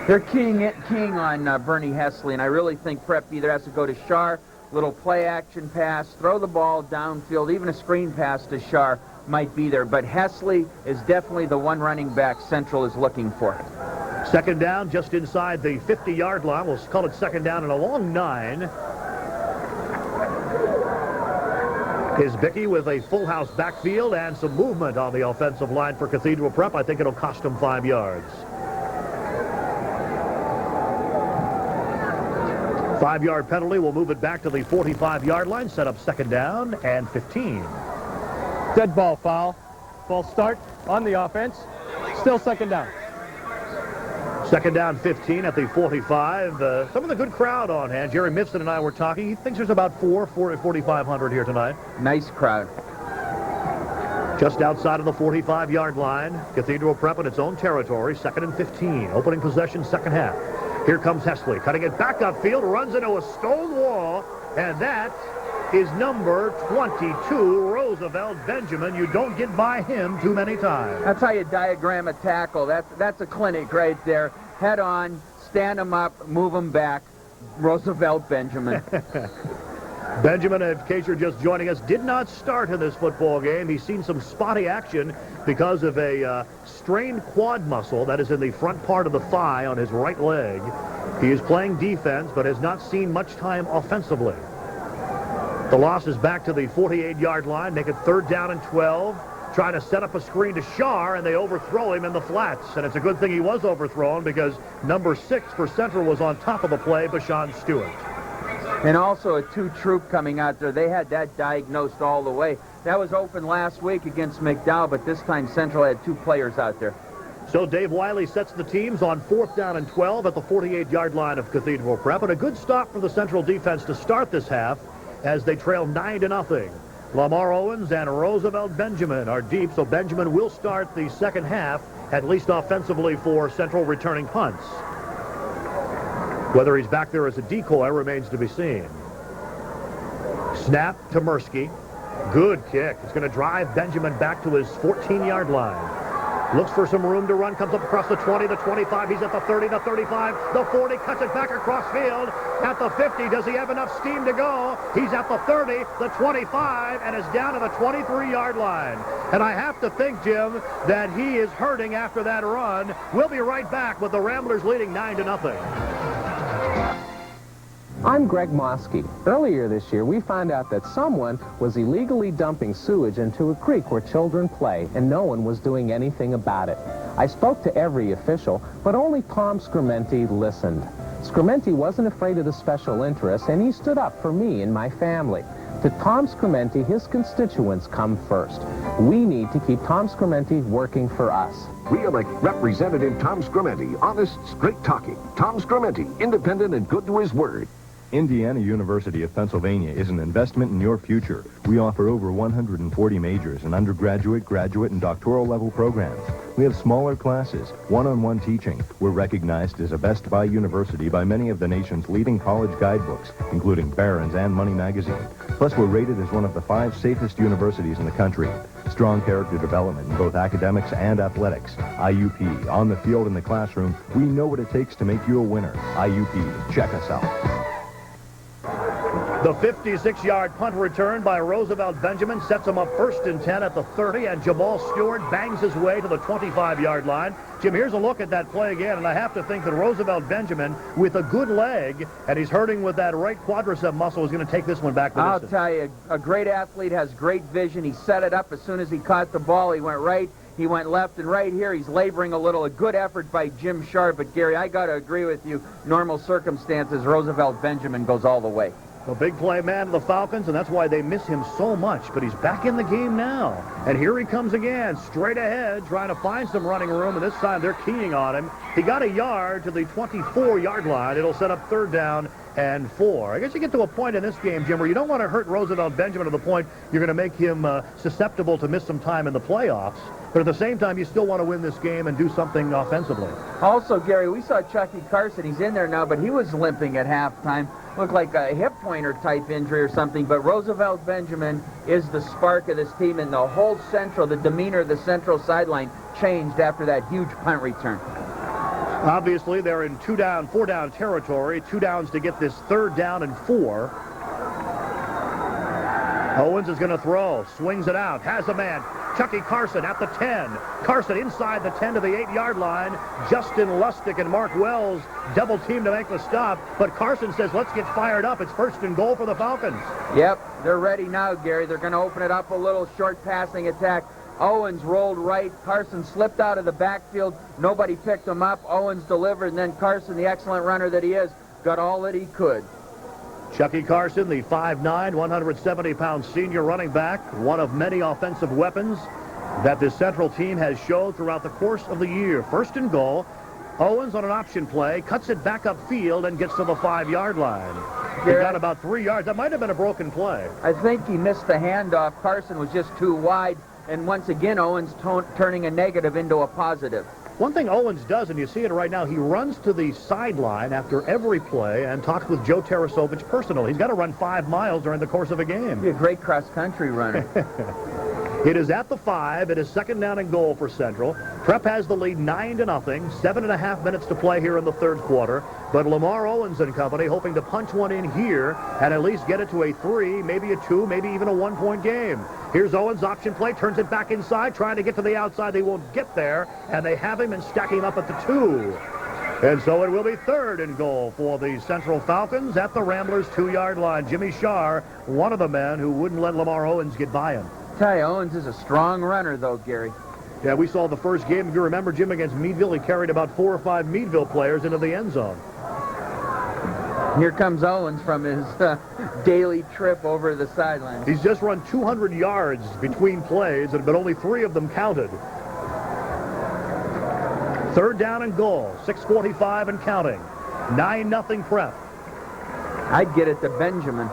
They're keying on Bernie Hesley, and I really think Prep either has to go to Shar, little play-action pass, throw the ball downfield, even a screen pass to Shar might be there. But Hesley is definitely the one running back Central is looking for. 2nd down just inside the 50-yard line. We'll call it 2nd down and a long 9. Isbicki with a full house backfield and some movement on the offensive line for Cathedral Prep. I think it'll cost them 5 yards. 5-yard penalty will move it back to the 45-yard line, set up 2nd down and 15. Dead ball foul. False start on the offense. Still 2nd down. 2nd down, 15 at the 45. Some of the good crowd on hand. Jerry Mifsud and I were talking. He thinks there's about 4,500 here tonight. Nice crowd. Just outside of the 45-yard line. Cathedral Prep in its own territory. 2nd and 15. Opening possession, 2nd half. Here comes Hesley, cutting it back upfield, runs into a stone wall, and that is number 22, Roosevelt Benjamin. You don't get by him too many times. That's how you diagram a tackle. That's a clinic right there. Head on, stand him up, move him back. Roosevelt Benjamin. Benjamin, in case you're just joining us, did not start in this football game. He's seen some spotty action because of a strained quad muscle that is in the front part of the thigh on his right leg. He is playing defense, but has not seen much time offensively. The loss is back to the 48-yard line. Make it 3rd down and 12. Trying to set up a screen to Shar, and they overthrow him in the flats. And it's a good thing he was overthrown because number 6 for Central was on top of the play, Bashan Stewart. And also a 2 Troop coming out there. They had that diagnosed all the way. That was open last week against McDowell, but this time Central had 2 players out there. So Dave Wiley sets the teams on 4th down and 12 at the 48-yard line of Cathedral Prep. And a good stop for the Central defense to start this half as they trail 9-0. Lamar Owens and Roosevelt Benjamin are deep, so Benjamin will start the 2nd half, at least offensively, for Central returning punts. Whether he's back there as a decoy remains to be seen. Snap to Mirsky. Good kick. It's going to drive Benjamin back to his 14-yard line. Looks for some room to run. Comes up across the 20, the 25. He's at the 30, the 35, the 40. Cuts it back across field. At the 50, does he have enough steam to go? He's at the 30, the 25, and is down to the 23-yard line. And I have to think, Jim, that he is hurting after that run. We'll be right back with the Ramblers leading 9-0. I'm Greg Mosky. Earlier this year, we found out that someone was illegally dumping sewage into a creek where children play, and no one was doing anything about it. I spoke to every official, but only Tom Scrementi listened. Scrementi wasn't afraid of the special interests, and he stood up for me and my family. To Tom Scrementi, his constituents come first. We need to keep Tom Scrementi working for us. We elect Representative Tom Scrementi, honest, straight-talking. Tom Scrementi, independent and good to his word. Indiana University of Pennsylvania is an investment in your future. We offer over 140 majors in undergraduate, graduate, and doctoral level programs. We have smaller classes, one-on-one teaching. We're recognized as a Best Buy university by many of the nation's leading college guidebooks, including Barron's and Money Magazine. Plus, we're rated as one of the 5 safest universities in the country. Strong character development in both academics and athletics. IUP, on the field in the classroom, we know what it takes to make you a winner. IUP, check us out. The 56-yard punt return by Roosevelt Benjamin sets him up 1st and 10 at the 30, and Jamal Stewart bangs his way to the 25-yard line. Jim, here's a look at that play again, and I have to think that Roosevelt Benjamin, with a good leg, and he's hurting with that right quadricep muscle, is going to take this one back the distance. I'll tell you, a great athlete has great vision. He set it up as soon as he caught the ball. He went right. He went left, and right here he's laboring a little. A good effort by Jim Sharp, but Gary, I got to agree with you. Normal circumstances, Roosevelt Benjamin goes all the way. The big play man of the Falcons, and that's why they miss him so much. But he's back in the game now. And here he comes again, straight ahead, trying to find some running room. And this time they're keying on him. He got a yard to the 24-yard line. It'll set up 3rd down and 4. I guess you get to a point in this game, Jim, where you don't want to hurt Roosevelt Benjamin to the point you're going to make him susceptible to miss some time in the playoffs. But at the same time, you still want to win this game and do something offensively. Also, Gary, we saw Chucky Carson. He's in there now, but he was limping at halftime. Looked like a hip pointer type injury or something. But Roosevelt Benjamin is the spark of this team, and the whole Central, the demeanor of the Central sideline changed after that huge punt return. Obviously, they're in 2-down, 4-down territory. 2 downs to get this 3rd down and 4. Owens is going to throw. Swings it out. Has a man. Chucky Carson at the 10. Carson inside the 10 to the 8-yard line. Justin Lustig and Mark Wells double team to make the stop. But Carson says, let's get fired up. It's 1st and goal for the Falcons. Yep, they're ready now, Gary. They're going to open it up a little short passing attack. Owens rolled right. Carson slipped out of the backfield. Nobody picked him up. Owens delivered, and then Carson, the excellent runner that he is, got all that he could. Chucky Carson, the 5'9", 170-pound senior running back, one of many offensive weapons that this Central team has showed throughout the course of the year. 1st and goal. Owens on an option play, cuts it back upfield and gets to the 5-yard line. He got about 3 yards. That might have been a broken play. I think he missed the handoff. Carson was just too wide. And once again, Owens turning a negative into a positive. One thing Owens does, and you see it right now, he runs to the sideline after every play and talks with Joe Tarasovich personally. He's got to run 5 miles during the course of a game. He's a great cross-country runner. It is at the 5. It is 2nd down and goal for Central. Prep has the lead 9-0. 7.5 minutes to play here in the 3rd quarter. But Lamar Owens and company hoping to punch one in here and at least get it to a 3, maybe a 2, maybe even a 1-point game. Here's Owens, option play, turns it back inside, trying to get to the outside. They won't get there, and they have him and stack him up at the 2. And so it will be 3rd and goal for the Central Falcons at the Ramblers 2-yard line. Jimmy Sharr, one of the men who wouldn't let Lamar Owens get by him. Ty Owens is a strong runner, though, Gary. Yeah, we saw the first game, if you remember, Jim, against Meadville. He carried about 4 or 5 Meadville players into the end zone. Here comes Owens from his daily trip over the sidelines. He's just run 200 yards between plays, but only 3 of them counted. 3rd down and goal, 6:45 and counting. 9-0 Prep. I'd get it to Benjamin.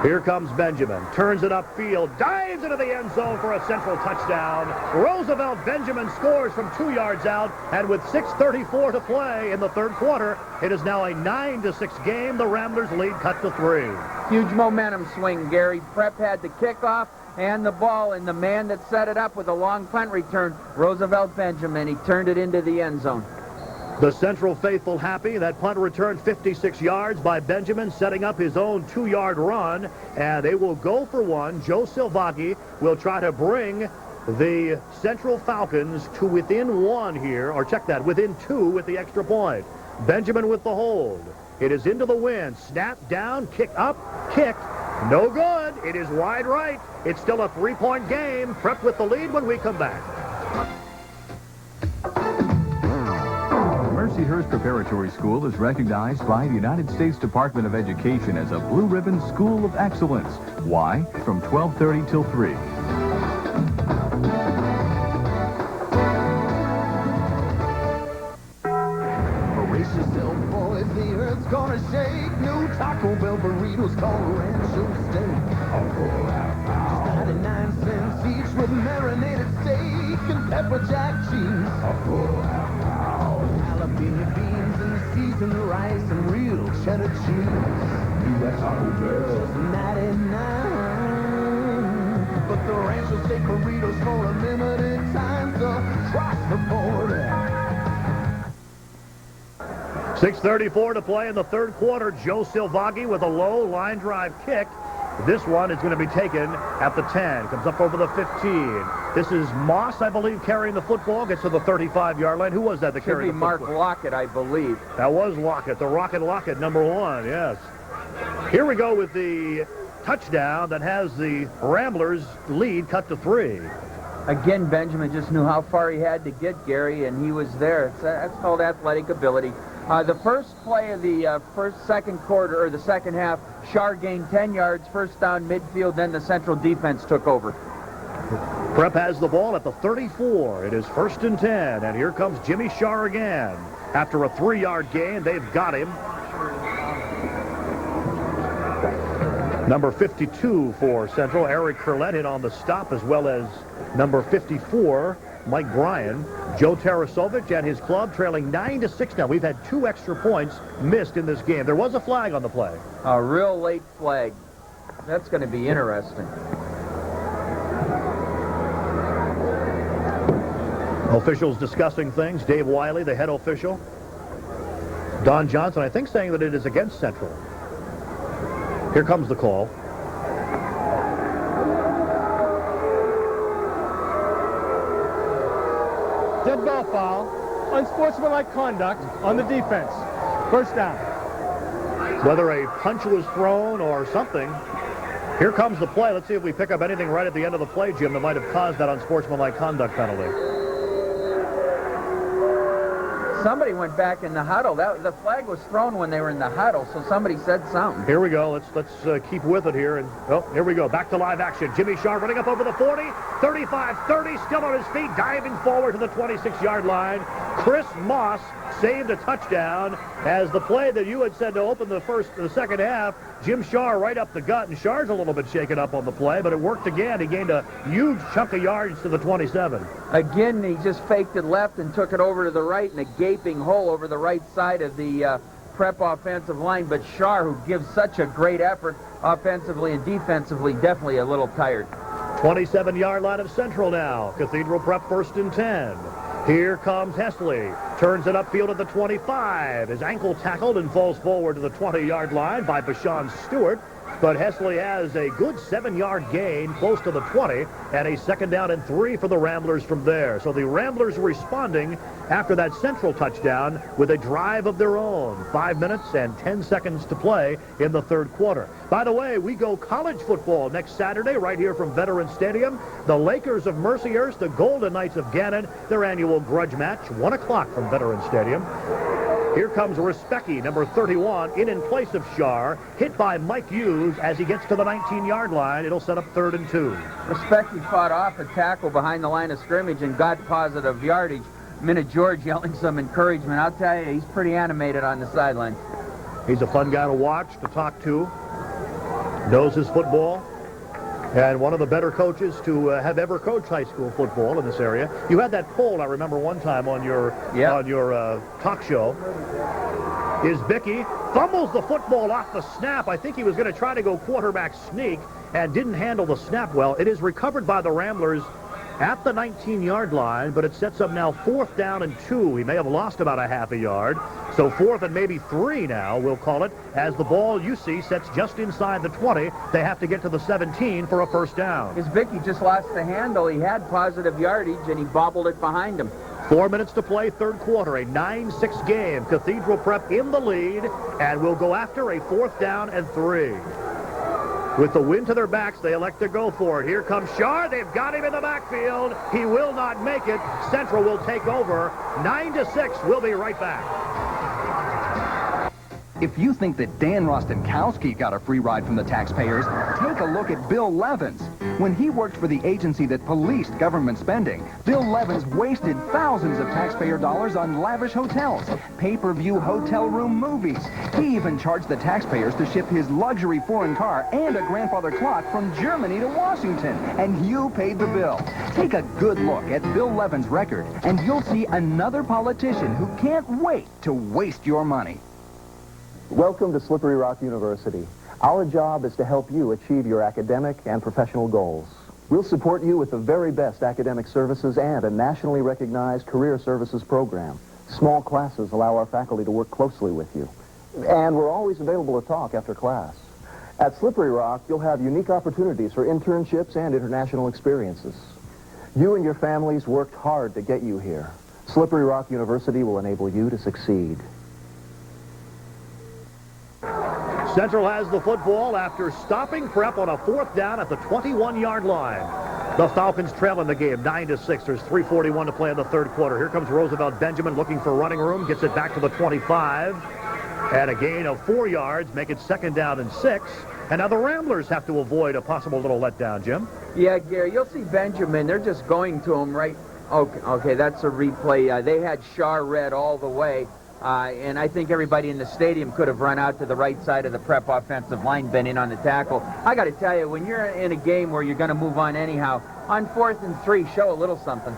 Here comes Benjamin, turns it upfield, dives into the end zone for a Central touchdown. Roosevelt Benjamin scores from 2 yards out, and with 6:34 to play in the 3rd quarter, it is now a 9-6 game. The Ramblers lead cut to 3. Huge momentum swing, Gary. Prep had the kickoff and the ball, and the man that set it up with a long punt return, Roosevelt Benjamin, he turned it into the end zone. The Central faithful happy. That punt return 56 yards by Benjamin, setting up his own 2-yard run, and they will go for one. Joe Silvaghi will try to bring the Central Falcons to within 1 here, or check that, within 2 with the extra point. Benjamin with the hold. It is into the wind. Snap down, kick up, kick. No good. It is wide right. It's still a 3-point game. Prep with the lead when we come back. Mercyhurst Preparatory School is recognized by the United States Department of Education as a Blue Ribbon School of Excellence. Why? From 12:30 till 3. Brace yourself, boys, the earth's gonna shake. New Taco Bell burritos called Rancho Steak. 99 cents each with marinated steak and pepper jack cheese. Jalapeno beans and seasoned rice and real cheddar cheese. U.S. Taco Bell. Just 99. But the Rancho Steak burritos for a limited time, so cross the border. 6:34 to play in the 3rd quarter. Joe Silvaghi with a low line drive kick. This one is going to be taken at the 10. Comes up over the 15. This is Moss, I believe, carrying the football. Gets to the 35-yard line. Who was that that carried the football? Mark Lockett, I believe. That was Lockett. The Rocket Lockett, number 1, yes. Here we go with the touchdown that has the Ramblers lead cut to 3. Again, Benjamin just knew how far he had to get, Gary, and he was there. That's called athletic ability. The first play of the second quarter, or the second half, Shar gained 10 yards, first down midfield, then the Central defense took over. Prep has the ball at the 34. It is 1st and 10, and here comes Jimmy Shar again. After a 3-yard gain, they've got him. Number 52 for Central, Eric Curlett, hit on the stop, as well as number 54, Mike Bryan. Joe Tarasovic and his club trailing 9-6 now. We've had 2 extra points missed in this game. There was a flag on the play. A real late flag. That's going to be interesting. Officials discussing things. Dave Wiley, the head official. Don Johnson, I think, saying that it is against Central. Here comes the call. Dead ball foul, unsportsmanlike conduct on the defense. First down. Whether a punch was thrown or something. Here comes the play. Let's see if we pick up anything right at the end of the play, Jim, that might have caused that unsportsmanlike conduct penalty. Somebody went back in the huddle. The flag was thrown when they were in the huddle, so somebody said something. Here we go. Let's keep with it here. And oh, here we go. Back to live action. Jimmy Shar running up over the 40, 35, 30, still on his feet, diving forward to the 26-yard line. Chris Moss saved a touchdown as the play that you had said to open the second half. Jim Shar right up the gut, and Shar's a little bit shaken up on the play, but it worked again. He gained a huge chunk of yards to the 27. Again, he just faked it left and took it over to the right in a gaping hole over the right side of the Prep offensive line. But Shar, who gives such a great effort offensively and defensively, definitely a little tired. 27-yard line of Central now. Cathedral Prep 1st and 10. Here comes Hesley. Turns it upfield at the 25. His ankle tackled and falls forward to the 20-yard line by Bashan Stewart. But Hesley has a good 7-yard gain close to the 20 and a 2nd down and 3 for the Ramblers from there. So the Ramblers responding after that Central touchdown with a drive of their own. 5 minutes and 10 seconds to play in the 3rd quarter. By the way, we go college football next Saturday right here from Veterans Stadium. The Lakers of Mercyhurst, the Golden Knights of Gannon, their annual grudge match, 1 o'clock from Veterans Stadium. Here comes Respecki, number 31, in place of Shar, hit by Mike Hughes as he gets to the 19-yard line. It'll set up 3rd and 2. Respecki fought off a tackle behind the line of scrimmage and got positive yardage. Minute George yelling some encouragement. I'll tell you, he's pretty animated on the sideline. He's a fun guy to watch, to talk to, knows his football, and one of the better coaches to have ever coached high school football in this area. You had that poll, I remember, one time on your talk show. Isbicki fumbles the football off the snap. I think he was going to try to go quarterback sneak and didn't handle the snap well. It is recovered by the Ramblers at the 19-yard line, but it sets up now 4th down and 2. He may have lost about a half a yard. So 4th and maybe 3 now, we'll call it, as the ball, you see, sets just inside the 20. They have to get to the 17 for a 1st down. Isbicki just lost the handle. He had positive yardage, and he bobbled it behind him. 4 minutes to play, 3rd quarter, a 9-6 game. Cathedral Prep in the lead, and will go after a 4th down and 3. With the wind to their backs, they elect to go for it. Here comes Shar. They've got him in the backfield. He will not make it. Central will take over. 9-6. We'll be right back. If you think that Dan Rostenkowski got a free ride from the taxpayers, take a look at Bill Levins. When he worked for the agency that policed government spending, Bill Levins wasted thousands of taxpayer dollars on lavish hotels, pay-per-view hotel room movies. He even charged the taxpayers to ship his luxury foreign car and a grandfather clock from Germany to Washington, and you paid the bill. Take a good look at Bill Levins' record, and you'll see another politician who can't wait to waste your money. Welcome to Slippery Rock University. Our job is to help you achieve your academic and professional goals. We'll support you with the very best academic services and a nationally recognized career services program. Small classes allow our faculty to work closely with you. And we're always available to talk after class. At Slippery Rock, you'll have unique opportunities for internships and international experiences. You and your families worked hard to get you here. Slippery Rock University will enable you to succeed. Central has the football after stopping Prep on a 4th down at the 21-yard line. The Falcons trail in the game 9-6. There's 3:41 to play in the third quarter. Here comes Roosevelt Benjamin looking for running room. Gets it back to the 25. And a gain of 4 yards. Make it 2nd down and 6. And now the Ramblers have to avoid a possible little letdown, Jim. Yeah, Gary, you'll see Benjamin. They're just going to him right. Okay, that's a replay. They had Shar red all the way. And I think everybody in the stadium could have run out to the right side of the Prep offensive line, been in on the tackle. I got to tell you, when you're in a game where you're going to move on anyhow, on 4th and 3, show a little something.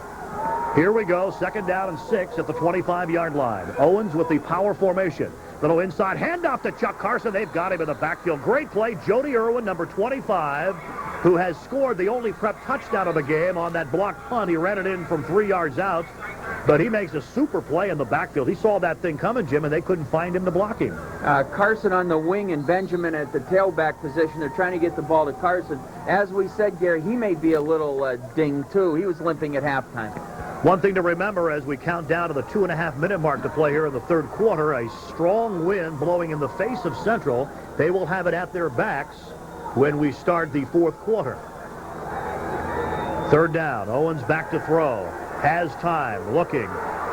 Here we go, 2nd down and 6 at the 25-yard line. Owens with the power formation. Little inside handoff to Chuck Carson. They've got him in the backfield. Great play. Jody Irwin, number 25, who has scored the only Prep touchdown of the game on that blocked punt. He ran it in from 3 yards out, but he makes a super play in the backfield. He saw that thing coming, Jim, and they couldn't find him to block him. Carson on the wing and Benjamin at the tailback position. They're trying to get the ball to Carson. As we said, Gary, he may be a little dinged, too. He was limping at halftime. One thing to remember as we count down to the 2.5-minute mark to play here in the third quarter, a strong wind blowing in the face of Central. They will have it at their backs when we start the fourth quarter. 3rd down. Owens back to throw. Has time. Looking.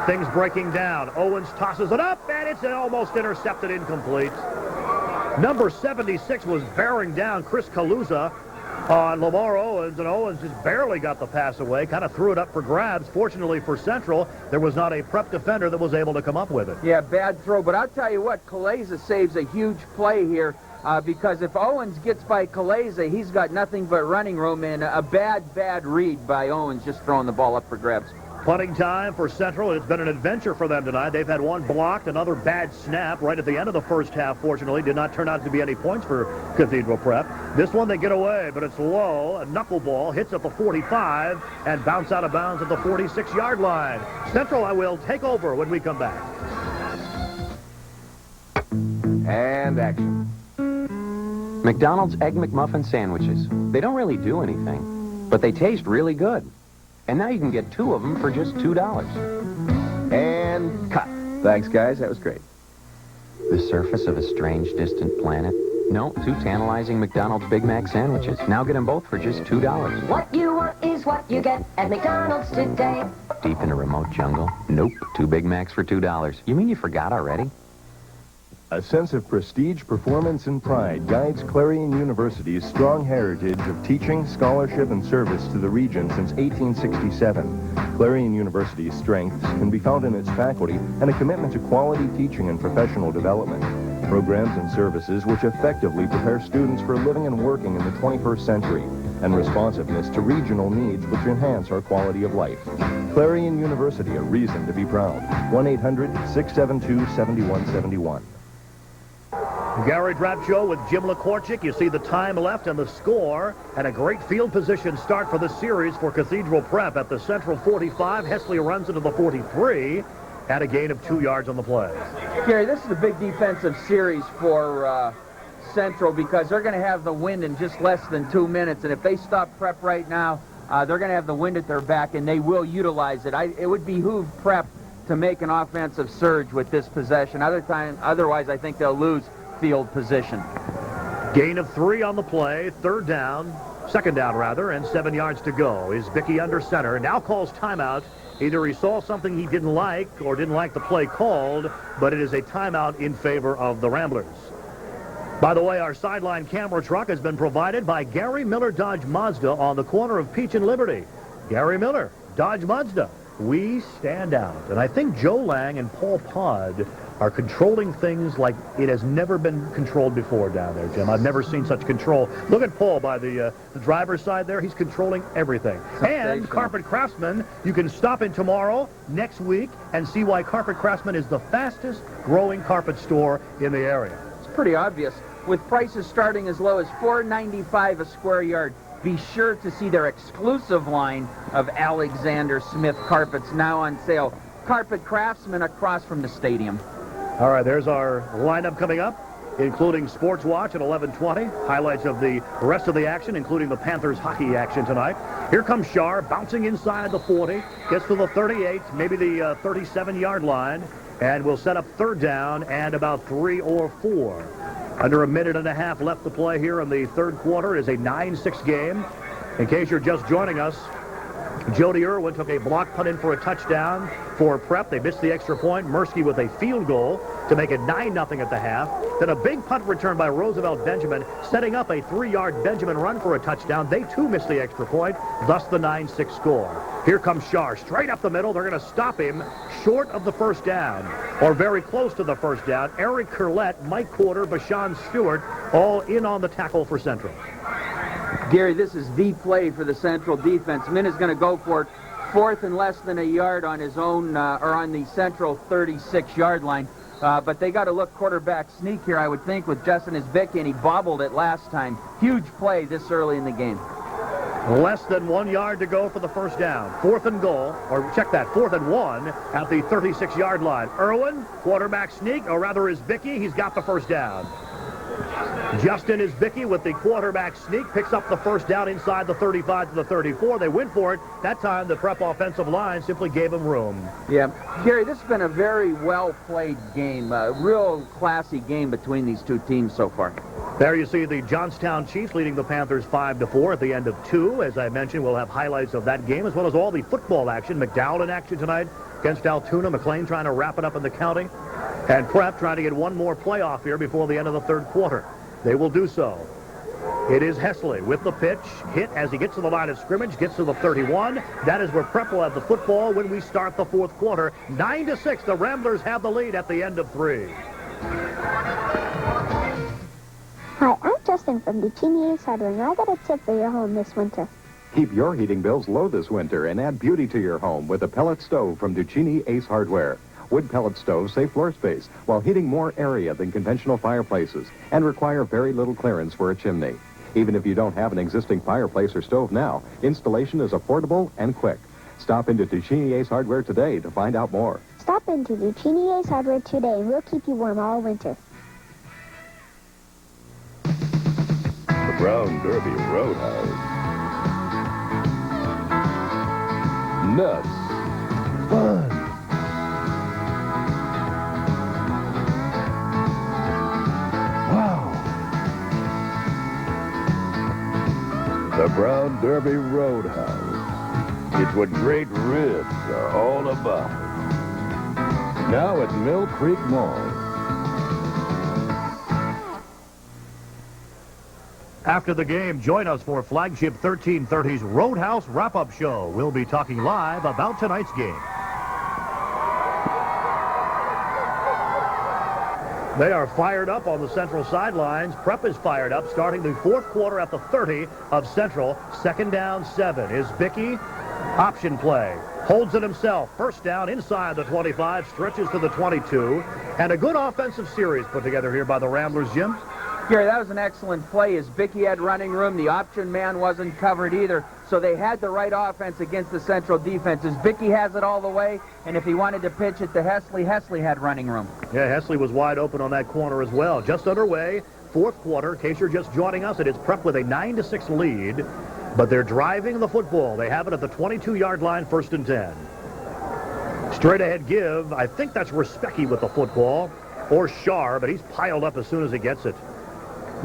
Things breaking down. Owens tosses it up, and it's almost intercepted, incomplete. Number 76 was bearing down Chris Kaluza on Lamar Owens, and Owens just barely got the pass away, kind of threw it up for grabs. Fortunately for Central, there was not a Prep defender that was able to come up with it. Yeah, bad throw, but I'll tell you what, Kaleza saves a huge play here because if Owens gets by Kaleza, he's got nothing but running room, and a bad read by Owens just throwing the ball up for grabs. Punting time for Central. It's been an adventure for them tonight. They've had one blocked, another bad snap right at the end of the first half, fortunately. Did not turn out to be any points for Cathedral Prep. This one they get away, but it's low. A knuckleball hits at the 45 and bounce out of bounds at the 46-yard line. Central, I will take over when we come back. And action. McDonald's Egg McMuffin sandwiches. They don't really do anything, but they taste really good. And now you can get 2 of them for just $2. And cut. Thanks, guys. That was great. The surface of a strange, distant planet? No, 2 tantalizing McDonald's Big Mac sandwiches. Now get them both for just $2. What you want is what you get at McDonald's today. Deep in a remote jungle? Nope. 2 Big Macs for $2. You mean you forgot already? A sense of prestige, performance, and pride guides Clarion University's strong heritage of teaching, scholarship, and service to the region since 1867. Clarion University's strengths can be found in its faculty and a commitment to quality teaching and professional development. Programs and services which effectively prepare students for living and working in the 21st century, and responsiveness to regional needs which enhance our quality of life. Clarion University, a reason to be proud. 1-800-672-7171. Gary Drapcho with Jim LaCorchick. You see the time left and the score, and a great field position start for the series for Cathedral Prep at the Central 45. Hesley runs into the 43 at a gain of 2 yards on the play. Gary, this is a big defensive series for Central because they're going to have the wind in just less than 2 minutes, and if they stop Prep right now, they're going to have the wind at their back, and they will utilize it. It would behoove Prep to make an offensive surge with this possession. Otherwise, I think they'll lose field position. Gain of 3 on the play, 2nd down, and 7 yards to go. Is Bickey under center, now calls timeout. Either he saw something he didn't like or didn't like the play called, but it is a timeout in favor of the Ramblers. By the way, our sideline camera truck has been provided by Gary Miller Dodge Mazda on the corner of Peach and Liberty. Gary Miller, Dodge Mazda. We stand out. And I think Joe Lang and Paul Pod are controlling things like it has never been controlled before down there, Jim. I've never seen such control. Look at Paul by the driver's side there. He's controlling everything. And Carpet Craftsman, you can stop in tomorrow, next week, and see why Carpet Craftsman is the fastest growing carpet store in the area. It's pretty obvious. With prices starting as low as $4.95 a square yard, be sure to see their exclusive line of Alexander Smith carpets now on sale. Carpet Craftsman across from the stadium. All right, there's our lineup coming up, including Sports Watch at 11:20. Highlights of the rest of the action, including the Panthers hockey action tonight. Here comes Shar, bouncing inside the 40, gets to the 38, maybe the 37-yard line, and will set up 3rd down and about 3 or 4. Under a minute and a half left to play here in the third quarter. It is a 9-6 game. In case you're just joining us, Jody Irwin took a block punt in for a touchdown for Prep. They missed the extra point. Mursky with a field goal to make it 9-0 at the half. Then a big punt return by Roosevelt Benjamin, setting up a 3-yard Benjamin run for a touchdown. They, too, missed the extra point, thus the 9-6 score. Here comes Shar, straight up the middle. They're going to stop him short of the first down, or very close to the first down. Eric Curlette, Mike Quarter, Bashan Stewart, all in on the tackle for Central. Gary, this is the play for the Central defense. Min is going to go for it. 4th and less than a yard on his own, or on the Central 36-yard line. But they got to look quarterback sneak here, I would think, with Justin Isbicki, and he bobbled it last time. Huge play this early in the game. Less than 1 yard to go for the first down. 4th and goal, or check that, 4th and 1 at the 36-yard line. Irwin, quarterback sneak, or rather Isbicki, he's got the first down. Justin Isbicki with the quarterback sneak picks up the first down inside the 35 to the 34. They went for it. That time the Prep offensive line simply gave him room. Yeah, Gary, this has been a very well-played game. A real classy game between these two teams so far. There you see the Johnstown Chiefs leading the Panthers 5-4 at the end of 2. As I mentioned, we'll have highlights of that game as well as all the football action. McDowell in action tonight against Altoona. McLean trying to wrap it up in the county. And Prep trying to get one more playoff here before the end of the third quarter. They will do so. It is Hesley with the pitch. Hit as he gets to the line of scrimmage, gets to the 31. That is where Prep will have the football when we start the fourth quarter. 9-6, the Ramblers have the lead at the end of 3. Hi, I'm Justin from Duchini Ace Hardware, and I got a tip for your home this winter. Keep your heating bills low this winter and add beauty to your home with a pellet stove from Duchini Ace Hardware. Wood pellet stoves save floor space while heating more area than conventional fireplaces and require very little clearance for a chimney. Even if you don't have an existing fireplace or stove now, installation is affordable and quick. Stop into Duchini Ace Hardware today to find out more. Stop into Duchini Ace Hardware today, and we'll keep you warm all winter. The Brown Derby Roadhouse. Nuts. Fun. The Brown Derby Roadhouse. It's what great ribs are all about. Now at Mill Creek Mall. After the game, join us for Flagship 1330's Roadhouse Wrap-Up Show. We'll be talking live about tonight's game. They are fired up on the Central sidelines. Prep is fired up, starting the fourth quarter at the 30 of Central. 2nd down, 7. Isbicki, option play. Holds it himself. First down inside the 25, stretches to the 22. And a good offensive series put together here by the Ramblers, Jim. Gary, that was an excellent play. Isbicki had running room. The option man wasn't covered either. So they had the right offense against the Central defense. Isbicki has it all the way, and if he wanted to pitch it to Hesley, Hesley had running room. Yeah, Hesley was wide open on that corner as well. Just underway, fourth quarter. In case you're just joining us, it is Prep with a 9-6 lead, but they're driving the football. They have it at the 22-yard line, 1st and 10. Straight ahead give. I think that's Respecki with the football, or Shar, but he's piled up as soon as he gets it.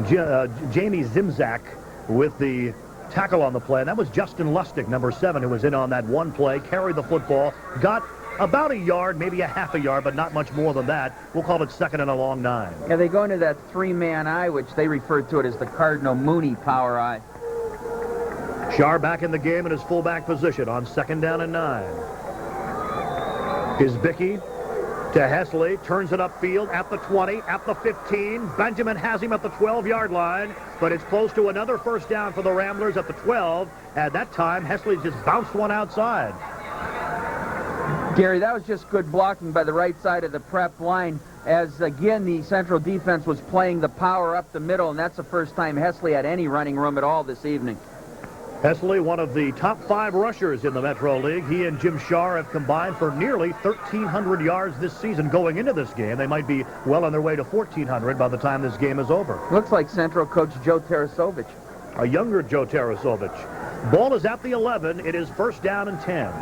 Jamie Zimzak with the tackle on the play. And that was Justin Lustig, number 7, who was in on that one play, carried the football, got about a yard, maybe a half a yard, but not much more than that. We'll call it 2nd and a long 9. Yeah, they go into that 3-man eye, which they referred to it as the Cardinal Mooney power eye. Shar back in the game in his fullback position on 2nd down and 9. Isbicki to Hesley, turns it upfield at the 20, at the 15. Benjamin has him at the 12-yard line, but it's close to another first down for the Ramblers at the 12. At that time, Hesley just bounced one outside. Gary, that was just good blocking by the right side of the Prep line, as, again, the Central defense was playing the power up the middle, and that's the first time Hesley had any running room at all this evening. Hesley, one of the top 5 rushers in the Metro League. He and Jim Shar have combined for nearly 1,300 yards this season. Going into this game, they might be well on their way to 1,400 by the time this game is over. Looks like Central coach Joe Tarasovich. A younger Joe Tarasovich. Ball is at the 11. It is 1st down and 10.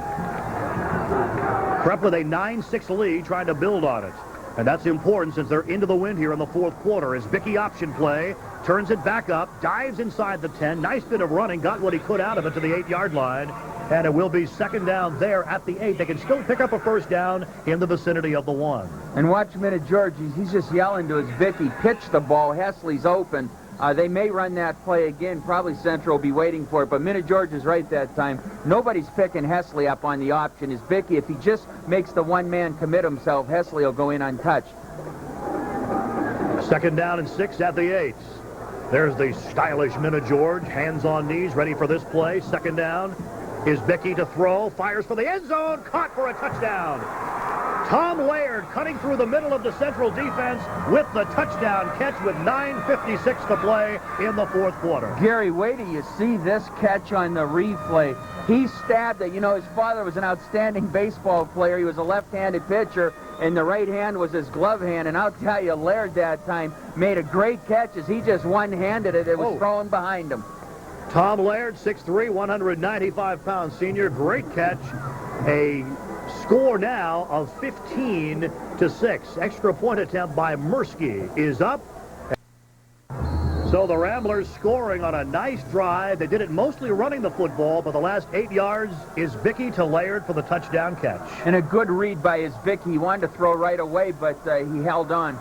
Prep with a 9-6 lead, trying to build on it. And that's important since they're into the wind here in the fourth quarter. As Bickey option play, turns it back up, dives inside the 10. Nice bit of running, got what he could out of it to the 8-yard line. And it will be second down there at the 8. They can still pick up a first down in the vicinity of the 1. And watch Minute George. He's just yelling to his Vicky, pitch the ball. Hesley's open. They may run that play again. Probably Central will be waiting for it. But Minute George is right that time. Nobody's picking Hesley up on the option. Is Vicky, if he just makes the one-man commit himself, Hesley will go in untouched. Second down and 6 at the 8. There's the stylish Minute George. Hands on knees, ready for this play. Second down. Is Bickey to throw, fires for the end zone, caught for a touchdown. Tom Laird cutting through the middle of the Central defense with the touchdown catch with 9:56 to play in the fourth quarter. Gary, wait till you see this catch on the replay. He stabbed it. You know, his father was an outstanding baseball player. He was a left-handed pitcher, and the right hand was his glove hand. And I'll tell you, Laird that time made a great catch as he just one-handed it. It was thrown behind him. Tom Laird, 6'3", 195-pound senior. Great catch. A score now of 15-6. Extra point attempt by Mursky is up. So the Ramblers scoring on a nice drive. They did it mostly running the football, but the last 8 yards is Bickey to Laird for the touchdown catch. And a good read by his Vicky. He wanted to throw right away, but he held on.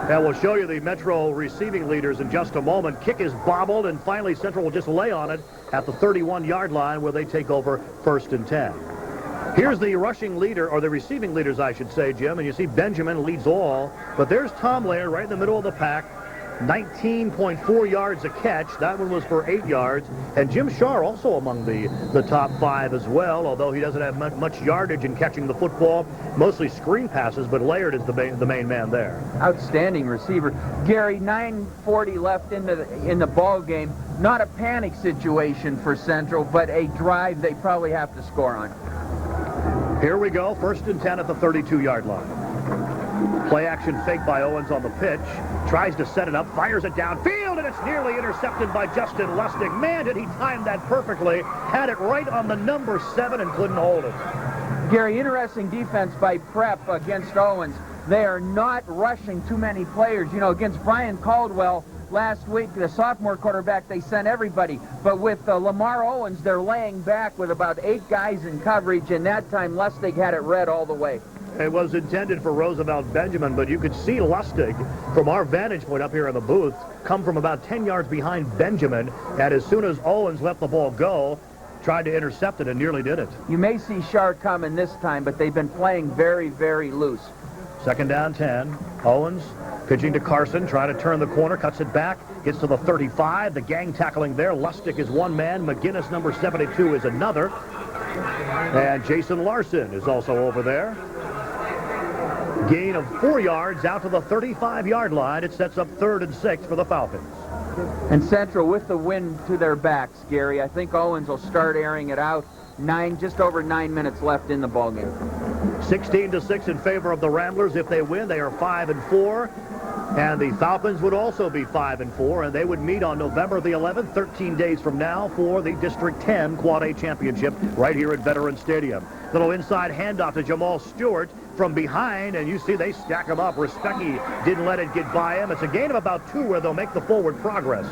And we'll show you the Metro receiving leaders in just a moment. Kick is bobbled, and finally Central will just lay on it at the 31-yard line where they take over 1st and 10. Here's the rushing leader, or the receiving leaders, I should say, Jim. And you see Benjamin leads all. But there's Tom Laird right in the middle of the pack. 19.4 yards a catch. That one was for 8 yards. And Jim Shar also among the top 5 as well, although he doesn't have much yardage in catching the football. Mostly screen passes, but Laird is the main man there. Outstanding receiver. Gary, 9:40 left in the ball game. Not a panic situation for Central, but a drive they probably have to score on. Here we go. 1st and 10 at the 32-yard line. Play action fake by Owens on the pitch. Tries to set it up, fires it downfield, and it's nearly intercepted by Justin Lustig. Man, did he time that perfectly. Had it right on the number 7 and couldn't hold it. Gary, interesting defense by Prep against Owens. They are not rushing too many players. You know, against Brian Caldwell last week, the sophomore quarterback, they sent everybody. But with Lamar Owens, they're laying back with about 8 guys in coverage, and that time Lustig had it red all the way. It was intended for Roosevelt Benjamin, but you could see Lustig from our vantage point up here in the booth come from about 10 yards behind Benjamin, and as soon as Owens let the ball go, tried to intercept it and nearly did it. You may see Shar coming this time, but they've been playing very, very loose. Second down 10. Owens pitching to Carson, trying to turn the corner, cuts it back, gets to the 35. The gang tackling there. Lustig is one man. McGinnis, number 72, is another. And Jason Larson is also over there. Gain of 4 yards out to the 35-yard line. It sets up 3rd and 6 for the Falcons. And Central with the wind to their backs, Gary. I think Owens will start airing it out. Just over 9 minutes left in the ballgame. 16-6 in favor of the Ramblers. If they win, they are 5-4. And the Falcons would also be 5-4, and they would meet on November the 11th, 13 days from now, for the District 10 Quad A Championship right here at Veterans Stadium. Little inside handoff to Jamal Stewart from behind, and you see they stack him up. Respecki didn't let it get by him. It's a gain of about 2 where they'll make the forward progress.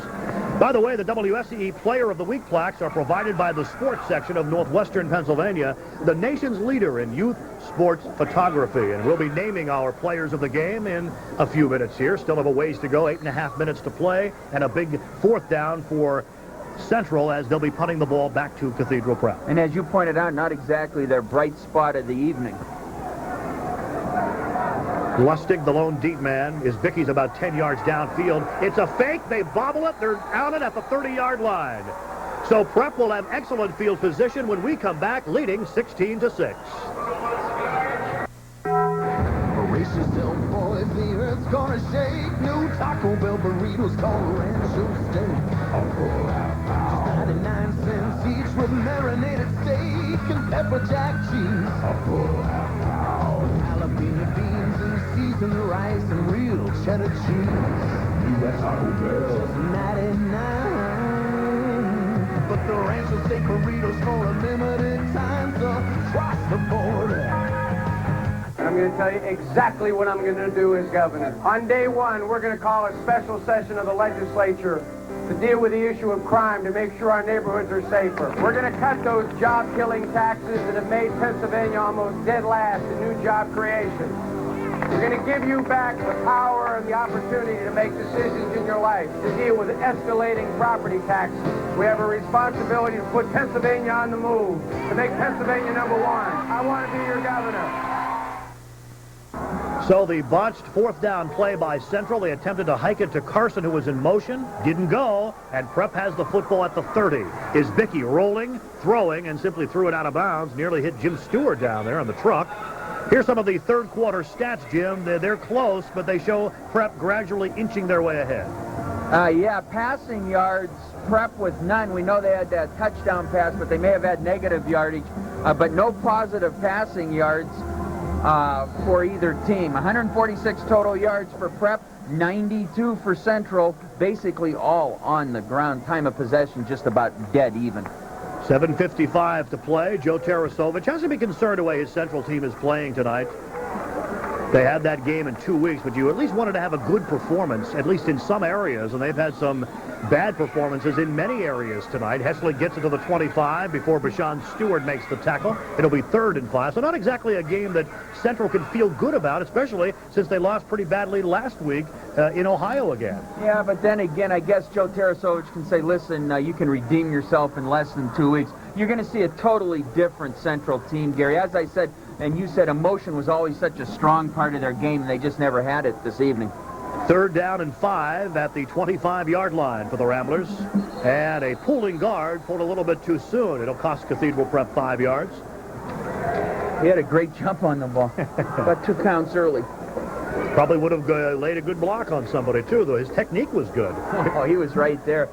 By the way, the WSEE Player of the Week plaques are provided by the sports section of Northwestern Pennsylvania, the nation's leader in youth sports photography. And we'll be naming our players of the game in a few minutes here. Still have a ways to go, 8.5 minutes to play, and a big 4th down for Central as they'll be punting the ball back to Cathedral Prep. And as you pointed out, not exactly their bright spot of the evening. Lustig, the lone deep man, is Bickey's about 10 yards downfield. It's a fake. They bobble it. They're out it at the 30-yard line. So Prep will have excellent field position when we come back, leading 16-6. Races tell boys the earth's gonna shake. New Taco Bell burritos called Rancho Steak. 99 cents each with marinated steak and pepper jack cheese. Jalapeno beans and seasoned rice and real cheddar cheese. U.S. Taco Bell. Just 99. But the Rancho Steak burritos for a limited time, so cross the border. I'm going to tell you exactly what I'm going to do as governor. On day one, we're going to call a special session of the legislature to deal with the issue of crime, to make sure our neighborhoods are safer. We're going to cut those job-killing taxes that have made Pennsylvania almost dead last in new job creation. We're going to give you back the power and the opportunity to make decisions in your life, to deal with escalating property taxes. We have a responsibility to put Pennsylvania on the move, to make Pennsylvania #1. I want to be your governor. So the botched fourth down play by Central. They attempted to hike it to Carson, who was in motion. Didn't go, and Prep has the football at the 30. Is Bickey rolling, throwing, and simply threw it out of bounds. Nearly hit Jim Stewart down there on the truck. Here's some of the third quarter stats, Jim. They're close, but they show Prep gradually inching their way ahead. Yeah, passing yards, Prep with none. We know they had that touchdown pass, but they may have had negative yardage, but no positive passing yards for either team. 146 total yards for Prep, 92 for Central, basically all on the ground. Time of possession just about dead even. 7:55 to play. Joe Tarasovich has to be concerned the way his Central team is playing tonight. They had that game in 2 weeks, but you at least wanted to have a good performance, at least in some areas, and they've had some bad performances in many areas tonight. Hesley gets it to the 25 before Bashan Stewart makes the tackle. It'll be 3rd and 5, so not exactly a game that Central can feel good about, especially since they lost pretty badly last week in Ohio again. Yeah, but then again, I guess Joe Tarasovich can say, listen, you can redeem yourself in less than 2 weeks. You're going to see a totally different Central team, Gary. As I said, and you said, emotion was always such a strong part of their game, and they just never had it this evening. 3rd down and 5 at the 25-yard line for the Ramblers. And a pulling guard pulled a little bit too soon. It'll cost Cathedral Prep 5 yards. He had a great jump on the ball. Got 2 counts early. Probably would have laid a good block on somebody, too, though. His technique was good. Oh, he was right there.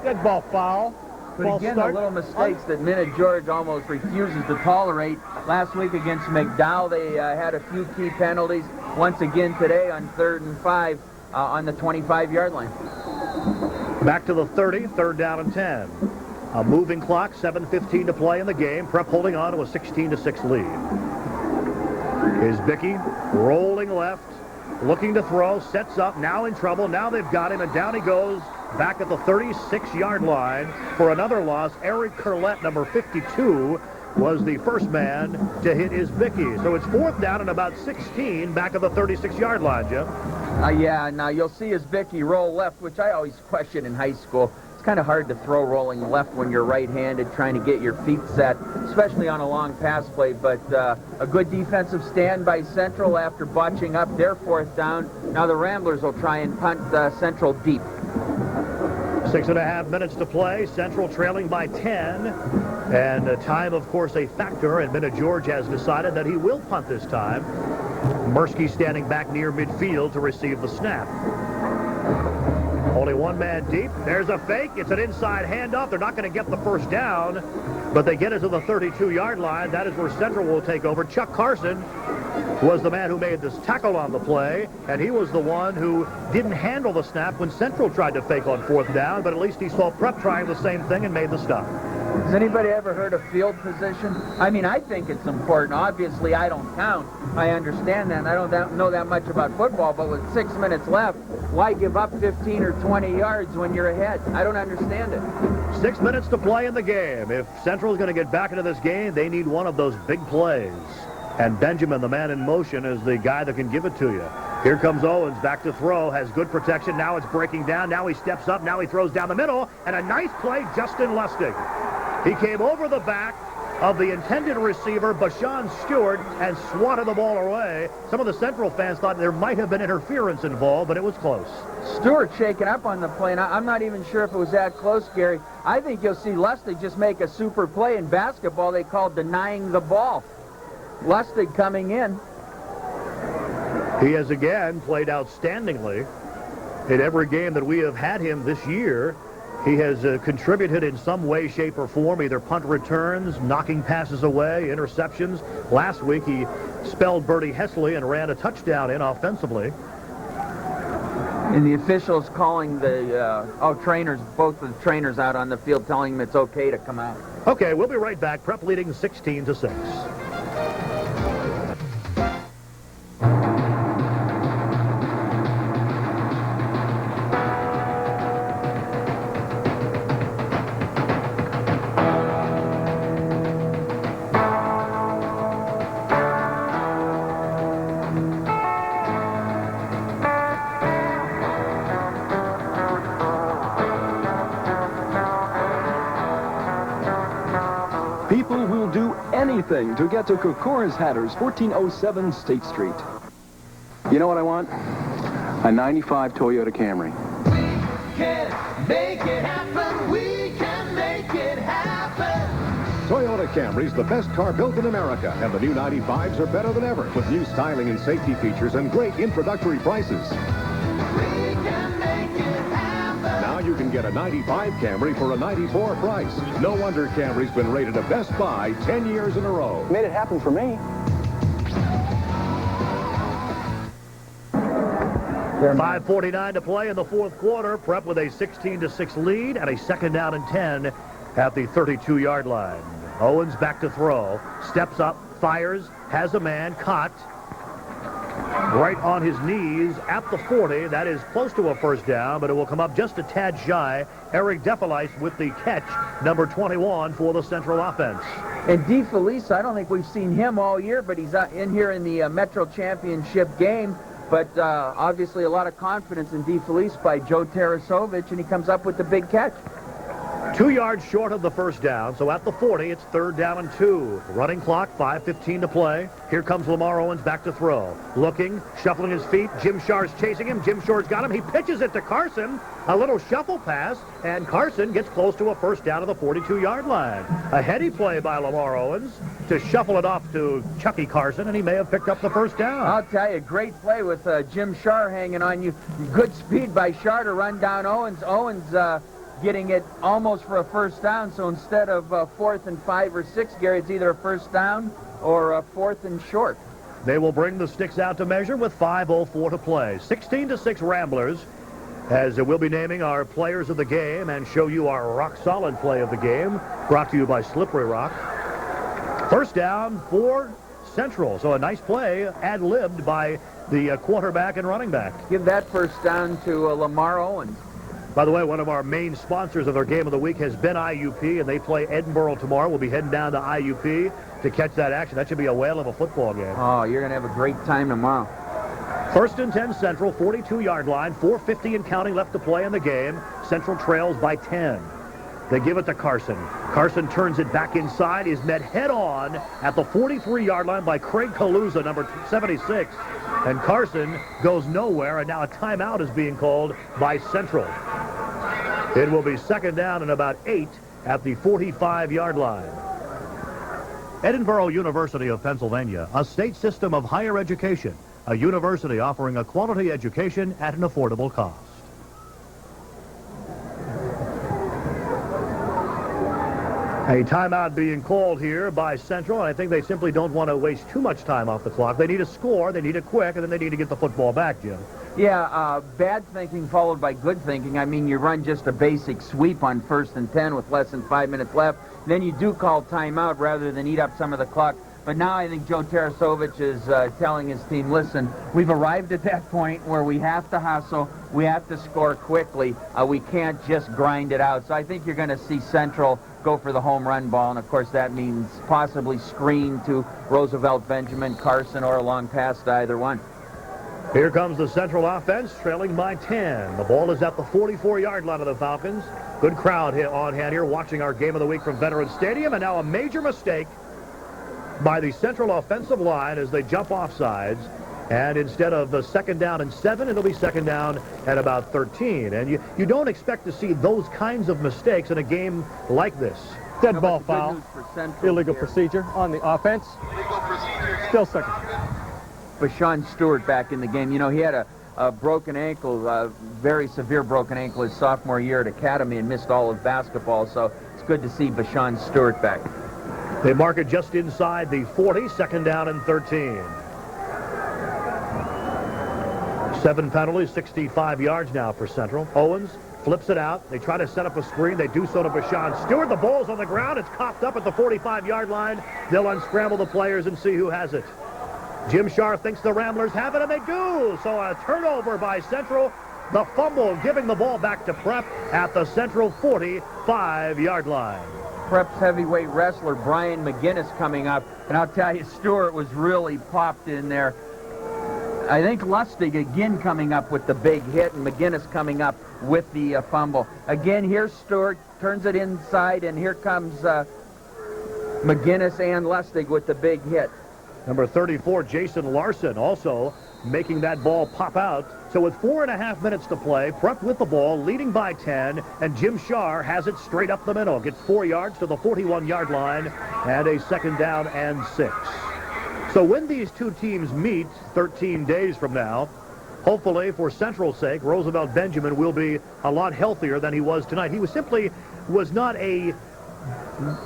Good ball foul. But again, the little mistakes that Minute George almost refuses to tolerate. Last week against McDowell, they had a few key penalties. Once again today on 3rd and 5 on the 25-yard line. Back to the 30, 3rd down and 10. A moving clock, 7:15 to play in the game. Prep holding on to a 16-6 lead. Is Bickey rolling left, looking to throw, sets up, now in trouble. Now they've got him, and down he goes. Back at the 36-yard line for another loss. Eric Curlett, number 52, was the first man to hit Isbicki. So it's 4th down and about 16 back at the 36-yard line, Jim. Yeah, now you'll see Isbicki roll left, which I always question in high school. It's kind of hard to throw rolling left when you're right-handed, trying to get your feet set, especially on a long pass play. But a good defensive stand by Central after botching up their 4th down. Now the Ramblers will try and punt Central deep. 6.5 minutes to play. Central trailing by 10. And time, of course, a factor. And Minute George has decided that he will punt this time. Mursky standing back near midfield to receive the snap. Only one man deep. There's a fake. It's an inside handoff. They're not going to get the first down, but they get it to the 32-yard line. That is where Central will take over. Chuck Carson was the man who made this tackle on the play, and he was the one who didn't handle the snap when Central tried to fake on 4th down, but at least he saw Prep trying the same thing and made the stop. Has anybody ever heard of field position? I mean, I think it's important. Obviously, I don't count. I understand that, and I don't know that much about football, but with 6 minutes left, why give up 15 or 20 yards when you're ahead? I don't understand it. 6 minutes to play in the game. If Central is going to get back into this game, they need one of those big plays. And Benjamin, the man in motion, is the guy that can give it to you. Here comes Owens, back to throw, has good protection. Now it's breaking down. Now he steps up. Now he throws down the middle. And a nice play, Justin Lustig. He came over the back of the intended receiver, Bashan Stewart, and swatted the ball away. Some of the Central fans thought there might have been interference involved, but it was close. Stewart shaking up on the play, and I'm not even sure if it was that close, Gary. I think you'll see Lustig just make a super play. In basketball, they call denying the ball. Lustig coming in. He has again played outstandingly in every game that we have had him this year. He has contributed in some way, shape, or form, either punt returns, knocking passes away, interceptions. Last week, he spelled Bertie Hesley and ran a touchdown in offensively. And the officials calling the, trainers, both the trainers out on the field, telling them it's okay to come out. Okay, we'll be right back. Prep leading 16-6. anything to get to Kokora's Hatters, 1407 State Street. You know what I want? A 95 Toyota Camry. Can make it happen. We can make it happen. Toyota Camry's the best car built in America, and the new 95s are better than ever with new styling and safety features and great introductory prices. We can make it happen. Now you can get a 95 Camry for a 94 price. No wonder Camry's been rated a Best Buy 10 years in a row. Made it happen for me. 5:49 to play in the fourth quarter. Prep with a 16-6 lead and a 2nd down and 10 at the 32-yard line. Owens back to throw. Steps up, fires, has a man, caught. Right on his knees at the 40. That is close to a first down, but it will come up just a tad shy. Eric Defelice with the catch, number 21 for the Central offense. And DeFelice, I don't think we've seen him all year, but he's in here in the Metro Championship game. But obviously a lot of confidence in DeFelice by Joe Tarasovich, and he comes up with the big catch. 2 yards short of the first down, so at the 40, it's 3rd down and 2. Running clock, 5:15 to play. Here comes Lamar Owens back to throw. Looking, shuffling his feet. Jim Shar's chasing him. Jim Shar's got him. He pitches it to Carson. A little shuffle pass, and Carson gets close to a first down at the 42-yard line. A heady play by Lamar Owens to shuffle it off to Chucky Carson, and he may have picked up the first down. I'll tell you, great play with Jim Shar hanging on you. Good speed by Shar to run down Owens. Owens getting it almost for a first down, so instead of 4th and 5 or 6, Gary, it's either a first down or a 4th and short. They will bring the sticks out to measure with 5:04 to play. 16-6 Ramblers, as we'll be naming our players of the game and show you our rock-solid play of the game, brought to you by Slippery Rock. First down for Central, so a nice play ad-libbed by the quarterback and running back. Give that first down to Lamar Owens. By the way, one of our main sponsors of our game of the week has been IUP, and they play Edinburgh tomorrow. We'll be heading down to IUP to catch that action. That should be a whale of a football game. Oh, you're going to have a great time tomorrow. 1st and 10 Central, 42-yard line, 4:50 and counting left to play in the game. Central trails by 10. They give it to Carson. Carson turns it back inside, is met head-on at the 43-yard line by Craig Kaluza, number 76. And Carson goes nowhere, and now a timeout is being called by Central. It will be 2nd down and about 8 at the 45-yard line. Edinburgh University of Pennsylvania, a state system of higher education, a university offering a quality education at an affordable cost. A timeout being called here by Central, and I think they simply don't want to waste too much time off the clock. They need a score, they need it quick, and then they need to get the football back, Jim. Yeah, bad thinking followed by good thinking. I mean, you run just a basic sweep on 1st and 10 with less than 5 minutes left. Then you do call timeout rather than eat up some of the clock. But now I think Joe Tarasovich is telling his team, listen, we've arrived at that point where we have to hustle, we have to score quickly. We can't just grind it out. So I think you're going to see Central go for the home run ball, and of course that means possibly screen to Roosevelt, Benjamin, Carson, or a long pass to either one. Here comes the Central offense, trailing by 10. The ball is at the 44-yard line of the Falcons. Good crowd here on hand here watching our game of the week from Veterans Stadium, and now a major mistake by the Central offensive line as they jump off sides. And instead of the 2nd down and 7, it'll be 2nd down at about 13. And you don't expect to see those kinds of mistakes in a game like this. Dead ball foul. Illegal procedure on the offense. Still 2nd. Bashan Stewart back in the game. You know, he had a broken ankle, a very severe broken ankle his sophomore year at Academy and missed all of basketball. So it's good to see Bashan Stewart back. They mark it just inside the 40, 2nd down and 13. 7 penalties, 65 yards now for Central. Owens flips it out. They try to set up a screen. They do so to Bashan Stewart. The ball's on the ground. It's coughed up at the 45-yard line. They'll unscramble the players and see who has it. Jim Shar thinks the Ramblers have it, and they do. So a turnover by Central. The fumble giving the ball back to Prep at the Central 45-yard line. Prep's heavyweight wrestler Brian McGinnis coming up, and I'll tell you, Stewart was really popped in there. I think Lustig again coming up with the big hit, and McGinnis coming up with the fumble. Again, here's Stewart, turns it inside, and here comes McGinnis and Lustig with the big hit. Number 34, Jason Larson, also making that ball pop out. So with 4.5 minutes to play, Prep with the ball, leading by 10, and Jim Scharr has it straight up the middle. Gets 4 yards to the 41-yard line, and a 2nd down and 6. So when these two teams meet 13 days from now, hopefully for Central's sake, Roosevelt Benjamin will be a lot healthier than he was tonight. He was not a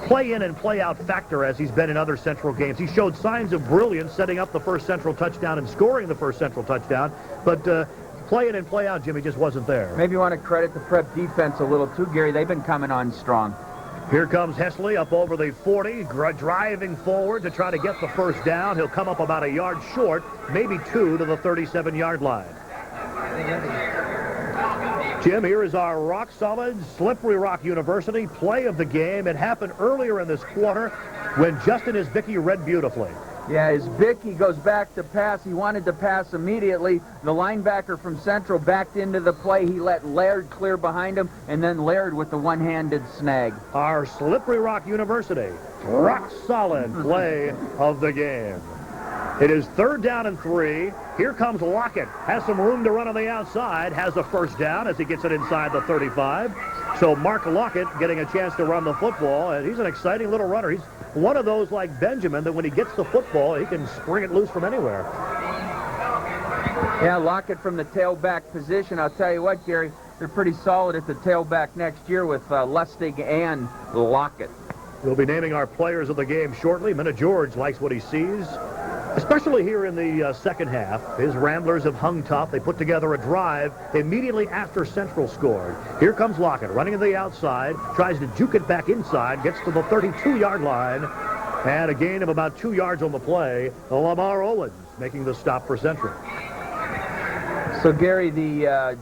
play-in and play-out factor as he's been in other Central games. He showed signs of brilliance setting up the first Central touchdown and scoring the first Central touchdown, but play-in and play-out, Jimmy, just wasn't there. Maybe you want to credit the Prep defense a little too, Gary. They've been coming on strong. Here comes Hesley up over the 40, driving forward to try to get the first down. He'll come up about a yard short, maybe 2 to the 37-yard line. Jim, here is our rock-solid Slippery Rock University play of the game. It happened earlier in this quarter when Justin Isbicki read beautifully. Yeah, Isbicki goes back to pass. He wanted to pass immediately. The linebacker from Central backed into the play. He let Laird clear behind him, and then Laird with the one-handed snag. Our Slippery Rock University rock-solid play of the game. It is 3rd down and 3. Here comes Lockett. Has some room to run on the outside. Has a first down as he gets it inside the 35. So Mark Lockett getting a chance to run the football. And he's an exciting little runner. He's one of those like Benjamin that when he gets the football, he can spring it loose from anywhere. Yeah, Lockett from the tailback position. I'll tell you what, Gary, they're pretty solid at the tailback next year with Lustig and Lockett. We'll be naming our players of the game shortly. Minna George likes what he sees, especially here in the second half. His Ramblers have hung tough. They put together a drive immediately after Central scored. Here comes Lockett running to the outside, tries to juke it back inside, gets to the 32-yard line, and a gain of about 2 yards on the play. Lamar Owens making the stop for Central. So, Gary, the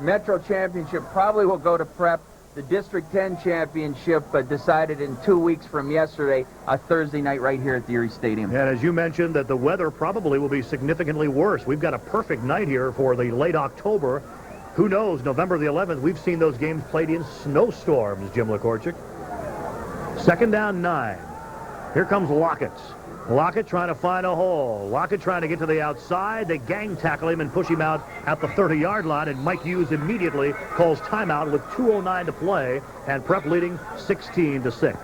Metro Championship probably will go to Prep. The District 10 Championship decided in 2 weeks from yesterday, a Thursday night right here at the Erie Stadium. And as you mentioned, that the weather probably will be significantly worse. We've got a perfect night here for the late October. Who knows, November the 11th, we've seen those games played in snowstorms, Jim LaKorchik. 2nd down 9. Here comes Lockett. Lockett trying to find a hole. Lockett trying to get to the outside. They gang tackle him and push him out at the 30-yard line, and Mike Hughes immediately calls timeout with 2:09 to play, and Prep leading 16-6.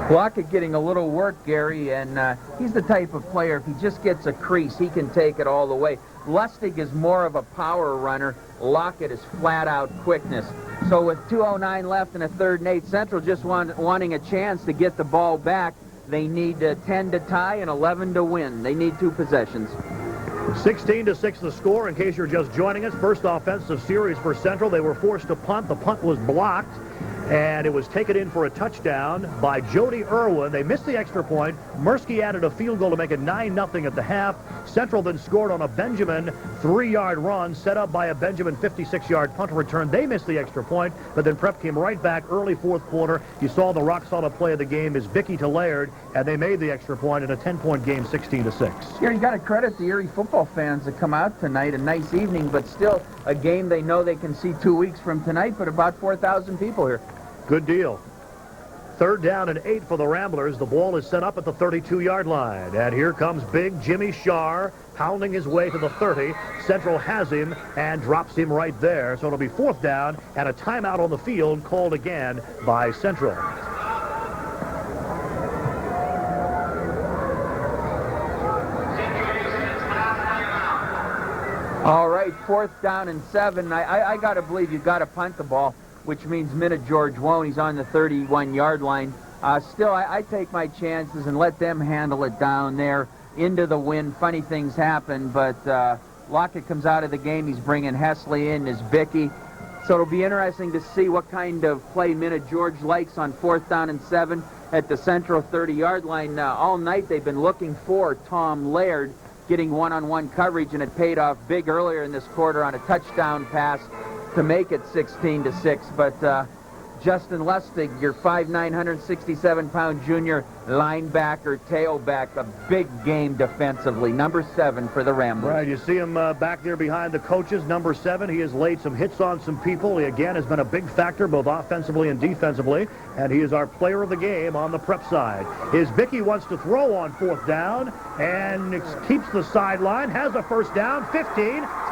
Lockett getting a little work, Gary, and he's the type of player, if he just gets a crease, he can take it all the way. Lustig is more of a power runner. Lockett is flat-out quickness. So with 2:09 left and a 3rd and 8, Central just wanting a chance to get the ball back. They need 10 to tie and 11 to win. They need 2 possessions. 16-6 the score. In case you're just joining us, first offensive series for Central. They were forced to punt. The punt was blocked, and it was taken in for a touchdown by Jody Irwin. They missed the extra point. Mursky added a field goal to make it 9-0 at the half. Central then scored on a Benjamin 3-yard run set up by a Benjamin 56-yard punt return. They missed the extra point, but then Prep came right back early 4th quarter. You saw the rock-solid play of the game is Isbicki to Laird, and they made the extra point in a 10-point game, 16-6. Here, you got to credit the Erie football fans that come out tonight. A nice evening, but still a game they know they can see 2 weeks from tonight, but about 4,000 people here. Good deal. 3rd down and 8 for the Ramblers. The ball is set up at the 32-yard line. And here comes big Jimmy Scharr pounding his way to the 30. Central has him and drops him right there. So it'll be 4th down and a timeout on the field called again by Central. All right, 4th down and 7. I got to believe you've got to punt the ball, which means Minna George won't. He's on the 31-yard line. Still, I take my chances and let them handle it down there into the wind. Funny things happen, but Lockett comes out of the game. He's bringing Hesley in, Isbicki. So it'll be interesting to see what kind of play Minna George likes on 4th down and 7 at the Central 30-yard line. All night they've been looking for Tom Laird, getting one-on-one coverage, and it paid off big earlier in this quarter on a touchdown pass to make it 16-6. But Justin Lustig, your 5'9", 167-pound junior linebacker, tailback, a big game defensively. Number 7 for the Ramblers. Right, you see him back there behind the coaches. Number 7, he has laid some hits on some people. He, again, has been a big factor both offensively and defensively, and he is our player of the game on the prep side. Isbicki wants to throw on 4th down and keeps the sideline, has a first down, 15,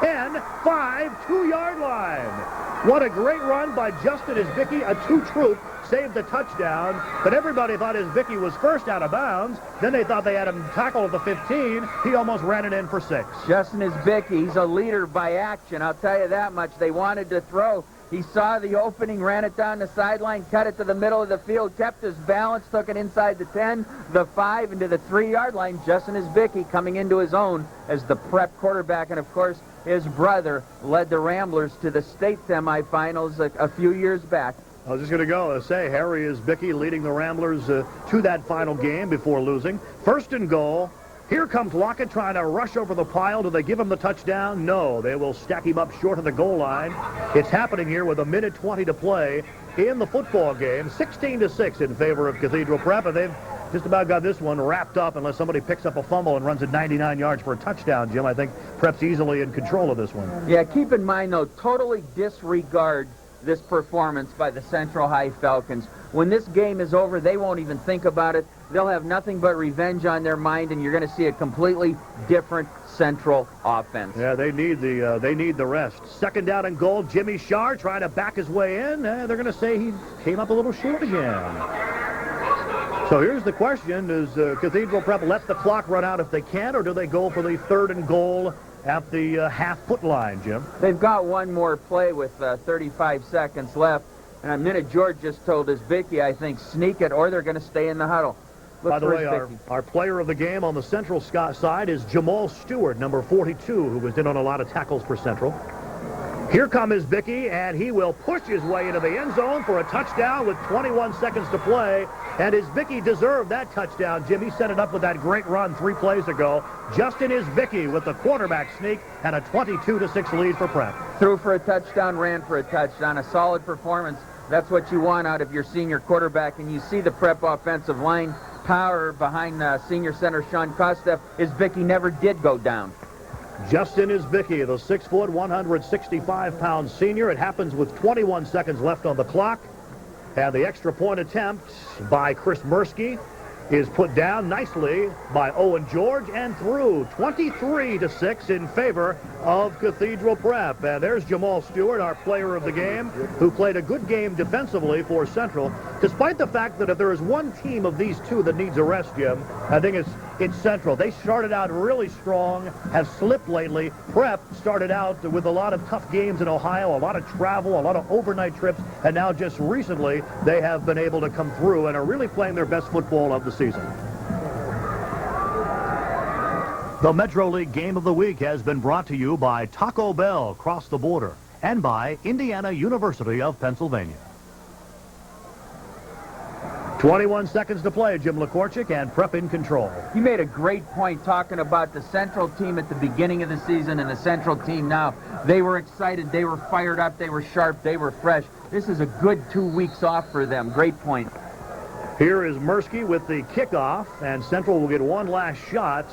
10, 5, 2-yard line. What a great run by Justin Isbicki, a 2-troop, saved the touchdown, but everybody thought Isbicki was first out of bounds. Then they thought they had him tackled at the 15. He almost ran it in for 6. Justin Isbicki, he's a leader by action. I'll tell you that much. They wanted to throw. He saw the opening, ran it down the sideline, cut it to the middle of the field, kept his balance, took it inside the 10, the 5, into the 3-yard line. Justin Isbicki coming into his own as the prep quarterback, and of course, his brother led the Ramblers to the state semifinals a few years back. I was just going to say, Harry Isbicki leading the Ramblers to that final game before losing. 1st and goal. Here comes Lockett trying to rush over the pile. Do they give him the touchdown? No. They will stack him up short of the goal line. It's happening here with 1:20 to play in the football game. 16-6 in favor of Cathedral Prep, and they've just about got this one wrapped up unless somebody picks up a fumble and runs it 99 yards for a touchdown, Jim. I think Prep's easily in control of this one. Yeah, keep in mind, though, totally disregard this performance by the Central High Falcons. When this game is over, they won't even think about it. They'll have nothing but revenge on their mind, and you're going to see a completely different Central offense. Yeah, they need the rest. 2nd down and goal. Jimmy Sharr trying to back his way in. They're going to say he came up a little short again. So here's the question. Does Cathedral Prep let the clock run out if they can, or do they go for the 3rd and goal at the half-foot line, Jim? They've got one more play with 35 seconds left. And a minute, George just told Isbicki, I think, sneak it, or they're going to stay in the huddle. By the way, our player of the game on the Central side is Jamal Stewart, number 42, who was in on a lot of tackles for Central. Here comes Isbicki, and he will push his way into the end zone for a touchdown with 21 seconds to play. And Isbicki deserved that touchdown. Jimmy set it up with that great run 3 plays ago. Justin Isbicki with the quarterback sneak and a 22-6 lead for Prep. Threw for a touchdown, ran for a touchdown. A solid performance. That's what you want out of your senior quarterback. And you see the Prep offensive line power behind senior center Sean Kostev. Isbicki never did go down. Justin Isbicki, the 6-foot, 165-pound senior. It happens with 21 seconds left on the clock. And the extra point attempt by Chris Mursky is put down nicely by Owen George and through 23-6 in favor of Cathedral Prep. And there's Jamal Stewart, our player of the game, who played a good game defensively for Central, despite the fact that if there is one team of these two that needs a rest, Jim, I think it's Central. They started out really strong, have slipped lately. Prep started out with a lot of tough games in Ohio, a lot of travel, a lot of overnight trips, and now just recently they have been able to come through and are really playing their best football of the season. The Metro League Game of the Week has been brought to you by Taco Bell across the border and by Indiana University of Pennsylvania. 21 seconds to play, Jim Lekorchik, and Prep in control. You made a great point talking about the Central team at the beginning of the season and the Central team now. They were excited, they were fired up, they were sharp, they were fresh. This is a good 2 weeks off for them. Great point. Here is Mursky with the kickoff, and Central will get one last shot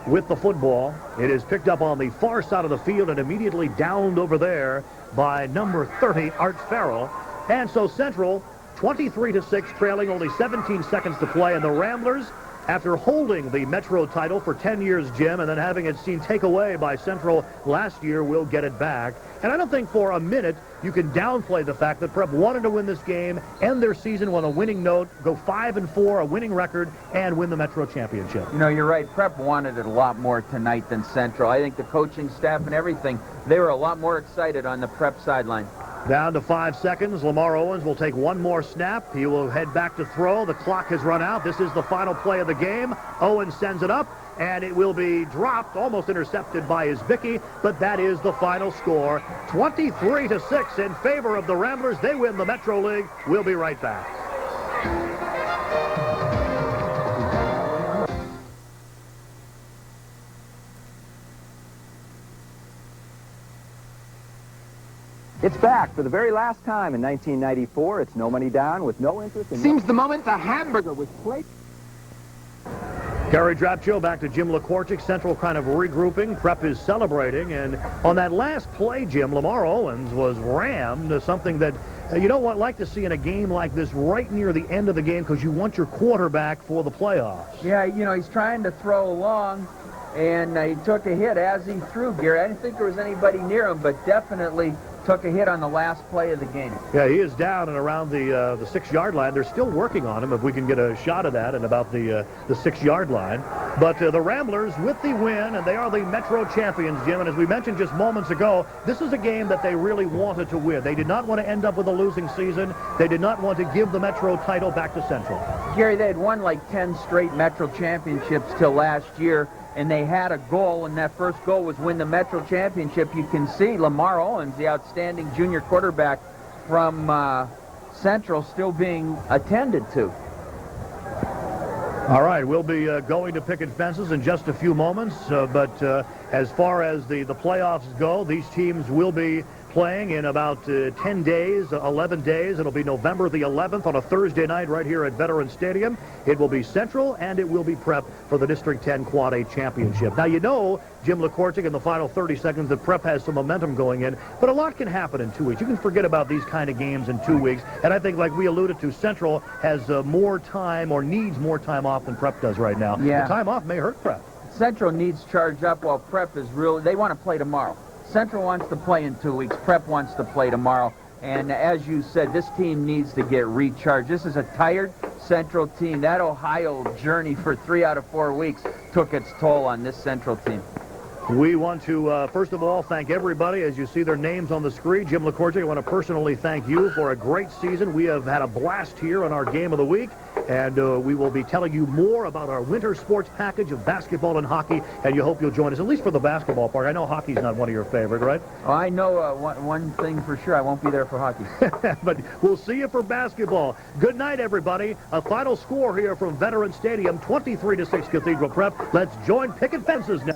with the football. It is picked up on the far side of the field and immediately downed over there by number 30, Art Farrell. And so Central 23-6, trailing only 17 seconds to play, and the Ramblers, after holding the Metro title for 10 years, Jim, and then having it seen take away by Central last year, will get it back. And I don't think for a minute you can downplay the fact that Prep wanted to win this game, end their season on a winning note, go 5-4, a winning record, and win the Metro championship. You know, you're right. Prep wanted it a lot more tonight than Central. I think the coaching staff and everything, they were a lot more excited on the Prep sideline. Down to 5 seconds. Lamar Owens will take one more snap. He will head back to throw. The clock has run out. This is the final play of the game. Owens sends it up, and it will be dropped, almost intercepted by Isbicki, but that is the final score. 23-6 in favor of the Ramblers. They win the Metro League. We'll be right back. It's back for the very last time in 1994. It's no money down with no interest. Seems the moment the hamburger was played. Gary Drapcho back to Jim LaCorchick. Central kind of regrouping. Prep is celebrating. And on that last play, Jim, Lamar Owens was rammed, something that you don't like to see in a game like this right near the end of the game because you want your quarterback for the playoffs. Yeah, you know, he's trying to throw along, and he took a hit as he threw, Gary. I didn't think there was anybody near him, but definitely took a hit on the last play of the game. Yeah, he is down and around the 6-yard line. They're still working on him if we can get a shot of that and about the 6-yard line. But the Ramblers with the win, and they are the Metro champions, Jim. And as we mentioned just moments ago, this is a game that they really wanted to win. They did not want to end up with a losing season. They did not want to give the Metro title back to Central. Gary, they had won like 10 straight Metro championships till last year, and they had a goal, and that first goal was win the Metro championship. You can see Lamar Owens, the outstanding junior quarterback from Central, still being attended to. All right, we'll be going to picket fences in just a few moments, but as far as the playoffs go, these teams will be playing in about 10 days, 11 days. It'll be November the 11th on a Thursday night right here at Veterans Stadium. It will be Central, and it will be Prep for the District 10 Quad A Championship. Now, you know, Jim LaCorchick, in the final 30 seconds, that Prep has some momentum going in, but a lot can happen in 2 weeks. You can forget about these kind of games in 2 weeks, and I think, like we alluded to, Central has more time or needs more time off than Prep does right now. Yeah. The time off may hurt Prep. Central needs charged up while Prep is really, they want to play tomorrow. Central wants to play in 2 weeks. Prep wants to play tomorrow. And as you said, this team needs to get recharged. This is a tired Central team. That Ohio journey for 3 out of 4 weeks took its toll on this Central team. We want to, first of all, thank everybody. As you see their names on the screen, Jim LaCorchick, I want to personally thank you for a great season. We have had a blast here on our Game of the Week, and we will be telling you more about our winter sports package of basketball and hockey, and you hope you'll join us, at least for the basketball part. I know hockey's not one of your favorite, right? Oh, I know one thing for sure. I won't be there for hockey. But we'll see you for basketball. Good night, everybody. A final score here from Veterans Stadium, 23-6 Cathedral Prep. Let's join picket fences now.